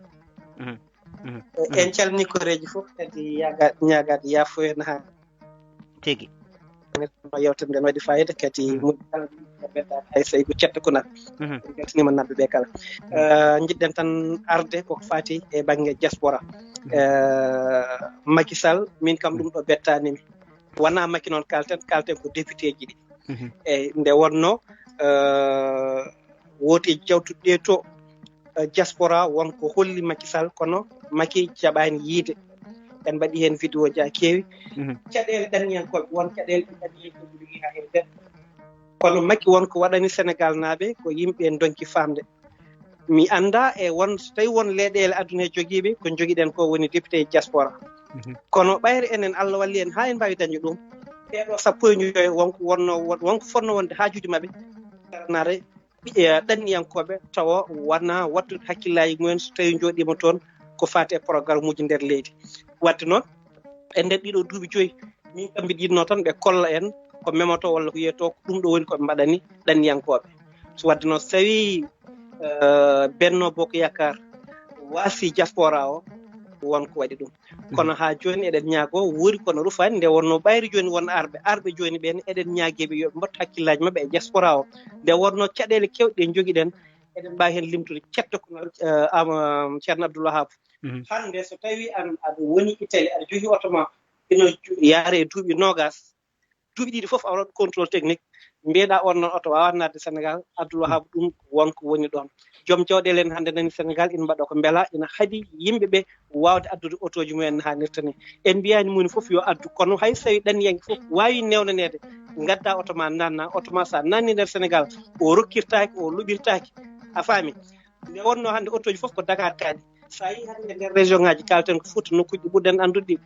en calmini koreji fof kadi ñagade yaafo hen ha tigi no yewtere nden waɗi fayida kadi muɗal ɓeɗa hay so ko cetto ko nat beltanima nabɓe ɓe kala jiɗɗen tan arde koko fati e banggue diaspora Macky Sall min kam ɗum ɗo bettanimi wona Macky noon kalten ko député ji ɗi eyyi nde wonno wooti jawtuɗe to diaspora wonko holli Macky Sall kono Macky jaɓani yiide en mbaɗi hen vidéo ji ha keewi caɗele ɗanniyankoɓe won caɗele ɗe ɗanniyankoɓe jogui ha hen nden kono Macky wonko waɗani Sénégal naaɓe ko yimɓe donki famde mi anda e won so tawi won leyɗele aduna he joguiɓe ko joguiɗen ko woni député diaspora kono ɓayre enen Allah walli en ha en mbawi dañde ɗum ɓeɗo sappo e joyi wonko fonno wonde hajuji mabɓe nare ɗanniyankoɓe tawa wona wattude hakkillaji mumen so tawi joɗima toon ko fati e programme uji nder leydi wadde noon e nder ɗiɗo duuɓi joyi min kam mbiɗa yinno tan ɓe kolla en ko memoto walla ko wiyeto ko ɗum ɗo woni koɓe mbaɗani ɗanniyankoɓe so wadde noon so tawi Benno Bokk Yakaar waasi diaspora o wonko waɗi ɗum kono ha joni eɗen ñaago wori kono rufani nde wonno ɓayri joni won arɓe joni ɓen eɗen ñaagueɓe yoɓe mbattu hakkillaji mabɓe e diaspora o nde wonno caɗele kewɗe ɗe joguiɗen eɗen mbawi hen limtude cetto ko ceerno Abdoul Wahab hande so tawi aɗa woni Italie aɗa jogui oto ma ino yaare e duuɓi nogas duuɓi ɗiɗi foof a waɗat contrôle technique mbiyeɗa on noon oto wawa nadde Sénégal Abdoul Wahab ɗum wonko woni ɗon joom jawɗele en hande nani Sénégal ina mbaɗa ko beela ina haadi yimɓeɓe wawde addude autoji mumen hannirta ni en mbiyani moni foof yo addu kono hay so tawi ɗanniyanke foof wawi newnanede gadda oto ma nanna oto ma sa nanni nder Sénégal o rokkirtaki o luɓirtaki a faami nde wonno hande autoji foof ko Dakar kaani sa yi hande nder région ngaji kalten ko Fouta nokkuji ɓurɗen andude ɗi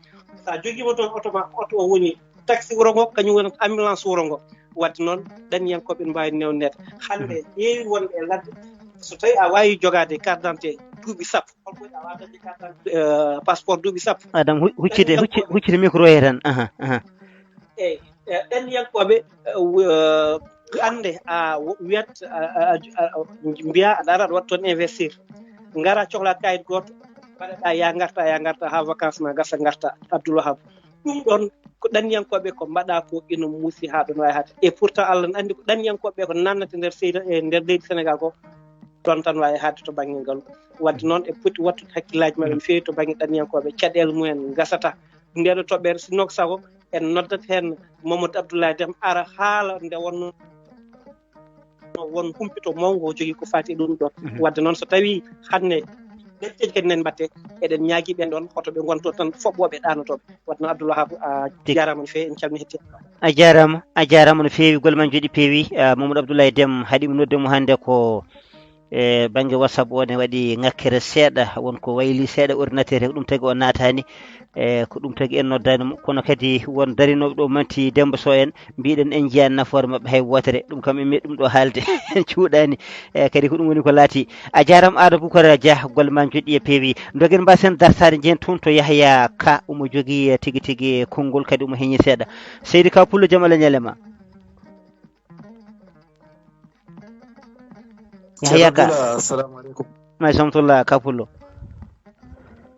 sa joguima toon oto ma oto o woni taxi wuro ngo kañum woni ambulance wuro ngo wadde noon ɗanniyankoɓe ne mbawi newnede hande heewi wonde e ladde so tawi a wawi jogade carte d'identité duuɓi sappo holko a wawa dañde carte d'identité passeport duuɓi sappo Adam huccide micro he tan eyyi ɗanniyankoɓe hande a wiyat mbiya aɗa ara aɗa waɗa toon investir gara cohla kayit goto mbaɗaɗa ya garta ha vacance ma gasa garta Abdoul Wahab ɗum ɗon ko ɗanniyankoɓe ko mbaɗa ko ina muusi ha ɗon wawi hade et pourtant Allah ne andi ko ɗanniyankoɓe ko nannata nder leydi Sénégal ko ɗon tan wawi hadde to banggue ngaalu wadde noon e poti wattude hakkillaji maɓe no fewi to banggue ɗanniyankoɓe caɗele mumen gasata ndeɗo toɓɓere sinno ko sago en noddat hen Mamadou Abdoulaye Déme ara haala nde wonno won humpito mawgo o jogui ko fati ɗum ɗon wadde noon so tawi hande ɗetteji kadi nen mbatte eɗen ñaagui ɓen ɗon hoto ɓe gonto tan foɓɓoɓe ɗanotoɓe wadde noon Abdoulwahab a jarama no fewi en calmi hetti a jarama no fewi golle men jooɗi peewi Mamadou Abdoulaye Déme haaɗimo noddemo hannde ko e banggue WhatsApp o ne waɗi ŋakkere seeɗa wonko wayli seeɗa ordinateur ko ɗum tagui o natani e ko ɗum tagui en noddanimo kono kadi won darinoɓe ɗo manti Demba Sow en mbiɗen en jiyani nafoore mabɓe hay wotere ɗum kam en meeɗi ɗum ɗo haalde cuuɗani e kadi ko ɗum woni ko laati a jarama Adou Boucara Dia golle ma jooɗi e peewi doguen mbasen dartade jeen toon to Yahya Ka omo jogui tigui tigui konngol kadi omo heeñi seeɗa Seydi Ka Pullo jaam Allah ñalema Yahya Ka assalamu aleykum ma samtullah Ka Pullo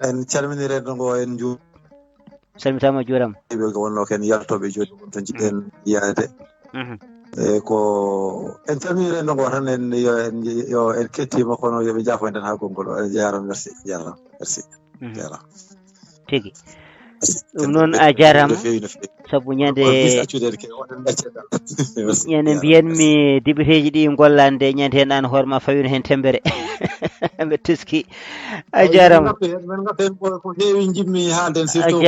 en calminire ngo en salmitama juuram ɓe ko wonno ken yaltoɓe joni won to jiɗɗen yiyade e ko en calminire ngo tan en yo en kettima kono yoɓe jafoyden ha konngol o jarama merci jarama merci jarama tigi ɗum noon a jarama saabu ñande mbiyanmi députéji ɗi gollande ñande hen an hoore ma fawino hen tembere ɓe teski a jarama men gatten ko heewi jimmi haalden surtout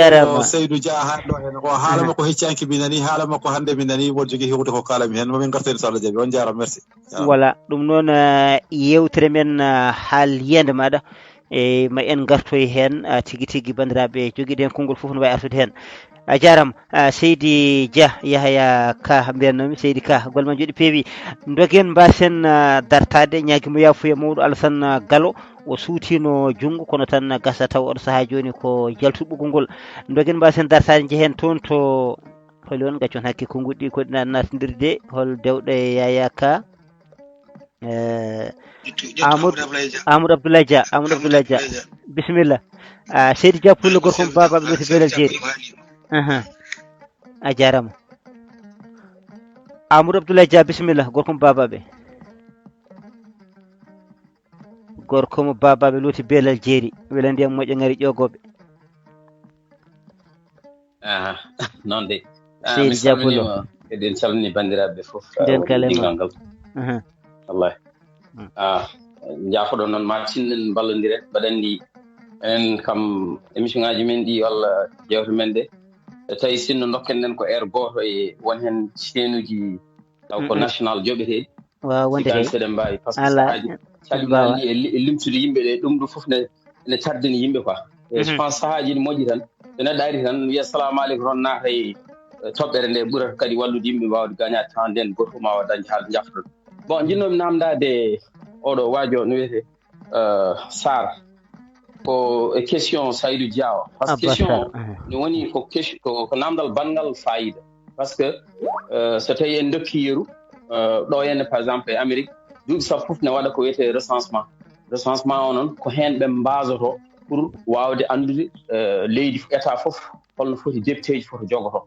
Seydou Dia haalɗo hen ko haala makko heccanki mi nani haala makko hande mi nani woɗ jogui hewde ko kalami hen momin garten so Allah jaaɓi on jarama merci voilà ɗum noon yewtere men haal yiyande maɗa e ma en gartoy hen tigui tigui bandiraɓe joguiɗen konngol foof no wawi artude hen a jarama Seydi Dia Yahya Ka mbiyatnomi Seydi Ka golle ma jooɗi peewi dogen mbasen dartade ñaguimo yafuya Mamadou Alassane Gallo o suutino junggo kono tan gasa taw oɗo saaha joni ko jaltuɗo ɓoggol ngol dogen mbasen dartade jeehen toon to holi on gaccon hakke konngol ɗi koɗina natnodirde hol dewɗo e Yahya Ka Amadou Abdoulaye Dia bisimilla Seydi Dia Pullo gorko mo babaɓe loti belal jeeri a jarama Amadou Abdoulaye Dia bisimilla gorko mo babaɓe loti belal jeeri wela ndiyam moƴƴo ngari ƴogoɓe noon de Seydi Dia Pullo eɗen calmini bandiraɓe foof nden kalema ngal wallahi jaafoɗo noon ma tinnen ballodiren mbaɗa andi en kam émission ngaji men ɗi walla jewte men ɗe tawi sinno dokken nen ko air goto e won hen chainuji taw ko national joɓeteɗi waw wonde kay seɗen mbawi par ce que saahaji calminali e limtude yimɓe ɗe ɗum ɗo foof ne tardini yimɓe quoi je pense saahaji ne moƴƴi tan so neɗɗo ari tan wiya salamu aleykum toon naata e toɓɓere nde ɓurata kadi wallude yimɓe wawde gagnade temps nden goto ma wawa dañde haalde jaftoɗo bon jinnomi namdade oɗo waajo no wiyete Sarr ko question Saydou Dia o par ce que question ne woni ko question ko namdal bangal fayida par ce que so tawi en dokki yeru ɗo henne par exemple e Amérique duuɓi sappo fof ne waɗa ko wiyete recensement o noon ko hen ɓe mbasoto pour wawde andude leydi état fof holno foti députéji foti jogoto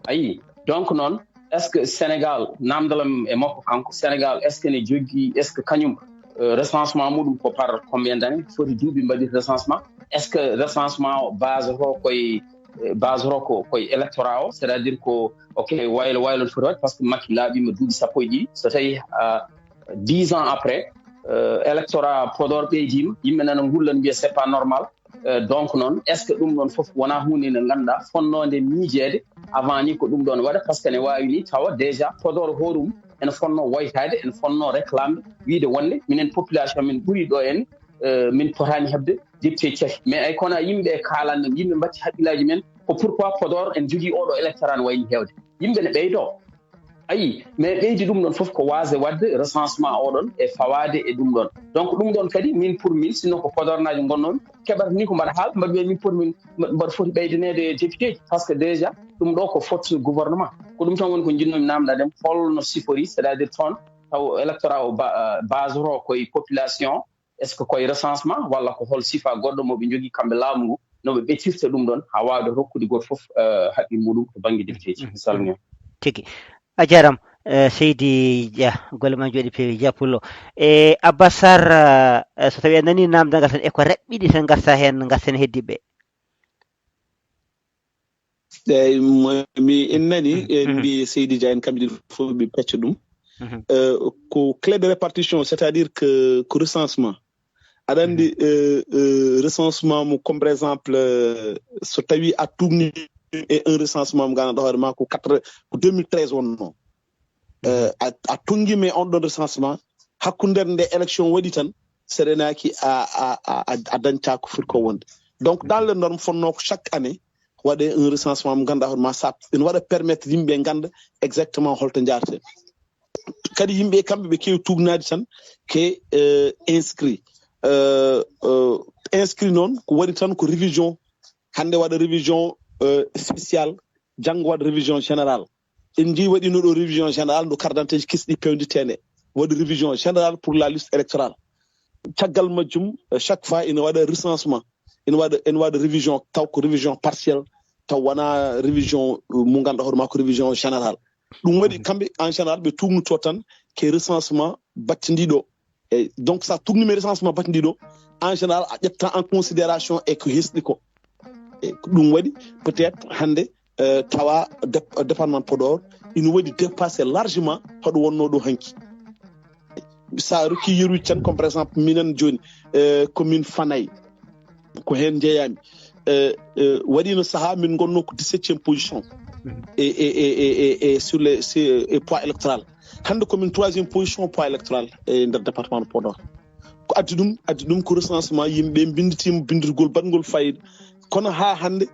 ayi donc noon est ce que Sénégal namdalam e makko kanko Sénégal est ce que ne jogui est ce que kañum recensement muɗum ko par combien d'années foti duuɓi mbaɗi recensement est ce que recensement o basoto koye électorat o c'est à dire ko ok waylo foti waɗ par ce que Macky laaɓima duuɓi sappo e ɗiɗi so tawi 10 ans après électorat Podor ɓeydima yimɓe nana gullan mbiya c'est pas normal donc noon est ce que ɗum ɗon foof wona hunde nde ganduɗa fonnode miijede avant ni ko ɗum ɗon waɗa par ce que ne wawi ni tawa déjà Podor hoɗum ene fonno woytade ene fonno réclame wiide wonde minen population min ɓuuri ɗo en min potani hebde député ceefi mais ay kono yimɓe kalanno yimɓe mbatti haqqillaji men ko pourquoi Podor en jogui oɗo électorat no wayni hewde yimɓe ne ɓeydo ayi mais ɓeydi ɗum ɗon foof ko wasde wadde recensement oɗon e fawade e ɗum ɗon donc ɗum ɗon kadi min pour min sinno ko Podornaji gonnoon keɓata ni ko mbaɗa haal mbaɗa wiya min pour min mbaɗa foti ɓeydanede député ji par ce que déjà ɗum ɗo ko faute gouvernement ko ɗum tan woni ko jinnomi namdadem holno sifori c'est à dire toon taw électorat o base ro koye population est ce que koye recensement walla ko hol sifa goɗɗo moɓe jogui kamɓe laamu ngu noɓe ɓetirta ɗum ɗon ha wawde rokkude goto foof haqqil muɗum to banggue député ji salmini tigi a jarama seydi dia golle ma jooɗi peewi dia pullo e abbasar so tawi a nani namdagal tan e ko raɓɓiɗi tan garta hen garten heddiɓe eyyi mi en nani mbi seydi dia en kamɓe ɗiɗi fof ɓe pecca ɗum ko clé de répartition c'est à dire que recensement aɗa andi recensement mo comme par exemple so tawi a tumni e un recensement mo gandanɗa hoore ma ko 2013 wonno a tonguima e on ɗon recensement hakkude nde élection waɗi tan seɗenaki a dañta ko foti ko wonde donc dans les normes fonno ko chaque année waɗe un recensement mo ganduɗa hoore ma sa ene waɗa permettre yimɓe ganda exactement holto jareten kadi yimɓe kamɓe ɓe kewi tugnade tan ke inscrit inscrit noon ko waɗi tan ko révision hande waɗa révision spécial janggo waɗa révision générale en jii waɗino ɗo révision générale no carte d'identité kisɗi pewditene waɗi révision générale pour la liste électorale caggal majjum chaque fois ina waɗa recensement ina waɗa révision taw ko révision partielle taw wona révision mo ganduɗa hoore ma ko révision générale ɗum waɗi kamɓe en général ɓe tugnuto tan ke recensement battidiɗo et donc sa tugnimi recensement battidiɗo en général a ƴetta en considération e ko hesɗi ko ɗum waɗi peut être hande tawa département Podor ina waɗi dépassé largement hoɗo wonno ɗo hanki sa rokki yeruji tan comme par exemple minen joni commune Fanaye ko hen jeeyami waɗino saaha min gonno ko 17e position et sur les poids électoral hande commune 3e position poids électoral e nder département de Podor ko addi ɗum ko recensement yimɓe binditima bindirgol badgol fayida kono ha hande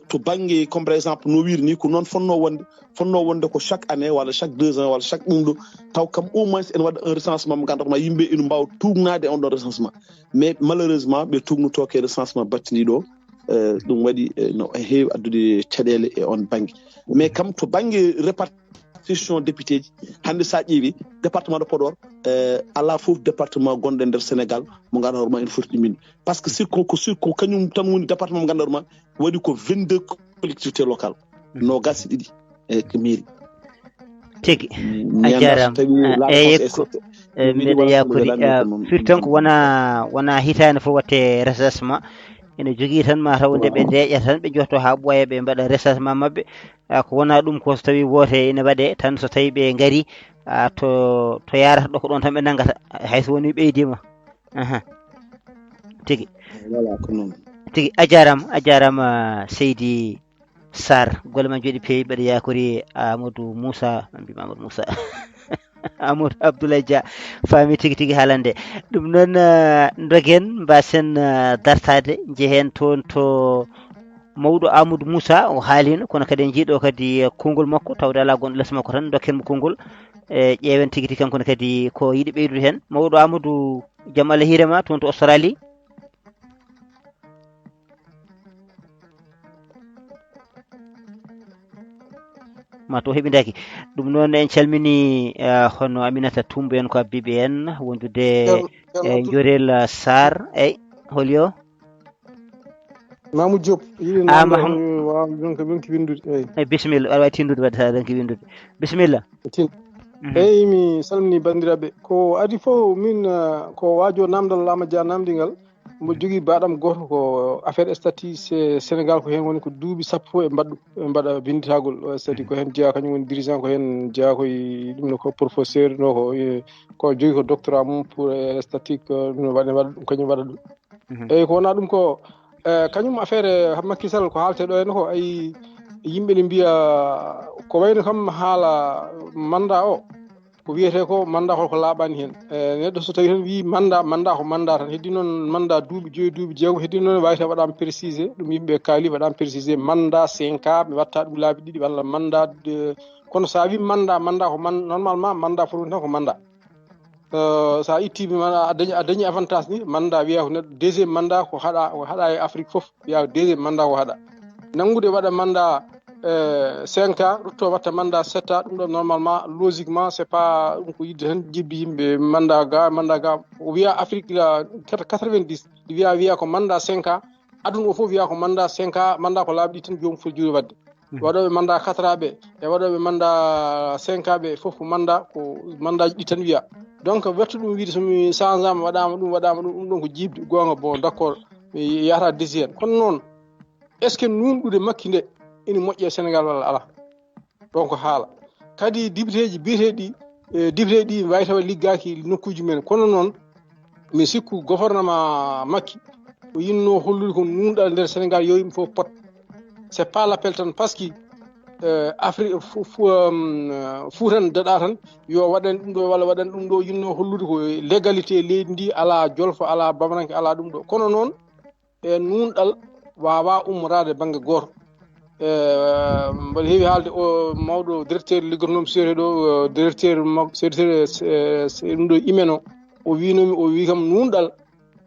to banggue comme par exemple no wiiri ni ko noon fonno wonde ko chaque année walla chaque 2 ans walla chaque ɗum ɗo taw kam au moins en waɗa un recensement mo ganduɗa ma yimɓe ina mbawa tugnade on ɗon recensement mais malheureusement ɓe tugnoto ke recensement battidiɗo ɗum waɗi no heewi addude caɗele e on banggue mais kam to banggue répartition député ji hande sa ƴeewi département de Podor ala fof département gonɗe nder Sénégal mo ganduɗa hoore ma ene foti ɗuminde par ce que surko kañum tan woni département mo ganduɗa hoore ma waɗi ko 22 collectivités locales no gasi ɗiɗi e ko mairie tigi a jarama mbiɗa yakori firton ko wona hitande fof watte recensement ene jogui tan ma taw nde ɓe ndeeƴa tan ɓe jotto ha ɓooya ɓe mbaɗa recensement mabɓe ko wona ɗum ko so tawi woote ene waɗe tan so tawi ɓe gaari to yarata ɗo ko ɗon tan ɓe nangata hayso woni ɓeydima tigi tigi a jarama Seydi Sarr golle ma jooɗi peewi mbeɗa yakori Amadou Moussa mbima Amadou Moussa Amadou Abdoulaye Dia faami tigi haalande ɗum noon dogen mbasen dartade jehen toon to mawɗo Amadou Moussa o haalino kono kadi en jiiɗo kadi konngol makko tawde ala gonɗo less makko tan dokken mo konngol e ƴeewen tigi kankone kadi ko yiɗi ɓeydude hen mawɗo Amadou jaam Allah hiirema toon to Australie ma to heɓidaki ɗum noon en calmini hono Aminata Toumbo en ko abbiɓe en wondude e Jorel Sarr eyyi holyo Mamoudou Diop yiɗi wawa donki windude eyyi bisimilla aɗa wawi tindude wadde sa donki windude bisimilla eyyi mi salmini bandiraɓe ko adi fof min ko waajo namdal Lama Dia namdigal mo jogui baɗam goto ko affaire statut Sénégal ko hen woni ko duuɓi sappo e mbaɗa binditagol statut ko hen jeeya kañum woni dirigeant ko hen jeeya koye ɗum no ko professeur no ko jogui ko doctorat mum pour statut ko ɗum waɗa ɗum kañum waɗa ɗum eyyi ko wona ɗum ko kañum affaire Macky Sall ko haalte ɗo henna ko ayi yimɓe ne mbiya ko wayno kam haala mandat o ko wiyete ko mandat holko laaɓani hen neɗɗo so tawi tan wi mandat ko mandat tan heddi noon mandat duuɓi 2 duuɓi jeegom heddi noon wawite waɗama précisé ɗum yimɓe kaali waɗama précisé mandat 5 ans ɓe watta ɗum laabi ɗiɗi walla mandat kono sa wi mandat ko normalement mandat foti tan ko mandat sa itti a dañi avantage ni mandat wiya ko neɗɗo deuxiéme mandat ko haɗa e Afrique foof wiya deuxiéme mandat ko haɗa nangude waɗa mandat 5 ans rutto watta mandat 7 ans ɗum ɗo normalement logiquement c'est pas ɗum ko yidde tan jibbi yimɓe mandat ga o wiya Afrique la 90 wiya ko mandat 5 ans aduna o fof wiya ko mandat 5 ans mandat ko laabi ɗi tan jomum foti juuɗe wadde waɗoɓe mandat 4 aɓe e waɗoɓe mandat 5 aɓe fof mandat ko mandat ji ɗi tan wiya donc wettu ɗum wiide somi changeama waɗama ɗum ɗum ɗon ko jibde gonga bon d' accord mi yahata décision kono noon est ce que nunɗude makki nde ina moƴƴi e sénégal walla ala donc haala kadi député ji biyeteɗi député ɗi wawi tawa liggaki nokkuji men kono noon mi sikku gouvernement makki o yinno hollude ko nunɗal nder sénégal yo yimɓe fof pot c' est pas l' appel tan par ce que afrique fuutan daɗa tan yo waɗan ɗum ɗo walla waɗan ɗum ɗo yinno hollude ko légalité leydi ndi ala jolfo ala bamaranke ala ɗum ɗo kono noon e nunɗal wawa ummorade banggue goto mbaɗa heewi haalde o mawɗo directeur liggotonomi série ɗo directeur ɗum ɗo imen o winomi o wi kam nunɗal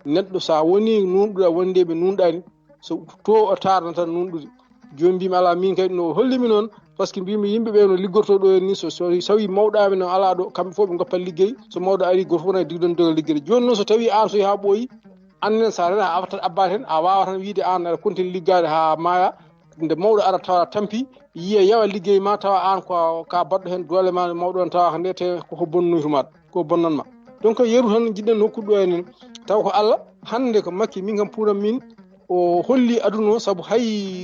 neɗɗo sa woni nunɗuɗa wondeɓe nunɗani so to o tarna tan nunɗude joni mbimi ala min kadi no hollimi noon par ce que mbimi yimɓeɓe no liggorto ɗo ni so tawi mawɗami no ala ɗo kamɓe fof ɓe goppat ligguey so mawɗo ari goto fof na digɗon dogal ligguede joni noon so tawi an soyi ha ɓooyi annen sa rena a abbata hen a wawa tan wiide an aɗa continue liggade ha maaya nde mawɗo ara tawa tampi yiya yawa liggey ma tawa an ka baɗɗo hen doole ma mawɗo on tawa nde te koko bonnoytumaɗa ko bonnanma donc yeru tan jiɗɗen hokkude ɗo enen taw ko Allah hande ko makki min kam puuram min o holli aduna o saabu hay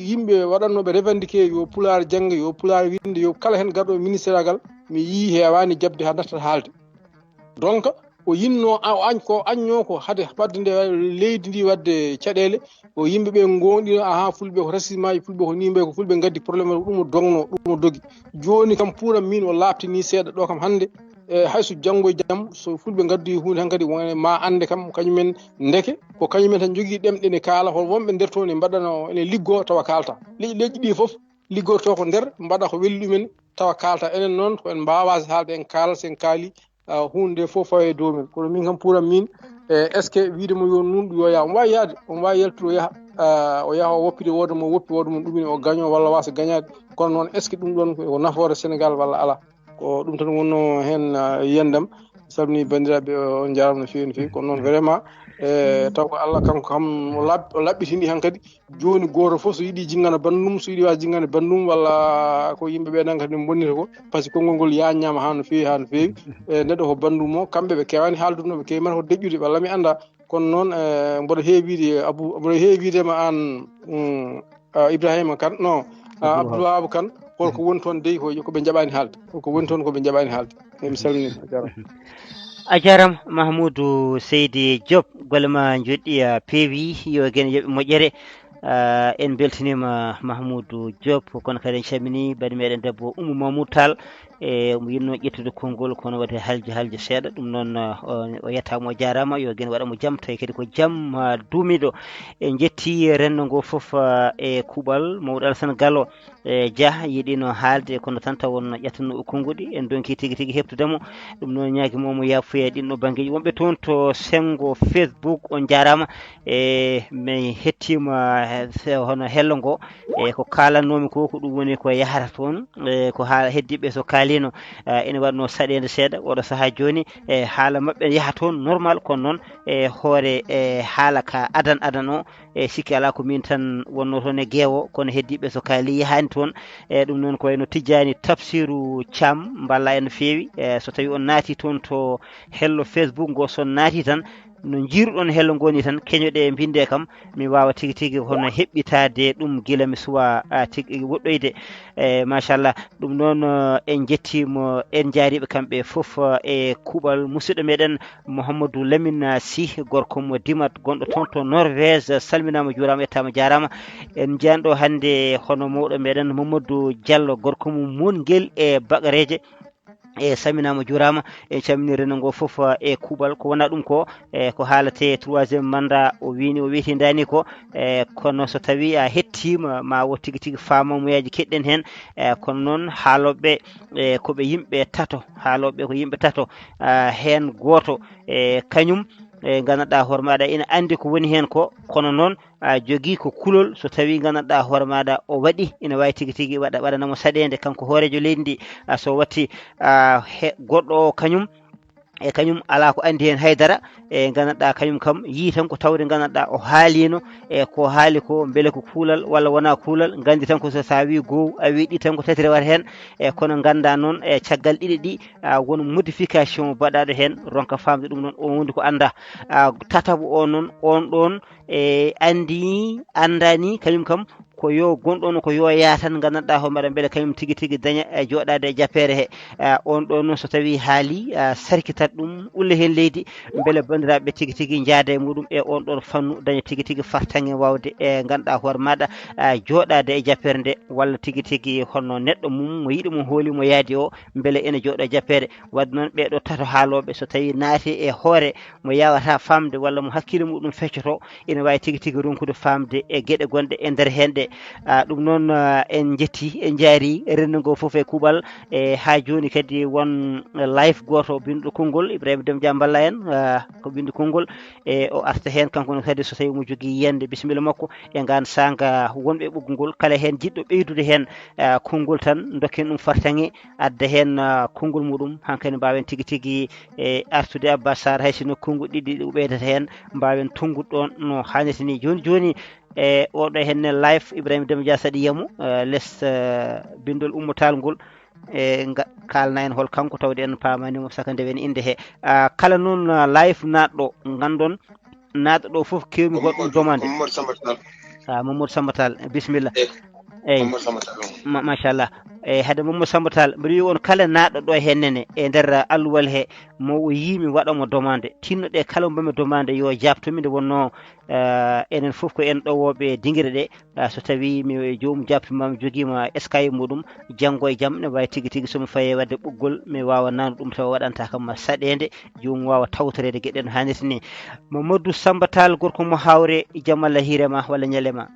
yimɓe waɗannoɓe revendiqué yo pulaar jangga yo pulaar winde yo kala hen garɗo ministére agal mi yii hewani jabde ha dartata haalde donc o yinno ko añño ko hade wadde nde leydi ndi wadde caɗele o yimɓeɓe gonɗino aha fulɓe ko rasimaji fulɓe ko nimɓe ko fulɓe gaddi probléme ɗum o dogno ɗum o dogi joni kam puuram min o labtini seeɗa ɗo kam hande hayso janggo e jaam so fulɓe gaddi hunde han kadi ma ande kam kañumen ndeke ko kañumen tan jogui ɗemɗe ne kaala hol wonɓe nder to ne mbaɗano ene liggo tawa kalta leƴƴi ɗi foof liggorto ko nder mbaɗa ko welli ɗumen tawa kalta enen noon ko en mbawa haalde en kaala sen kaali hunde fof fawe dow men kono min kam puuram min est ce que wiidemo yo nunɗu yo yaha omo wawi yaade omo wawi yaltude o yaha o woppide wooda mo woppi wooda mo ɗumini o gaño walla wasa gañade kono noon est ce que ɗum ɗon ko nafoore sénégal walla ala ko ɗum tan wonno hen yiyandam salmini bandiraɓe on jarama no fewi no fewi kono noon vraiment taw ko Allah kanko kam o laɓɓitini han kadi joni goto foof so yiiɗi jinggana bandum so yiiɗi wasa jinggane bandum walla ko yimɓeɓe nan kadi bonnita ko par ce que konngol ngol yanñama ha no fewi neɗɗo ko bandum o kamɓe ɓe kewani haaldude ɓe kewi mata ko deƴƴude walla mi anda kono noon mboɗo heewide mboɗo heewidema an Ibrahima Kane non Abdoulwahab Kane holko woni toon dey koɓe jaɓani haalde holko woni toon koɓe jaɓani haalde mi salmini a jarama Mahmoudou Seydi Diop golle ma joɗɗi peewi yo guene yooɓe moƴƴere en beltanima Mahmoudou Diop kono kadi en calmini bani meɗen debbo Oumou Mamoudou Tall mo yinno ƴettude konngol kono waɗi halji seeɗa ɗum noon o yettama o jarama yo guene waɗamo jaam tawi kadi ko jaam duumiɗo en jetti rendo ngo foof e kuuɓal mawɗo Alassane Gallo Dia yiiɗino haalde kono tan taw won ƴettanno konngudi en donki tigui heɓtudemo ɗum noon ñaguimomo yafuya ɗinɗo banggueji wonɓe toon to sengo Facebook on jarama mi hettima hono hello ngo ko kalannomi ko ɗum woni ko yahata toon ko haala heddiɓe so kaalino ene waɗno saɗede seeɗa oɗo saaha joni haala mabɓe yaha toon normal kono noon hoore haala ka adan o sikki ala ko min tan wonno toon e gueewo kono heddiɓe so kaali yahani toon ɗum noon ko wayno Tidiani Tafsirou Thiam mballa en no fewi so tawi on naati toon to hello Facebook ngo son naati tan no jiruɗon hello ngoni tan keñoɗe binde kam mi wawa tigui hono heɓɓitade ɗum guila mi suwa tigui woɗɗoyde machallah ɗum noon en jettimo en jaariɓe kamɓe foof e kuuɓal musidɗo meɗen Mouhamadou Lamine Sy gorko mo Dimat gonɗo toon to Norvège salminama juurama ettama jarama en jiyanɗo hande hono mawɗo meɗen Mamadou Diallo gorko mo Monguel e Bagareje e saminama juurama en calmini rendo ngo foof e kuuɓal ko wona ɗum ko ko haalate 3e mandat o wiiti dani ko kono so tawi a hettima ma wo tigui famamuyaji keɗɗen hen kono noon haaloɓe koɓe yimɓe tato haaloɓe ko yimɓe tato hen goto kañum gandanɗa hoore maɗa ina andi ko woni hen ko kono noon jogui ko kulol so tawi gandanɗa hoore maɗa o waɗi ina wawi tigui waɗanamo saɗede kanko hoorejo leydi ndi so watti goɗɗo o kañum e kañum ala ko andi hen haydara e gandanɗa kañum kam yii tan ko tawde gandanɗa o haalino e ko haali ko beele ko kuulal walla wona kuulal gandi tan ko so sa wi goho a wi ɗi tan ko tati rewata hen e kono ganda noon e caggal ɗiɗi ɗi won modification baɗaɗo hen ronka famde ɗum noon o wonde ko anda tataɓo o noon on ɗon e andi andani kañum kam ko yo gonɗon ko yo yatan gandanɗa ho mbaɗa beele kañum tigui tigui daña e joɗade e jappere he on ɗon noon so tawi haali sarkitat ɗum ulle hen leydi beele bandiraɓe tigui tigui jaada e muɗum e on ɗon fannu daña tigui tigui fartange wawde e ganduɗa hoore maɗa joɗade e jappere nde walla tigui tigui honno neɗɗo mum mo yiiɗi mo hooli mo yaadi o beele ene jooɗo e jappere wadde noon ɓeɗo tato haaloɓe so tawi naati e hoore mo yawata famde walla mo hakkille muɗum feccoto ene wawi tigui tigui ronkude famde e gueɗe gonɗe e nder hen ɗe ɗum noon en jetti en jaari rendo ngo foof e kuuɓal e ha joni kadi won live goto binɗo konngol Ibrahima Déme Dia balla en ko binɗo konngol e o arta hen kanko kadi so tawi mo jogui yiyande bisimilla makko e ngan sanga wonɓe ɓoggol ngol kala hen jiɗɗo ɓeydude hen konngol tan dokken ɗum fartange adda hen konngol muɗum hankkadi mbawen tigui tigui e artude Abba Sar hay sinno konngol ɗiɗi ɗi ɓeydata hen mbawen tongude ɗon no hannirta ni joni joni e oɗo henne live Ibrahima Déme Dia saɗi yiyamo less bindol ummotal ngol e kalna en hol kanko tawde en pamanimo saka ndewen inde he kala noon live natɗo gandon natɗo ɗo foof kewmi goɗɗum domande Mamadou Samba Tall bisimilla eyyi machallah e haade Mamadou Samba Tall mbiɗa wi on kala natɗo ɗo hennene e nder alluwal he mo yimi waɗamo demande tinnoɗe kala mbami demande yo jabtomi nde wonno enen foof ko en ɗowoɓe dinguire ɗe so tawi mi jomum jabtomami joguima eskay muɗum janggo e jaam ne wawi tigui tigui somi faye wadde ɓoggol mi wawa nannude ɗum tawa waɗanta kam saɗede jomum wawa tawtorede gueɗe no hannirta ni Mamadou Samba Tall gorko mo hawre jaam Allah hiirema walla ñalema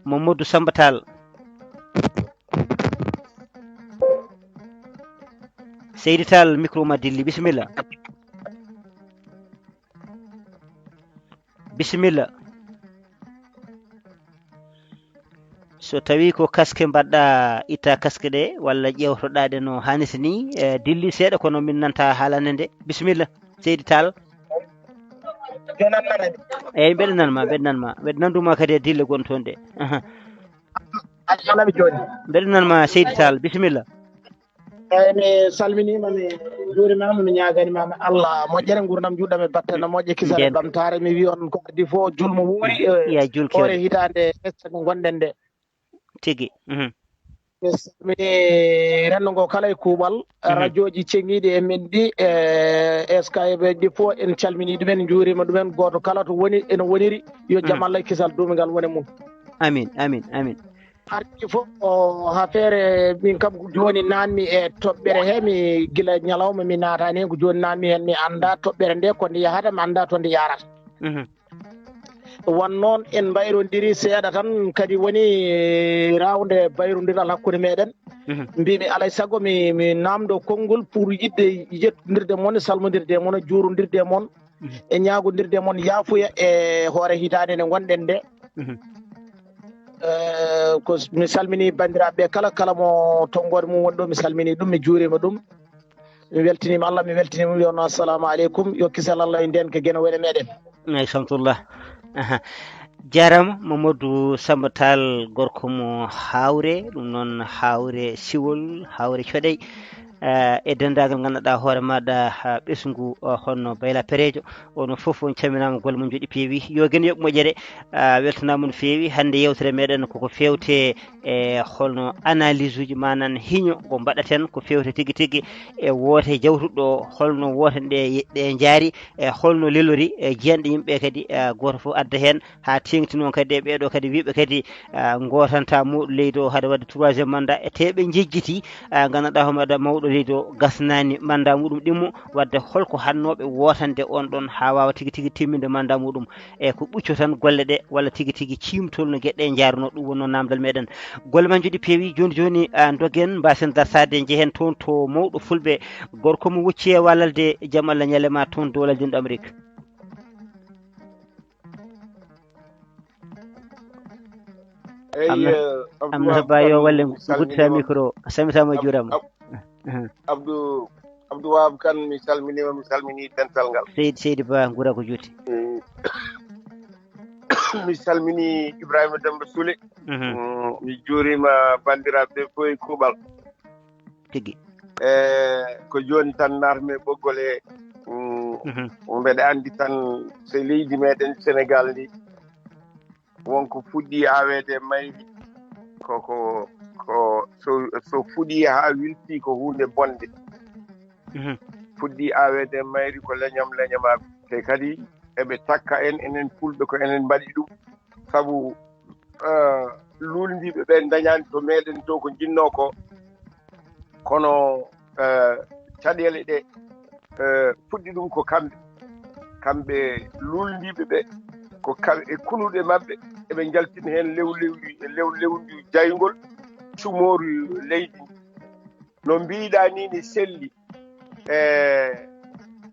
Mamadou Samba Tall Seydi Tall micro ma dilli bisimilla bisimilla so tawi ko casque mbaɗɗa itta casque ɗe walla ƴewtoɗaɗe no hannirta ni dilli seeɗa kono min nanta haalande nde bisimilla Seydi Tall eyyi mbeɗa nanma mbeɗa nanduma kadi e dille gon toon de alami joni mbeɗa nanma Seydi Tall bisimilla eyyi mi salminima mi juurimama mi ñaganimama Allah moƴƴere gurdam juɗɗam e battane moƴƴe kisal ɓamtare mi wi on ko adi fo julmo wuuri ya julke ore hitande esta ko gonɗen nde tigui mi salmini rendo ngo kala e kuuɓal radio ji cengiɗi e men ɗi e skybe ɗi fof en calmini ɗumen juurima ɗumen goto kala to woni ene woniri yo jaam Allah kisal dumigal woni mum amin amin amin arti fof o ha feere min kam joni nanmi e toɓɓere he mi gila ñalawma mi natani ko joni nanmi hen mi anda toɓɓere nde ko nde yahata mi anda to nde yarata won noon en mbayrodiri seeɗa tan kadi woni rawde bayrodiral hakkude meɗen mbimi alay saago mi namdo konngol pour yidde yettodirde moon e salmodirde moon e juurodirde moon e ñagodirde moon yaafuya e hoore hitande nde gonɗen nde ko mi salmini bandiraɓe kala kala mo tonggode mum woni ɗo mi salmini ɗum mi juurima ɗum mi weltinima Allah mi weltinima ɗum yonno assalamu aleykum yo kisal Allah e nden ko gueno wone meɗen eyyi samtullah jarama Mamadou Samba Tall gorko mo hawre ɗum noon hawre siwol hawre coɗey e dendagal ganduɗa hoore maɗa ɓesgu honno Bayla Perejo ono foof on calminama golle mum jooɗi peewi yo guen yoɓ moƴƴere weltanama no feewi hande yewtere meɗen koko fewte e holno analyse uji manan hiño ko mbaɗaten ko fewte tigui tigui e woote jawtuɗo holno woten ɗe jaari e holno lelori e jiyanɗe yimɓe kadi goto foof adda hen ha tengti noon kadi e ɓeɗo kadi wiɓe kadi gotanta mawɗo leydi o haade wadde 3e mandat e teɓe jejjiti ganduɗa homaɗa mawɗo leydi o gasnani mandat muɗum ɗimmo wadde holko hannoɓe wotande on ɗon ha wawa tigui tigui timminde mandat muɗum e ko ɓucco tan golle ɗe walla tigui tigui cimtol no gueɗɗe jarno ɗum wonno namdal meɗen golle men jooɗi peewi joni joni dogen mbasen darsade jeehen toon to mawɗo fulɓe gorko mo wucci e wallalde jaam Allah ñalema toon dowlal dinɗo Amérique am na ba yo walle gutta micro samitama juram Abdou Wahab kan mi salmini dental ngal seydi ba ngura ko juuti mi salmini Ibrahima Demba Soule mi juurima bandiraɓe fof e kuuɓal tigi ko joni tan narmi ɓoggole mbeɗa andi tan so leydi meɗen Sénégal ndi wonko fuɗɗi awede mayri ko so fuɗɗi ha wilti ko hunde bonde fuɗɗi awede mayri ko leñamaɓe te kadi eɓe takka enen fulɓe ko enen mbaɗi ɗum sabu lulndiɓe ɓe dañani to meɗen to ko jinno ko kono caɗele ɗe fuɗɗi ɗum ko kamɓe lulndiɓe ɓe ko e kunuɗe maɓɓe eɓe jaltina hen lewdi jaygol cumoru leydi no mbiɗa ni ne selli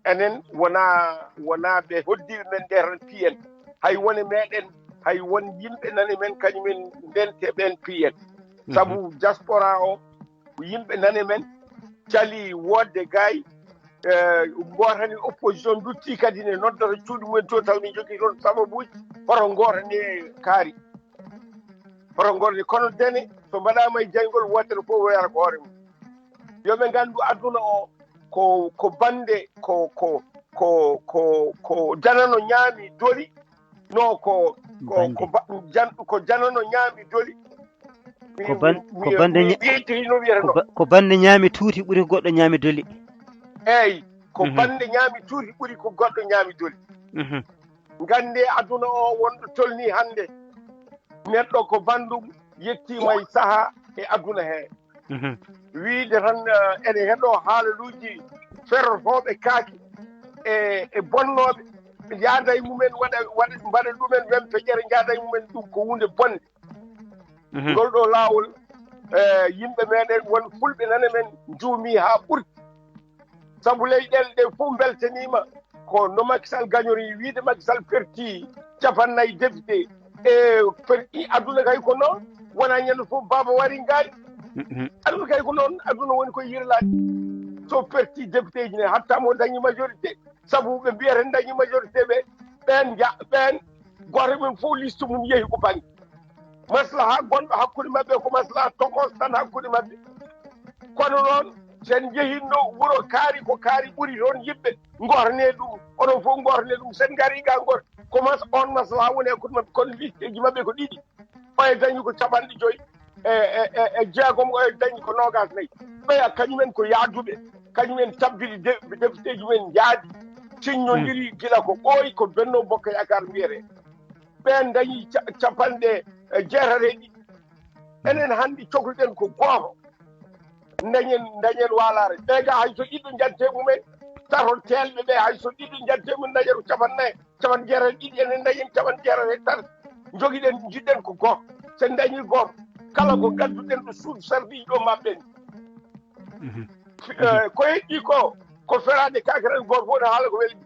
enen wona ɓe hoddiɓe men ɗe tan piyen hay woni meɗen hay won yimɓe nani men kañumen ndente ɓen piyen sabu diaspora o yimɓe nani men cali wodde gay gotani opposition dutti kadi ne noddata cuuɗi mumen to taw min jogui toon sababuji hoto gotane kaari hoto gotane kono dene so mbaɗama e jaygol woddere fof woyata ko hoore mum yoɓe gandu aduna o ko bande ko janano ñaami doli no ko janano ñaami doli ko bande ñaami tuuti ɓuuri ko goɗɗo ñaami doli eyyi ko bande ñaami tuuti ɓuuri ko goɗɗo ñaami doli gande aduna o wonɗo tolni hande neɗɗo ko bandum yettima e saaha e aduna he wiide tan ene heɗo haalaluji ferrotoɓe kaaki e bonnoɓe jaada e mumen mbaɗa ɗumen wempejere jaada e mumen ɗum ko hunde bonde ngol ɗo laawol yimɓe meɗen won fulɓe nane men juumi ha ɓurti sabu leyɗele ɗe fof beltanima ko no Macky Sall gagnori wiide Macky Sall perti capannayyi député perti aduna kay ko noon wona ñande fof baba wari ngaari aduna kay ko noon aduna woni koye yirlaade so perti député ji ne hatta mo dañi majorité sabu ɓe mbiyata dañi majorité ɓen goto men fof liste mum yeehi ko bangi maslaha gonɗo hakkude maɓɓe ko maslaha tokos tan hakkude maɓɓe kono noon sen jehinno wuro kaari ko kaari ɓuri toon yimɓe gotane ɗum onon fof gotane ɗum sen gari ga goto ko on maslaha woni hakkude maɓɓe kono listeji maɓɓe ko ɗiɗi ɓaye dañi ko capanɗe joyyi e jeegom o dañi ko nogas nayyi ɓeya kañumen ko yaaduɓe kañumen tabbiri député ji men jaadi signodiri gila ko ɓooyi ko Benno Bokk Yaakaar mbiyete ɓen dañi capanɗe jeetate ɗi enen hannde cohluɗen ko gooto dañen waalare ɓe ga hay so ɗiɗo jante mumen tato telɓe ɓe hay so ɗiɗo jante mum dañen ko capannayi capan jeetate ɗiɗi enen dañen capan jeetate tati joguiɗen jiɗɗen ko gooto sen dañi gooto kala ko gadduɗen ɗo suudu sardiji ɗo maɓɓen ko heƴƴi ko ferade kakaren goto fof ne haala ko weeli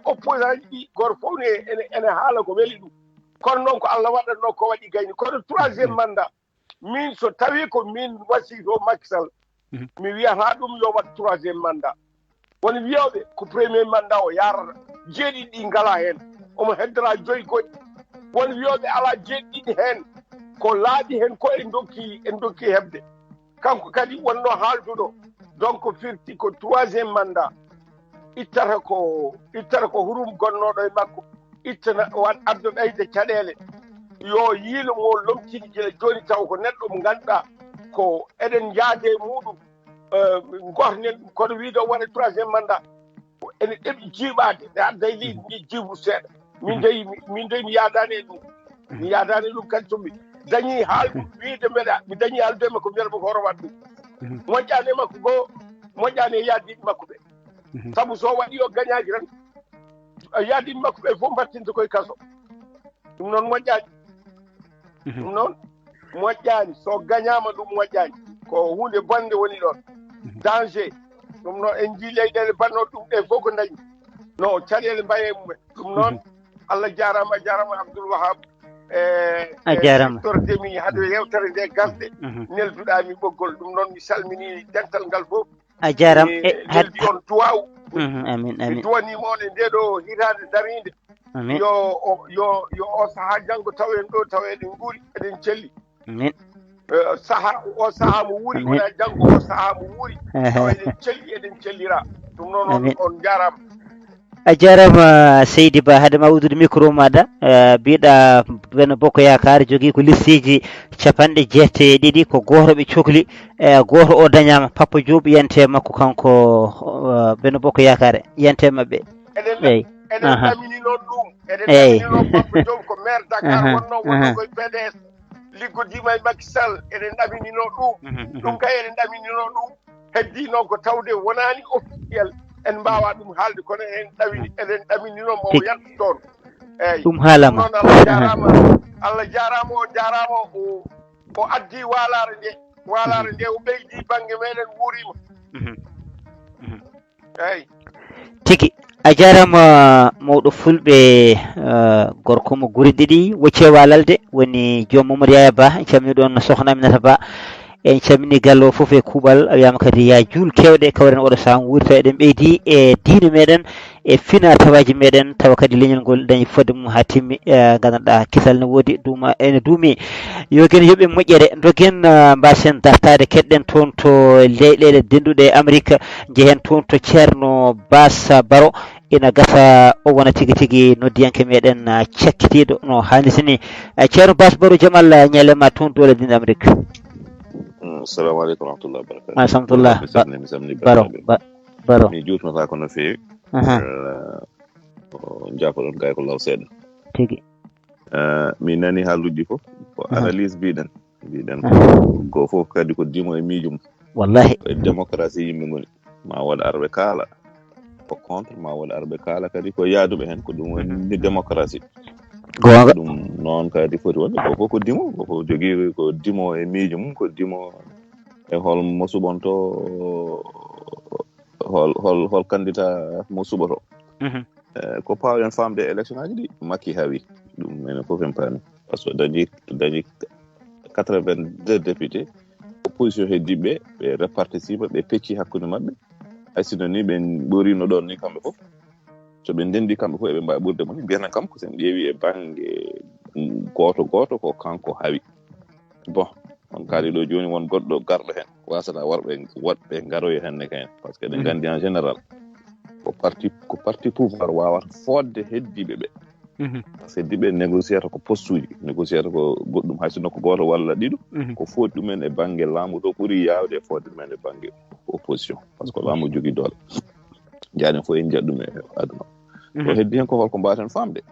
opposant ji ɗi goto fof ene haala ko weeli ɗum kono noon ko Allah waɗatno ko waɗi gayni kono troisiéme mandat min so tawi ko min wasito Macky Sall mi wiyata ɗum yo wat troisiéme mandat woni wiyoɓe ko premier mandat o yarata jeeɗiɗi ɗi ngala hen omo heddora joyi goɗɗi woni wiyoɓe ala jeeɗiɗi hen ko laaɓi hen ko en dokki hebde kanko kadi wonno haalduɗo donc firti ko troisiéme mandat ittata ko hurum gonnoɗo e makko ittana addo ɓeyde caɗele yo yiilo mo lomtini gila joni taw ko neɗɗo mo ganduɗa ko eɗen yaade muɗum gotonen ɗum kono wiide o waɗa troisiéme mandat ene ɗeɓi jiiɓade ne adda e leydi ndi jiibu seeɗa min dey mi yaadani e ɗum mi yaadani ɗum kadi somi dañi haaldu wiide mi dañi haaldu e makko mbiyata ko hoto wat ɗum moƴƴani e makko goo moƴƴani e yaadiɓe makko ɓe sabu so waɗi o gañaji tan yaadiɓe makko ɓe fof mbattinta koye kaso ɗum noon moƴƴani ɗum noon moƴƴani so gañama ɗum moƴƴani ko hunde bonde woni ɗon danger ɗum noon en jii leyɗele bannoɗe ɗum ɗe fof ko dañi no caɗele mbaye mumen ɗum noon Allah jarama Abdoul Wahab a jarama tordemi haɗo yewtere nde gasde nelduɗami ɓoggol ɗum noon mi salmini dental ngal fof a jaram neldi on duwaw amin mi duwanima on e nde ɗo hitande darinde yo o saaha janggo tawen ɗo taw eɗen guuri eɗen celli o saaha mo wuuri wona janggo o saaha mo wuuri taw eɗen celli eɗen cellira ɗum noon on jarama a jarama Seydi Ba haadema uddude micro maɗa mbiɗa Benno Bokk Yakar jogui ko listeji 90 ko goto ɓe cohli goto o dañama Papa Diop yiyante makko kanko Benno Bokk Yakar yiyante mabɓe eɗen ɗamini noon ɗum eɗen ɗamini noon Papa Diop ko maire Dakar wonno koye PDS liggodima e Macky Sall eɗen ɗaminino ɗum kay eɗen ɗaminino ɗum heddi noon ko tawde wonani officiel en mbawa ɗum haalde kono eɗen ɗaminino mo yaltu toon eyyi ɗum haalama noon Allah jarama o jarama o addi walare nde o ɓeydi banggue meɗen wuurima eyyi tigi a jarama mawɗo fulɓe gorko mo guri ɗiɗi wocce walalde woni joom Mamadou Yaya Ba en calmini ɗon sokhna Aminata Ba en calmini galle o foof e kuuɓal wiyama kadi ya juul kewɗe kawren oɗo saaha wuuri taw eɗen ɓeydi e diine meɗen e fina tawaji meɗen tawa kadi leñol ngol dañi fodde mum ha timmi gandanɗa kisal ne woodi duuma ene duumi yogen yooɓe moƴƴere dogen mbasen dartade keɗɗen toon to leyɗele denduɗe Amérique jeehen toon to ceerno Bassa Baro ina gasa o wona tigui tigui noddiyanke meɗen cakkitiɗo no hannirtini ceerno Bassa Baro jaam Allah ñalema toon to leydi Amérique. Assalamu aleykum warahmatullah wabarakatuh. Alhamdulillah mi samni Baro mi jutnata ko no fewi jafoɗon gay ko law seeɗa tigi mi nani haaluji fof ko analyse mbiɗen go fof kadi ko dimo e miijum wallahi e démocratie yimɓe ngoni ma waɗa arɓe kaala ko contre ma waɗa arɓe kaala kadi ko yaaduɓe hen ko ɗum woni démocratie gonga ɗum noon kadi foti wonde ko fof ko dimo koko jogui ko dimo e miijo mum ko dimo e hol mo suɓonto hol candidat mo suɓoto ko pawɗen famde élection ngaji ɗi Macky hawi ɗum enen fof en paami par ce que dañi 82 députés opposition heddiɓe ɓe réparticipa ɓe pecci hakkude mabɓe hay sino ni ɓe ɓorino ɗon ni kamɓe fof so ɓe ndendi kamɓe fof eɓe mbawi ɓurde mo ni mbiyaten kam ko sen ƴeewi e banggue goto ko kanko hawi bon on kaali ɗo joni won goɗɗo garɗo hen wasata woɗɓe garoya henne ka hen par ce que eɗen gandi en général ko parti pouvoir wawata fodde heddiɓe ɓe par ce que heddiɓe négociata ko poste uji négociata ko goɗɗum hay sinno ko goto walla ɗiɗo ko fodi ɗumen e banggue laamu ɗo ɓuuri yawde e fodde ɗumen e banggue opposition par ce que laamu jogui doole jaaden fof en jiiɗ ɗum e aduna o heddi hen ko holko mbaten famde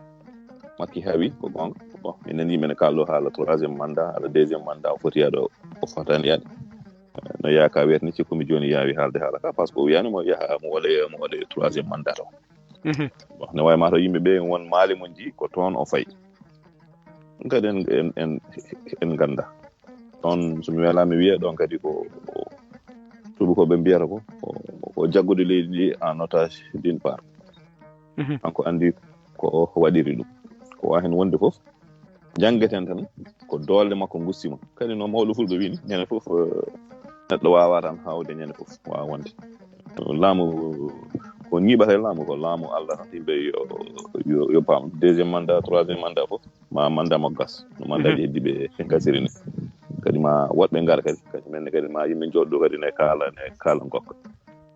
Macky hawi ko gonga bon min nani men kalɗo haala 3e mandat haala 2e mandat o foti yaade o fatani yaade no yaaka wiyata ni cikkumi joni yaawi haalde haala ka par ce que o wiyani mo yaha mo waɗa 3e mandat o bon ne wawi mataw yimɓeɓe won maali mo jii ko toon o fayi ɗum kadi en ganda ɗon somi welami wiya ɗon kadi ko tubakoɓe mbiyata ko jaggude leydi ndi en otage d'une part kanko andi ko waɗiri ɗum ko wawi hen wonde foof janggeten tan ko doole makko gustima kadi no mawɗo fulɓe wini ñande foof neɗɗo wawa tan hawde ñande foof wawa wonde laamu ko ñiɓata e laamu ko laamu Allah tan yimɓe yo paam 2e mandat 3e mandat foof ma mandat mo gas no mandat ji heddiɓe e gasiri ni kadi ma woɗɓe gara kadi men kadi ma yimɓe joɗɗo kadi ne kaala gokka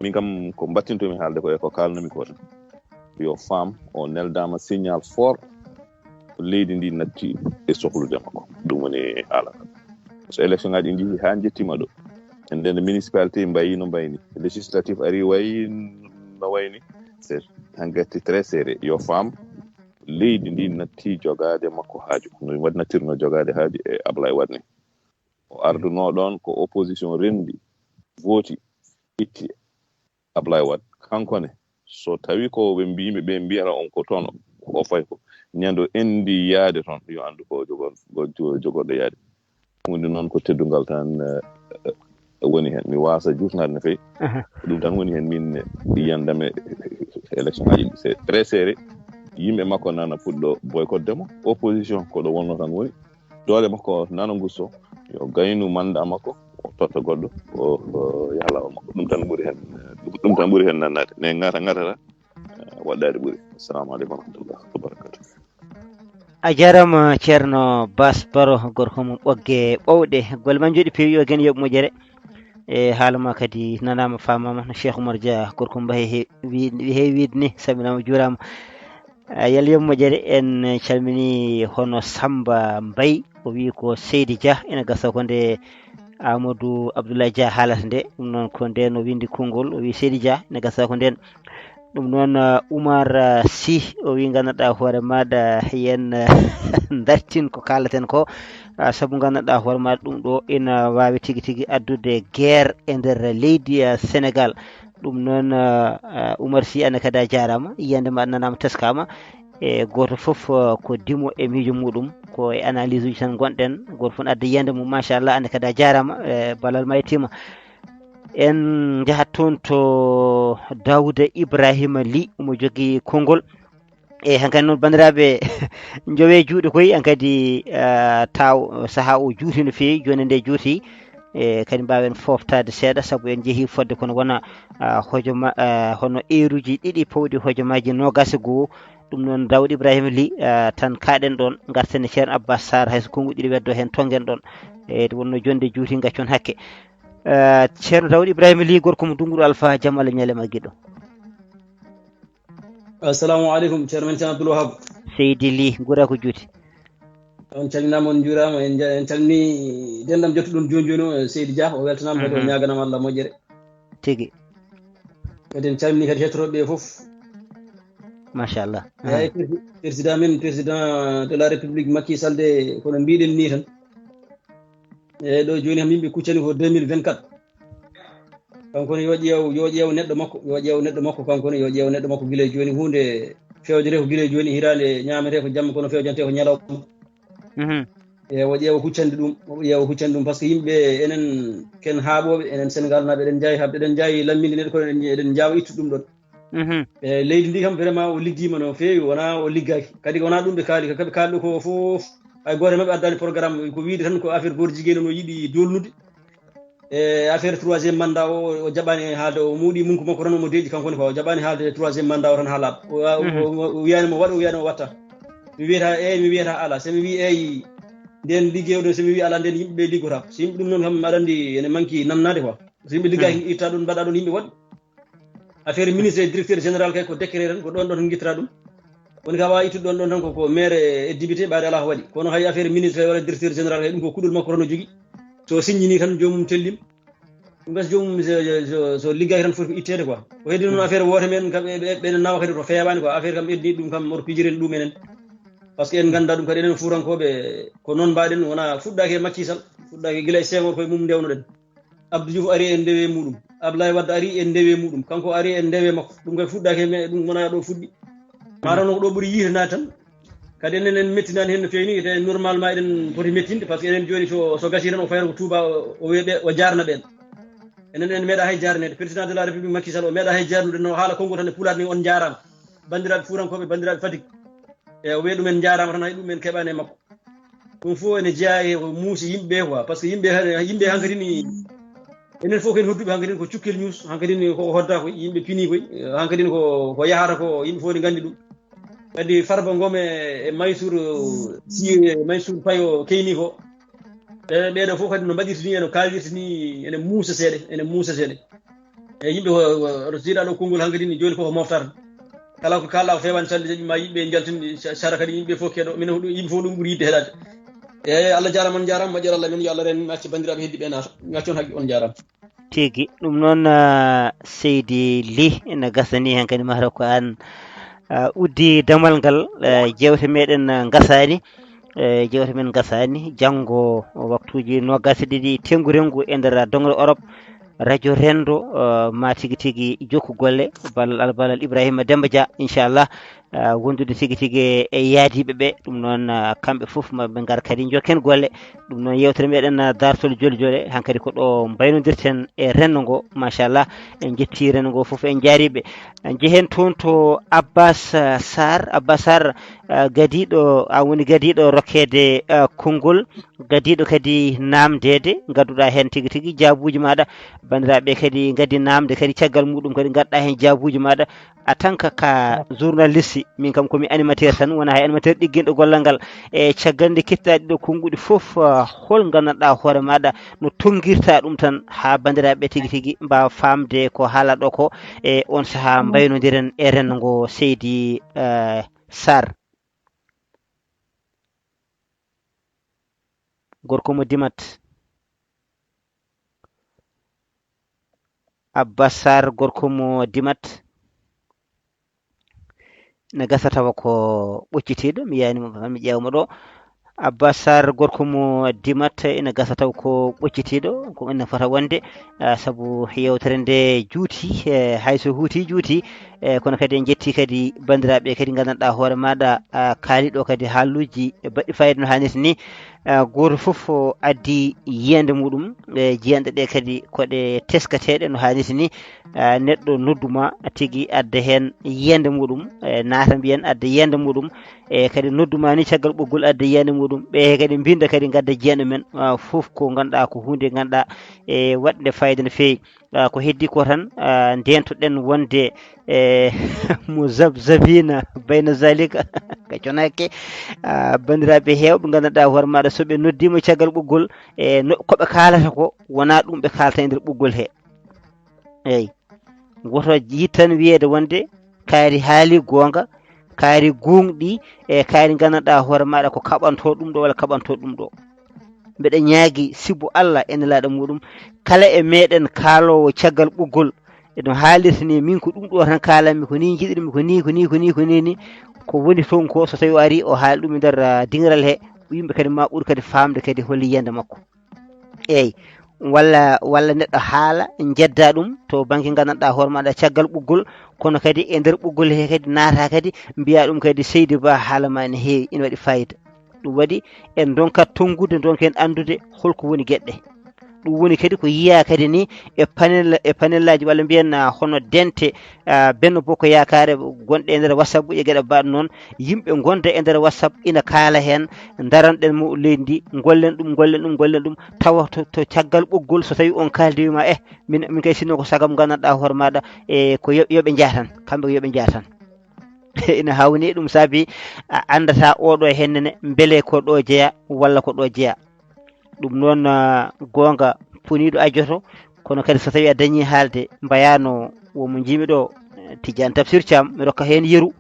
min kam ko battintomi haalde ko e ko kalnumi ko tan yo femme o neldama signal fort leydi ndi natti e sohlude makko ɗum woni ala so élection ngaji ɗi ha jettima ɗo en nden municipalité mbayi no mbayni législatif ari wayi no wayni c'est engrais très serré yo femme leydi ndi natti jogade makko haaju no waɗi nattirno jogade haaju e Ablaye Wade ni o arduno ɗon ko opposition rendi vooti itti Ablaye Wade kankone so tawi ko ɓe mbiyimɓe ɓe mbiyata on ko toon o fayi ko ñando endi yaade toon yo andu ko jogorɗo yaade hunde noon ko teddungal tan woni hen mi wasa jutnade no fewi ɗum tan woni hen min yiyandame élection ngaji ɗi c'est très serré yimɓe makko nana puɗɗo boycottemo opposition ko ɗo wonno tan woni doole makko nana gusto yo gaynu manda makko o totta goɗɗo o yala o makko ɗum tan ɓuri hen nannade ne gatata waɗɗade ɓuri. Assalamu aleykum wa rahmatullah wa barakatuh. a jarama ceerno Bas Baro gorko mum ɓogge ɓowɗe golle ma jooɗi peewi o gen yoɓ moƴere e haalama kadi nanama famama no Cheikh Oumar Dia gorko mum heewi wiide ni saminama juurama yalla yoɓ moƴere en calmini hono Samba Mbaye o wi ko Seydi Dia ene gasa ko nde Amadou Abdoulaye Dia haalata nde ɗum noon ko nden o windi konngol o wi Seydi Dia ene gasa ko nden ɗum noon Oumar Sy o wi gandanɗa hoore maɗa yen dartin ko kalaten ko saabu gandanɗa hoore maɗa ɗum ɗo ina wawi tigui tigui addude guerre e nder leydi Sénégal ɗum noon Oumar Sy ane kadi a jarama yiyande ma nanama teskama e goto foof ko dimo e miijo muɗum ko e analyse uji tan gonɗen goto foof adda yiyande mum machallah ane kadi a jarama ballal ma yettima en jahat toon to Dawouda Ibrahima Ly omo jogui konngol e hankkadi noon bandiraɓe jowe juuɗe koy hankkadi taw saaha o juuti no fewi joni nde juuti e kadi mbawen foftade seeɗa saabu en jeehi fodde kono wona hojoma hono heure-uji ɗiɗi pawɗi hojomaji nogas e goho ɗum noon Dawouda Ibrahima Ly tan kaɗen ɗon garten e ceerno Abbas Sarr hayso konguɗi ɗiɗi weddo hen tonguen ɗon e wonno jonde juuti gaccon hakke ceerno Dawouda Ibrahima Ly gorko mo Dunguɗo Alpha jaam Allah ñalema guiɗo. Assalamu aleykum ceerno men ceerno Abdoul Wahab Seydi Ly guura ko juuti on calminama on juurama en calmini dendam jettuɗon joni joni o Seydi Dia o weltanama kadi o ñaganama Allah moƴƴere tigui kadi en calmini kadi hettotoɓe foof machallah eyi président men président de la république Macky Sall de kono mbiɗen ni tan eyi ɗo joni ham yimɓe kuccani ko 2024 kankone yo ƴeew neɗɗo makko kankone yo ƴeew neɗɗo makko guila e joni hunde fewjete ko guila e joni hirande ñamete ko jamma kono fewjante ko ñalawma e o ƴeewa huccande ɗum par ce que yimɓe enen ken haaɓoɓe enen Sénégal naɓe eɗen jaawi haɓde eɗen jaawi lamminde neɗɗo kono eɗen jaawa ittude ɗum ɗon e leydi ndi kam vraiment o liggima no feewi wona o liggaki kadi wona ɗum ɓe kaali kaɓe kaalɗo ko foof hay goto mabɓe addani programme ko wiide tan ko affaire goto jigueno no yiiɗi dolnude e affaire 3e mandat o jaɓani haalde o muuɗi munko makko tan omo deeƴi kankone ko o jaɓani haalde 3e mandat o tan haalaɓe o wiyani mo waɗa o wiyani o watta mi wiyata eyi mi wiyata ala somi wi eyi nden liggeyɗo somi wi ala nden yimɓeɓe liggotako so yimɓe ɗum noon kam aɗa andi ene manque namnade quoi so yimɓe liggaki itta ɗum mbaɗa ɗon yimɓe woɗɓe affaire ministre et directeur général kay ko décret tan ko ɗon ɗon guittata ɗum woni ka wawa ittude ɗon ɗon tan koko maire e député ɓaade ala ko waɗi kono hay affaire ministre walla directeur général kay ɗum ko kuɗol makko tan o jogui so signini tan jomum tellim ɗum gasa jomum so liggaki tan foti ko ittede quoi ko heddi noon affaire wote men kam ɓeɗen nawa kadi to fewani quoi affaire kam ɓeddi ɗum kam oto pijirel ɗum enen par ce que en ganda ɗum kadi enen fuurankoɓe ko noon mbaɗen wona fuɗɗaki e Macky Sall fuɗɗaki guila e Senghor koye mum ndewnoɗen Abdou Diouf ari e ndewe muɗum Abdoulaye Wade ari e ndewe muɗum kanko ari e ndewe makko ɗum kadi fuɗɗaki e ɗum wona ɗo fuɗɗi maɗon ko ɗo ɓuuri yiitanade tan kadi enen en mettinani hen no fewi ni te normalement eɗen poti mettinde par ce que enen joni so gasi tan o fayata ko Touba o wiye o jarna ɓen enen en meeɗa hay jarnede président de la république Macky Sall o meeɗa hay jarnude no haala konngol tan e pulaar ni on jarama bandiraɓe fuurankoɓe bandiraɓe Fatick e o wiya ɗumen jarama tan hay ɗum en keɓani e makko ɗum fof ene jeeya e ko muusi yimɓeɓe quoi par ce que yimɓe hankkadi ni enen fof ken hodduɓe hankkadi ko cukkel news hankkadi ko hodda koy yimɓe pini koy hankkadi ko yahata ko yimɓe fof ne gandi ɗum kadi Farba Ngom e Maysour Sy Maysour Faye o keyni ko ɓeɗo fof kadi no mbaɗirta ni eno kaalirta ni ene muusa seeɗa e yimɓe oto jiiɗa ɗo konngol hankkadi ni joni koko moftata kala ko kalɗa ko fewani calde jaɓi ma yimɓe jaltinde sara kadi yimɓe fof keeɗo minen yimɓe fof ɗum ɓuuri yidde heɗade eyyi Allah jarama on jarama moƴƴere Allah men yo Allah ren acci bandiraɓe heddiɓe naata gaccon haqqi on jarama tigui ɗum noon Seydi Ly ene gasani hen kadi mataw ko an uddi damal ngal jewte meɗen gasani jewte men gasani janggo waktuji nogas e ɗiɗi tenggu e nder dongre Europe radio rendo ma tigui tigui jokku golle ballal Ibrahima Demba Dia inchallah wondude tigi tigi e yaadiɓe ɓe ɗum noon kamɓe fof maɓe ngar kadi jokken golle ɗum noon yewtere meɗen dartol joli jole hankkadi ko ɗo mbaynodirten e renndo ngo machallah en jetti renndo ngo fof en jaariɓe jehen toon to Abbas Sarr gadiɗo a woni gadiɗo rokkede konngol gadiɗo kadi namdede gadduɗa hen tigi tigi jaabuji maɗa bandiraɓe kadi gaddi namde kadi caggal muɗum kadi gadɗa hen jaabuji maɗa a tanka ka journaliste min kam komi animateur tan wona hay animateur ɗigguinɗo gollal ngal e caggal nde kettiɗa ɗiɗo konguɗi fof hol gandanɗa hoore maɗa no tonguirta ɗum tan ha bandiraɓe tigi tigi mbawa famde ko haala ɗo ko e on saaha mbaynodiren e renndo ngo Seydi Sarr gorko mo dimat Abbas Sarr gorko mo dimat ne gasa tawa ko ɓoccitiɗo mi yanimo mi ƴewmo ɗo Abbas Sarr gorko mo dimat ene gasa taw ko ɓoccitiɗo ko enne fota wonde saabu yewtere nde juuti hayso huuti juuti kono kadi en jetti kadi bandiraɓe kadi gandanɗa hoore maɗa kaaliɗo kadi haaluji baɗɗi fayida no hannirta ni goto fof addi yiyande muɗum jiyanɗe ɗe kadi koɗe teskateɗe no hannirta ni neɗɗo nodduma tigui adda hen yiyande muɗum naata mbiyen adda yiyande muɗum e kadi nodduma ni caggal ɓoggol adda yiyande muɗum ɓe kadi mbinda kadi gadda jiyanɗe men fof ko ganduɗa ko hunde ganduɗa e waɗde fayida no fewi ko heddi ko tan ndentoɗen wonde muzabzabina bayna zalika ka conake bandiraɓe hewɓe gandanɗa hoore maɗa soɓe noddima caggal ɓoggol e koɓe kalata ko wona ɗum ɓe kalata e nder ɓoggol he eyyi woto yit tan wiyede wonde kaari haali gonga kaari gonɗi e kaari gandanɗa hoore maɗa ko kaɓanto ɗum ɗo walla kaɓanto ɗum ɗo mbeɗa ñaagui sibbo Allah e nelaɗo muɗum kala e meɗen kaalowo caggal ɓoggol eno haalirta ni min ko ɗum ɗo tan kalanmi ko ni jiɗirmi ko ni ko woni toon ko so tawi o ari o haali ɗum e nder dingiral he yimɓe kadi ma ɓuuri kadi famde kadi holli yiyande makko eyyi walla neɗɗo haala jedda ɗum to banggue gandanɗa hoore maɗa caggal ɓoggol kono kadi e nder ɓoggol he kadi naata kadi mbiya ɗum kadi Seydi Ba haalama ne heewi ina waɗi fayida ɗum waɗi en donkat tongude donken andude holko woni gueɗɗe ɗum woni kadi ko yiya kadi ni e panellaji walla mbiyen hono dente Benno Bokko Yakare gonɗe e nder WhatsApp e gueɗe mbaɗe noon yimɓe gonda e nder WhatsApp ina kaala hen daranɗen mo leydi ndi gollen ɗum tawa to caggal ɓoggol so tawi on kaldi wima min kay sinno ko sagam gandanɗa hoore maɗa e ko yoɓe jaatan kamɓe ko yoɓe jaatan ina hawni ɗum saabi andata oɗo hennene beele ko ɗo jeeya walla ko ɗo jeeya ɗum noon gonga puniɗo ajoto kono kadi so tawi a dañi haalde mbayano womo jimi ɗo Tidiane Tafsir Thiam mi rokka hen yeru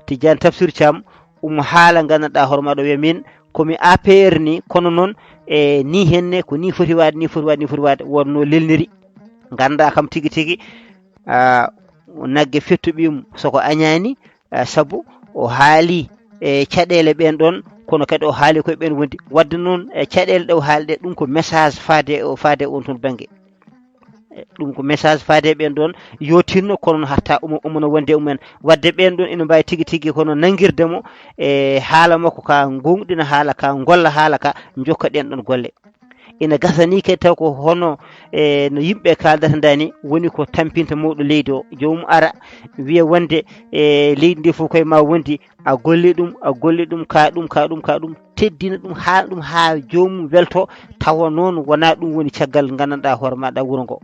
Tidiane Tafsir Thiam haala gandanɗa hoore maɗa wiya min komi APR ni kono noon e ni henne ko ni foti wade wonno lelniri ganda kam tigui tigui naggue fettoɓimo soko añani saabu o haali e caɗele ɓen ɗon kono kadi o haali koye ɓen wondi wadde noon e caɗele ɗe o haali ɗe ɗum ko message faade on toon banggue ɗum ko message faade ɓen ɗon yo tinno kono hatta omono wonde umen wadde ɓen ɗon ina mbawi tigui tigui kono nanguirdemo e haala makko ka gonɗina haala ka golla haala ka jokka ɗen ɗon golle ina gasani kadi taw ko hono no yimɓe kaldata dani woni ko tampinta mawɗo leydi o jomum ara wiya wonde leydi ndi fof koye ma wondi a golli ɗum ka ɗum teddina ɗum haala ɗum ha jomum welto tawa noon wona ɗum woni caggal gandanɗa hoore maɗa wuuro ngo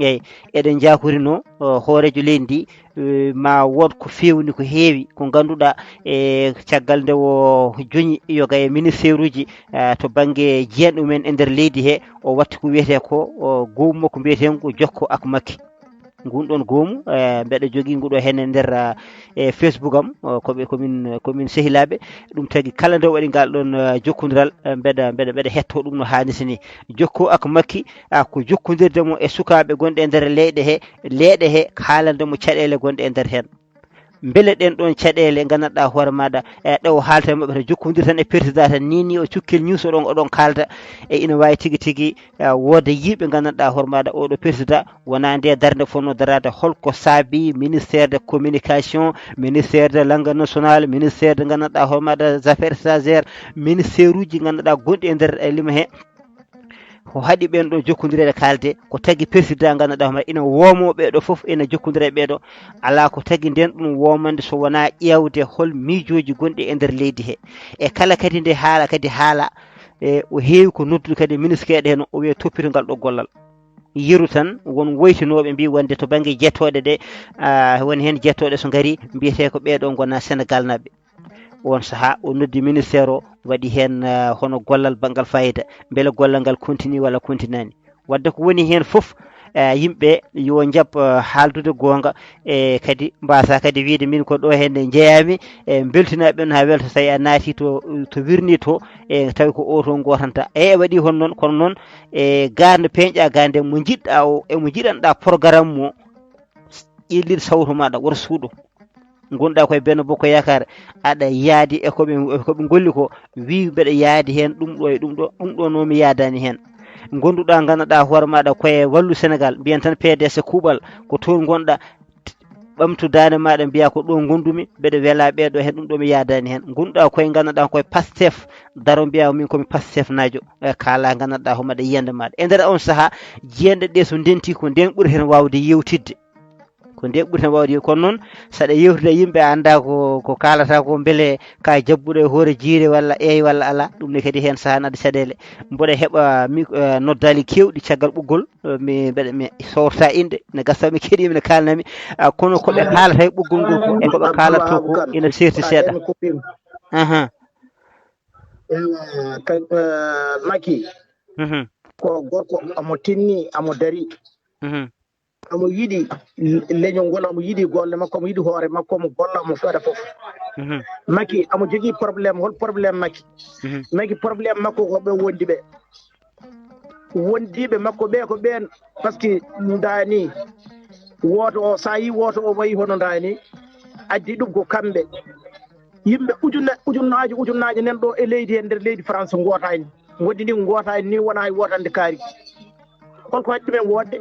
eyyi eɗen jakorino hoorejo leydi ndi ma wod ko fewni ko heewi ko ganduɗa e caggal nde o joñi yoga e ministére uji to banggue jiyanɗe mumen e nder leydi he o watti ko wiyete ko goomu makko mbiyeten ko Jokko Ak Macky ngun ɗon goomu mbeɗa jogui nguɗo hen e nder Facebook am komin sehilaɓe ɗum tagui kala nde waɗi ngal ɗon jokkodiral mbeɗa hetto ɗum no hannirta ni Jokko Ak Macky ko jokkodirdemo e sukaɓe gonɗe e nder leyɗe he haalandemo caɗele gonɗe e nder hen beele ɗen ɗon caɗele gandanɗa hoore maɗa ɗo haalta maɓɓe to jokkodir tan e président tan ni o cukkil news oɗon kalda e ina wawi tigui tigui wooda yiɓe gandanɗa hoore maɗa oɗo président wona nde darde fonno darade holko saabi ministère de communication, ministère de langue nationale, ministère de gandanɗa hoore maɗa affaires étrangères, ministère uji gandanɗa gonɗi e nder lima he ko haɗi ɓen ɗo jokkodirede kalde ko tagui président gandanɗa hoore maɗa ina woomo ɓeɗo foof ina jokkodira e ɓeɗo ala ko tagui nden ɗum womande so wona ƴewde hol miijoji gonɗi e nder leydi he e kala kadi nde haala kadi haala o heewi ko noddude kadi ministre keɗe hen o wiya toppito ngal ɗo gollal yiru tan won woytinoɓe mbi wonde to banggue jettoɗe ɗe woni hen jettoɗe so gaari mbiyete ko ɓeɗo gona Sénégal naɓe on saaha o noddi ministére o waɗi hen hono gollal banggal fayida beele gollal ngal continue walla continuani wadde ko woni hen foof yimɓe yo jaab haaldude gonga e kadi mbasa kadi wiide min ko ɗo henne jeeyami e beltinaɓe ha welta so tawi a naati to wirni to e tawi ko oto gotanta e waɗi hon noon kono noon e garde peñƴa gande mo jiɗɗa o emo jiɗanɗa programme mo ƴellide sawto maɗa woto suuɗo gonɗa koye Benno Bokk Yakar aɗa yaadi e koɓe golli ko wi mbeɗa yaadi hen ɗum ɗo e ɗum ɗo nomi yaadani hen gonduɗa ganduɗa hoore maɗa koye Wallu Sénégal mbiyen tan PDS kuuɓal ko toon gonɗa ɓamtu dande maɗa mbiya ko ɗo gondumi mbeɗa weela ɓeɗo hen ɗum ɗo mi yadani hen gonɗa koye ganduɗa koye Pastef daro mbiya min komi Pastef najo kala ganduɗa homaɗa yiyande maɗa e nder on saaha jiyanɗe ɗe so ndenti ko nden ɓuuri hen wawde yewtidde ko nde ɓuuri hen wawde kono noon saɗa yewtida yimɓe anda ko kalata ko beele ka jabbuɗo e hoore jiire walla eey walla ala ɗum ne kadi hen sahana adde caɗele mboɗa heeɓa noddali kewɗi caggal ɓoggol mi sowrata inde ne gasa mi keeɗimi ne kalnami kono koɓe kalata e ɓoggol ngol ko e koɓe kalata ko ina serti seeɗa Macky ko gorko amo tinni amo dari omo yiɗi leñol ngol omo yiɗi golle makko omo yiɗi hoore makko omo golla omo waɗa fof Macky amo jogui probléme hol probléme Macky probléme makko ko ɓe wondiɓe makko ɓe ko ɓen par ce que dani woto o sa yi woto o wayi hono dani addi ɗum ko kamɓe yimɓe ujunnaji nan ɗo e leydi e nder leydi France gotani gondi ni gotani ni wona e wotande kaari holko waɗi ɗumen wodde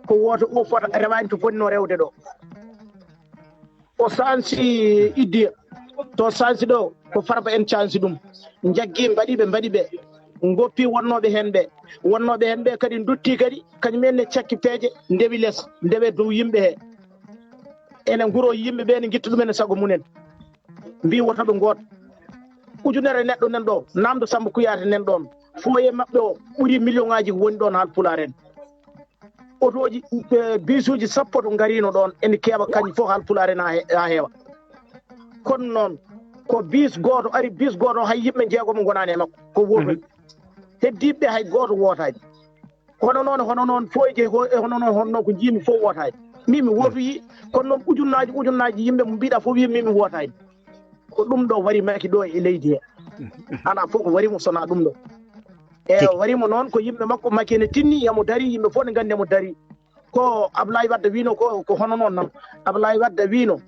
ko woto o fota rewani to fonno rewde ɗo o sansi iddiya to sansi ɗo ko Farba en cansi ɗum jaggi mbaɗi ɓe goppi wonnoɓe hen ɓe kadi dutti kadi kañumen ne cakki peeje ndewi less ndewe dow yimɓe he ene guro yimɓe ɓe ne guitta ɗumen e saago munen mbi wotoɓe goto ujunere neɗɗo nan ɗo namdo Samba Kuyate nan ɗon foye mabɓe o ɓuuri million ngaji woni ɗon haal Pulaar en otoji bisuji sappo to garino ɗon ene keeɓa kañum fof haal Pulaar en ha heewa kono noon ko bis goto ari bis goto hay yimɓe jeegomo gonani e makko ko wotoy heddiɓe hay goto wotani hono noon foyje hono noon honno ko jiimi fof wotani min mi wotoyi kono noon ujunnaji yimɓe mo mbiɗa fof wi min mi wotani ko ɗum ɗo wari Macky ɗo e leydi he ala fof ko warimo sona ɗum ɗo e warimo noon ko yimɓe makko Macky ne tinni emo dari yimɓe fof ne gandi emo dari ko Ablaye Wadde wino ko hono noon nan Ablaye Wadde wino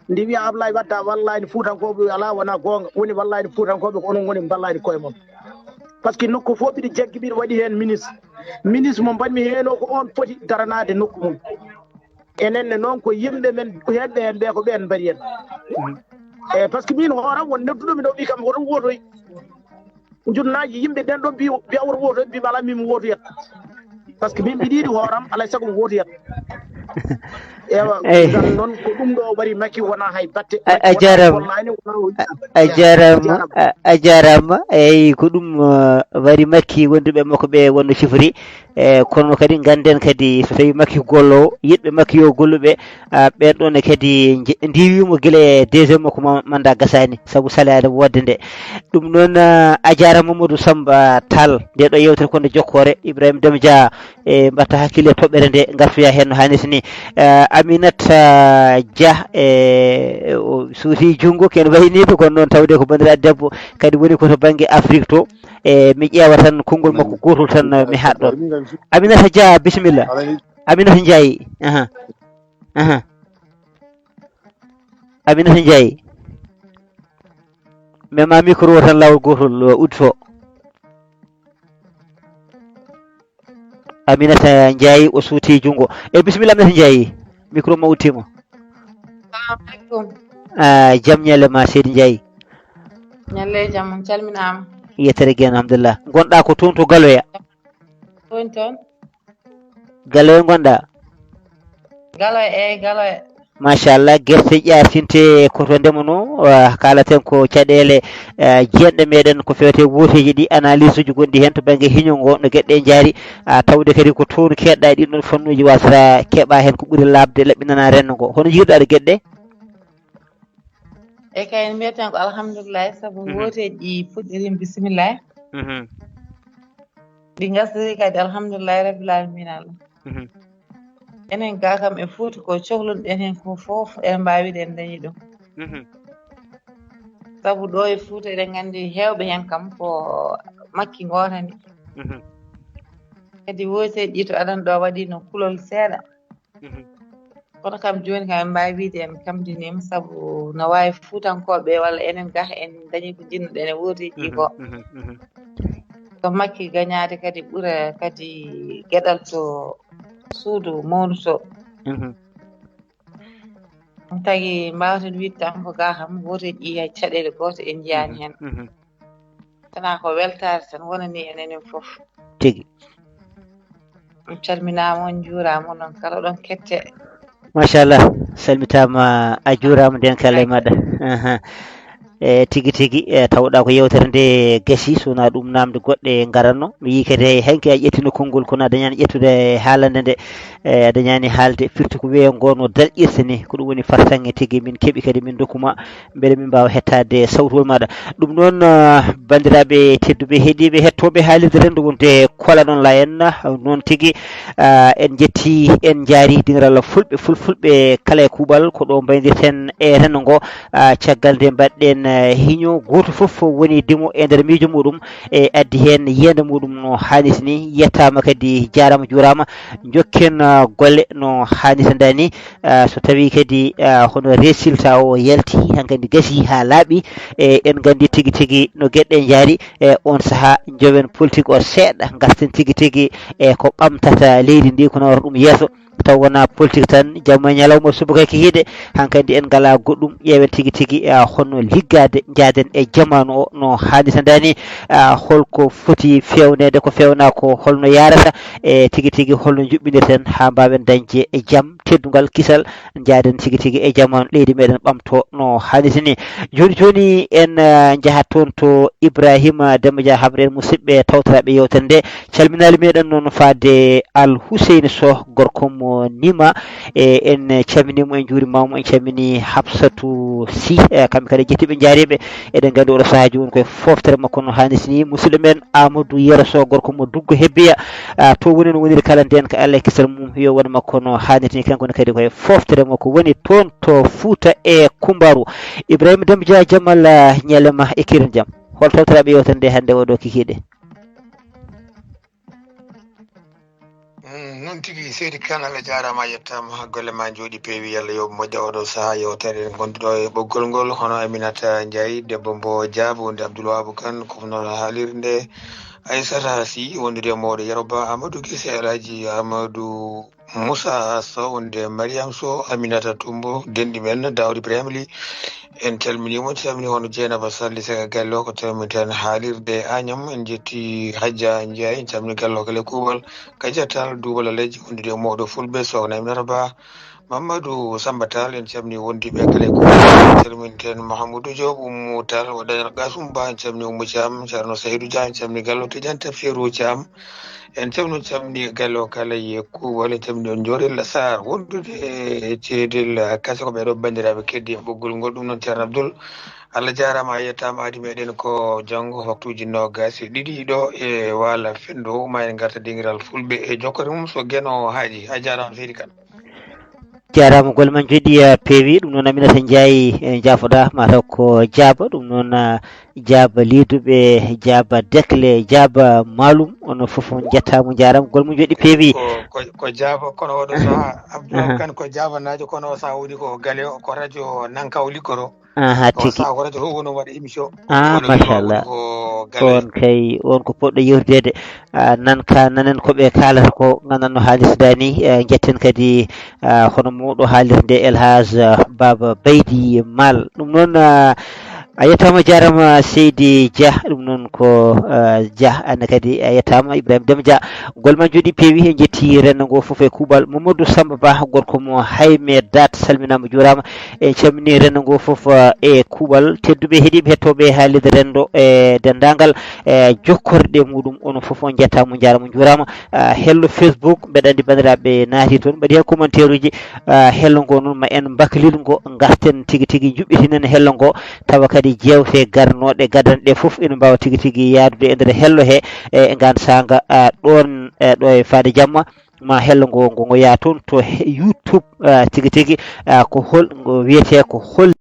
ndi wiya Ablaye Wadde a wallani Fuutankoɓe ala wona gonga woni wallani Fuutankoɓe ko onon woni ballani koye mon par ce que nokku fof ɓiɗi jaggi ɓiɗi waɗi hen ministre mo mbanmi hen o ko on foti daranade nokku mum enenne noon ko yimɓe men heɗɓe hen ɓe ko ɓen mbaɗi hen e par ce que min hooram won nodduɗomi ɗo wi kam woto wotoy ujunnaji yimɓe ɗen ɗon mbiya woto wotoy mbima ala min mi wotoyat par ce que min mbiɗiɗi hooram alay saago mi wotoyat ewa gan noon ko ɗum ɗo wari Macky wona hay batte a jarama eyyi ko ɗum wari Macky wonduɓe makko ɓe wonno sifori kono kadi ganden kadi so tawi Macky gollowo yiɗɓe Macky yo golluɓe ɓen ɗon kadi ndiwimo guila e deuxiéme makko manda gasani saabu salade wodde nde ɗum noon a jarama Mamadou Samba Tall nde ɗo yewtere konde jokkore Ibrahima Déme Dia e mbatta hakkille e toɓɓere nde gartoya hen no hannirta ni Aminata Dia e suuti junggo ken wayniko kono noon tawde ko bandiraɗo debbo kadi woni koto banggue Afrique to e mi ƴeewa tan konngol makko gotol tan mi haɗɗon Aminata Dia bisimilla Aminata Ndiaye Aminata Ndiaye mema micro tan lawol gotol udto Aminata Ndiaye o suuti jungo bisimilla Aminata Ndiaye micro ma uttima jam ñalle ma seydi Ndiaye ñalle jam calminama yetere gen alhamdulillah gonɗa ko toon to Galoya toon Galoya gonɗa Galoya machallah guerte ƴaatinte koto ndema no kalaten ko caɗele jeeɗɗe meɗen ko fewte wuuteji ɗi analyse uji gonɗi hen to banggue hiñongo no gueɗɗe jaari tawde kadi ko toon keɗɗa ɗin ɗon fannuji wasata keeɓa hen ko ɓuuri labde laɓɓinana renno ngo hono jiiruɗaɗe gueɗɗe e kayne mbiyeten ko alhamdulillah saabu wuuteji ɗi puɗɗirin bisimillah ɗi gasdiri kadi alhamdulillahi rabbil alamina Allah enen ga kam e Fouta ko cohlunoɗen hen ko foof en mbawiɗe en dañi ɗum saabu ɗo e Fouta eɗen gandi hewɓe hen kam ko makki gotani kadi wuuteji ɗi to aɗana ɗo waɗi no kulol seeɗa kono kam joni kam en mbawi wiide en kamdinima saabu no wawi Foutankoɓe walla enen ga en dañi ko jinnoɗen e wuuteji ɗi ko to makki gañade kadi ɓuura kadi gueɗal to suudu mawdu to ɗum tagi mbawten wiide tan ko ga kam wuuteji ɗi hay caɗele goto en jiyani hen tana ko weltare tan wonani enen foof tigui on calminama on juurama noon kala ɗon kette machallah salmitama a juurama nden kala e maɗa tigui tawɗa ko yewtere nde gaasi sowona ɗum namde goɗɗe garanno mi yi kadi hanki a ƴettino konngol kono a dañani ƴettude haalande nde a dañani haalde firti ko wiye ngono dalƴirta ni ko ɗum woni fartange tigui min keeɓi kadi min dokkuma beele min mbawa hettade sawtol maɗa ɗum noon bandiraɓe tedduɓe heeɗiɓe hettoɓe haalirde rendo wonde kola noon la en noon tigui en jetti en jaari dingiral fulfulɓe kala e kuuɓal ko ɗo mbaydirten e rendo ngo caggal nde mbaɗɗen hiño goto foof woni dimo e nder miijo muɗum e addi hen yiyande muɗum no hanniti ni yettama kadi jarama juurama jokken golle no hannita dani so tawi kadi hono résultat o yalti hankkadi gaasi ha laaɓi en gandi tigui no gueɗɗe jaari on saaha jowen politique o seeɗa garten tigui ko ɓamtata leydi ndi ko nawata ɗum yeeso taw wona politique tan jamma ñalawma subaka hiide hankkadi en ngala goɗɗum ƴeewen tigui honno liggade jaaden e jamanu o no hannita dani holko foti fewnede ko fewna ko holno yarata e tigui holno juɓɓinirten ha mbawen dañde e jaam teddugal kisal jaaden tigui e jamanu leydi meɗen ɓamto no hannita ni joni en jaahat toon to Ibrahima Demba Dia habre en musidɓe tawtoraɓe yewtere nde calminali meɗen noon fadde Al Husseine Sow gorko mo nima en calminimo en juurimamo en calmini Hafsatou Sy kamɓe kadi jettiɓe jaariɓe eɗen gandi oɗo saaha joni koye foftere makko no hanniti ni musidɗo men Amadou Yero Sow gorko mo Duggo Hebbiya to woni no woniri kala nden ko Allah e kisal mum yo won makko no hanniti ni kankone kadi koye foftere makko woni toon to Fouta e Kumbaru Ibrahima Demba Dia jamal ñalema e kiren jaam hol tawtoraɓe yewtere nde hannde oɗo kikiɗe noon tigui seydi kan Allah jarama yettama golle ma jooɗi peewi Allah yo moƴƴa oɗo saaha yewtere gonɗuɗo e ɓoggol ngol hono Aminata Ndiaye debbo mbo Diabo wonde Abdoulwahab Kane ko noon haalirde nde Aissata Sy wondude mawɗo Yaroba Amadou Guissé Alaji Amadou Moussa Sow wonde Mariam Sow Aminata Toumbo denɗi men Daoud Ibrahima Ly en calminimo calmini hono Dieynaba Sall sega galle o ko tawmiten haalirde Agnam en jetti Hadja Ndiaye en calmini galle o kala kuuɓal Kadiatal Doubal Alaji wondude mawɗo Fulɓe Sowna Aminata Ba Mamadou Samba Tall en calmini wondiɓe kala kuuɓal en calminten Mouhamadou Diop Oumou Tall o dañal Gasum Ba en calmini Oumou Thiam ceerno Saydou Dia en calmini galle o Tidiane Tafsirou Thiam en calmini galle o kala ye kuuɓal en calmini on Jorel Sarr wondude ceedel kase ko ɓeɗo bandiraɓe keddi e ɓoggol ngol ɗum noon ceerno Abdoul Allah jarama yettama adi meɗen ko janggo waktuji nogas e ɗiɗi ɗo e wala fendo ma en garta dingiral fulɓe e jokkore mum so gueno haaji a jarama seydi kan jarama golle men joɗi peewi ɗum noon Aminata Ndiaye jafoɗa mataw ko jaaba ɗum noon jaaba liduɓe jaaba dekle jaaba malum ono foof on jettamo jarama golle mum joɗi peewi ko jaaba kono oɗo saha Abdoulaye Kane ko jabanajo kono o saha woni ko gale ko radio Nankaw liggoro ha o tigi saha ko radio to wono waɗa émission machallah ko gale on kay on ko poɗɗo yewtidede nanka nanen koɓe kalata ko gandanno haalisda ni jetten kadi hono mawɗo haalirde nde Elhaj Baba Baydy Mal ɗum noon a yettama jarama Seydi Dia ɗum noon ko Dia anne kadi a yettama Ibrahima Déme Dia golma jooɗi peewi en jetti rendo ngo foof e kuuɓal Mamadou Samba Ba gorko mo Hayme Dat salminama jurama en calmini rendo ngo foof e kuuɓal tedduɓe heeɗiɓe hettoɓe haalirde rendo e dendagal e jokkorɗe muɗum ono foof on jettamo jarama jurama hello Facebook mbeɗa andi bandiraɓe naati toon mbaɗi hen commentaire uji hello ngo noon ma en bakalil ngo garten tigui tigui juɓɓitinen hello ngo tawa kadi jewte garnoɗe gadanɗe foof ina mbawa tigui tigui yaadude e nder hello he e gan sanga ɗon ɗo e Fade Jamma ma hello ngo yaa toon to YouTube tigui tigui ko hol ngo wiyete ko hol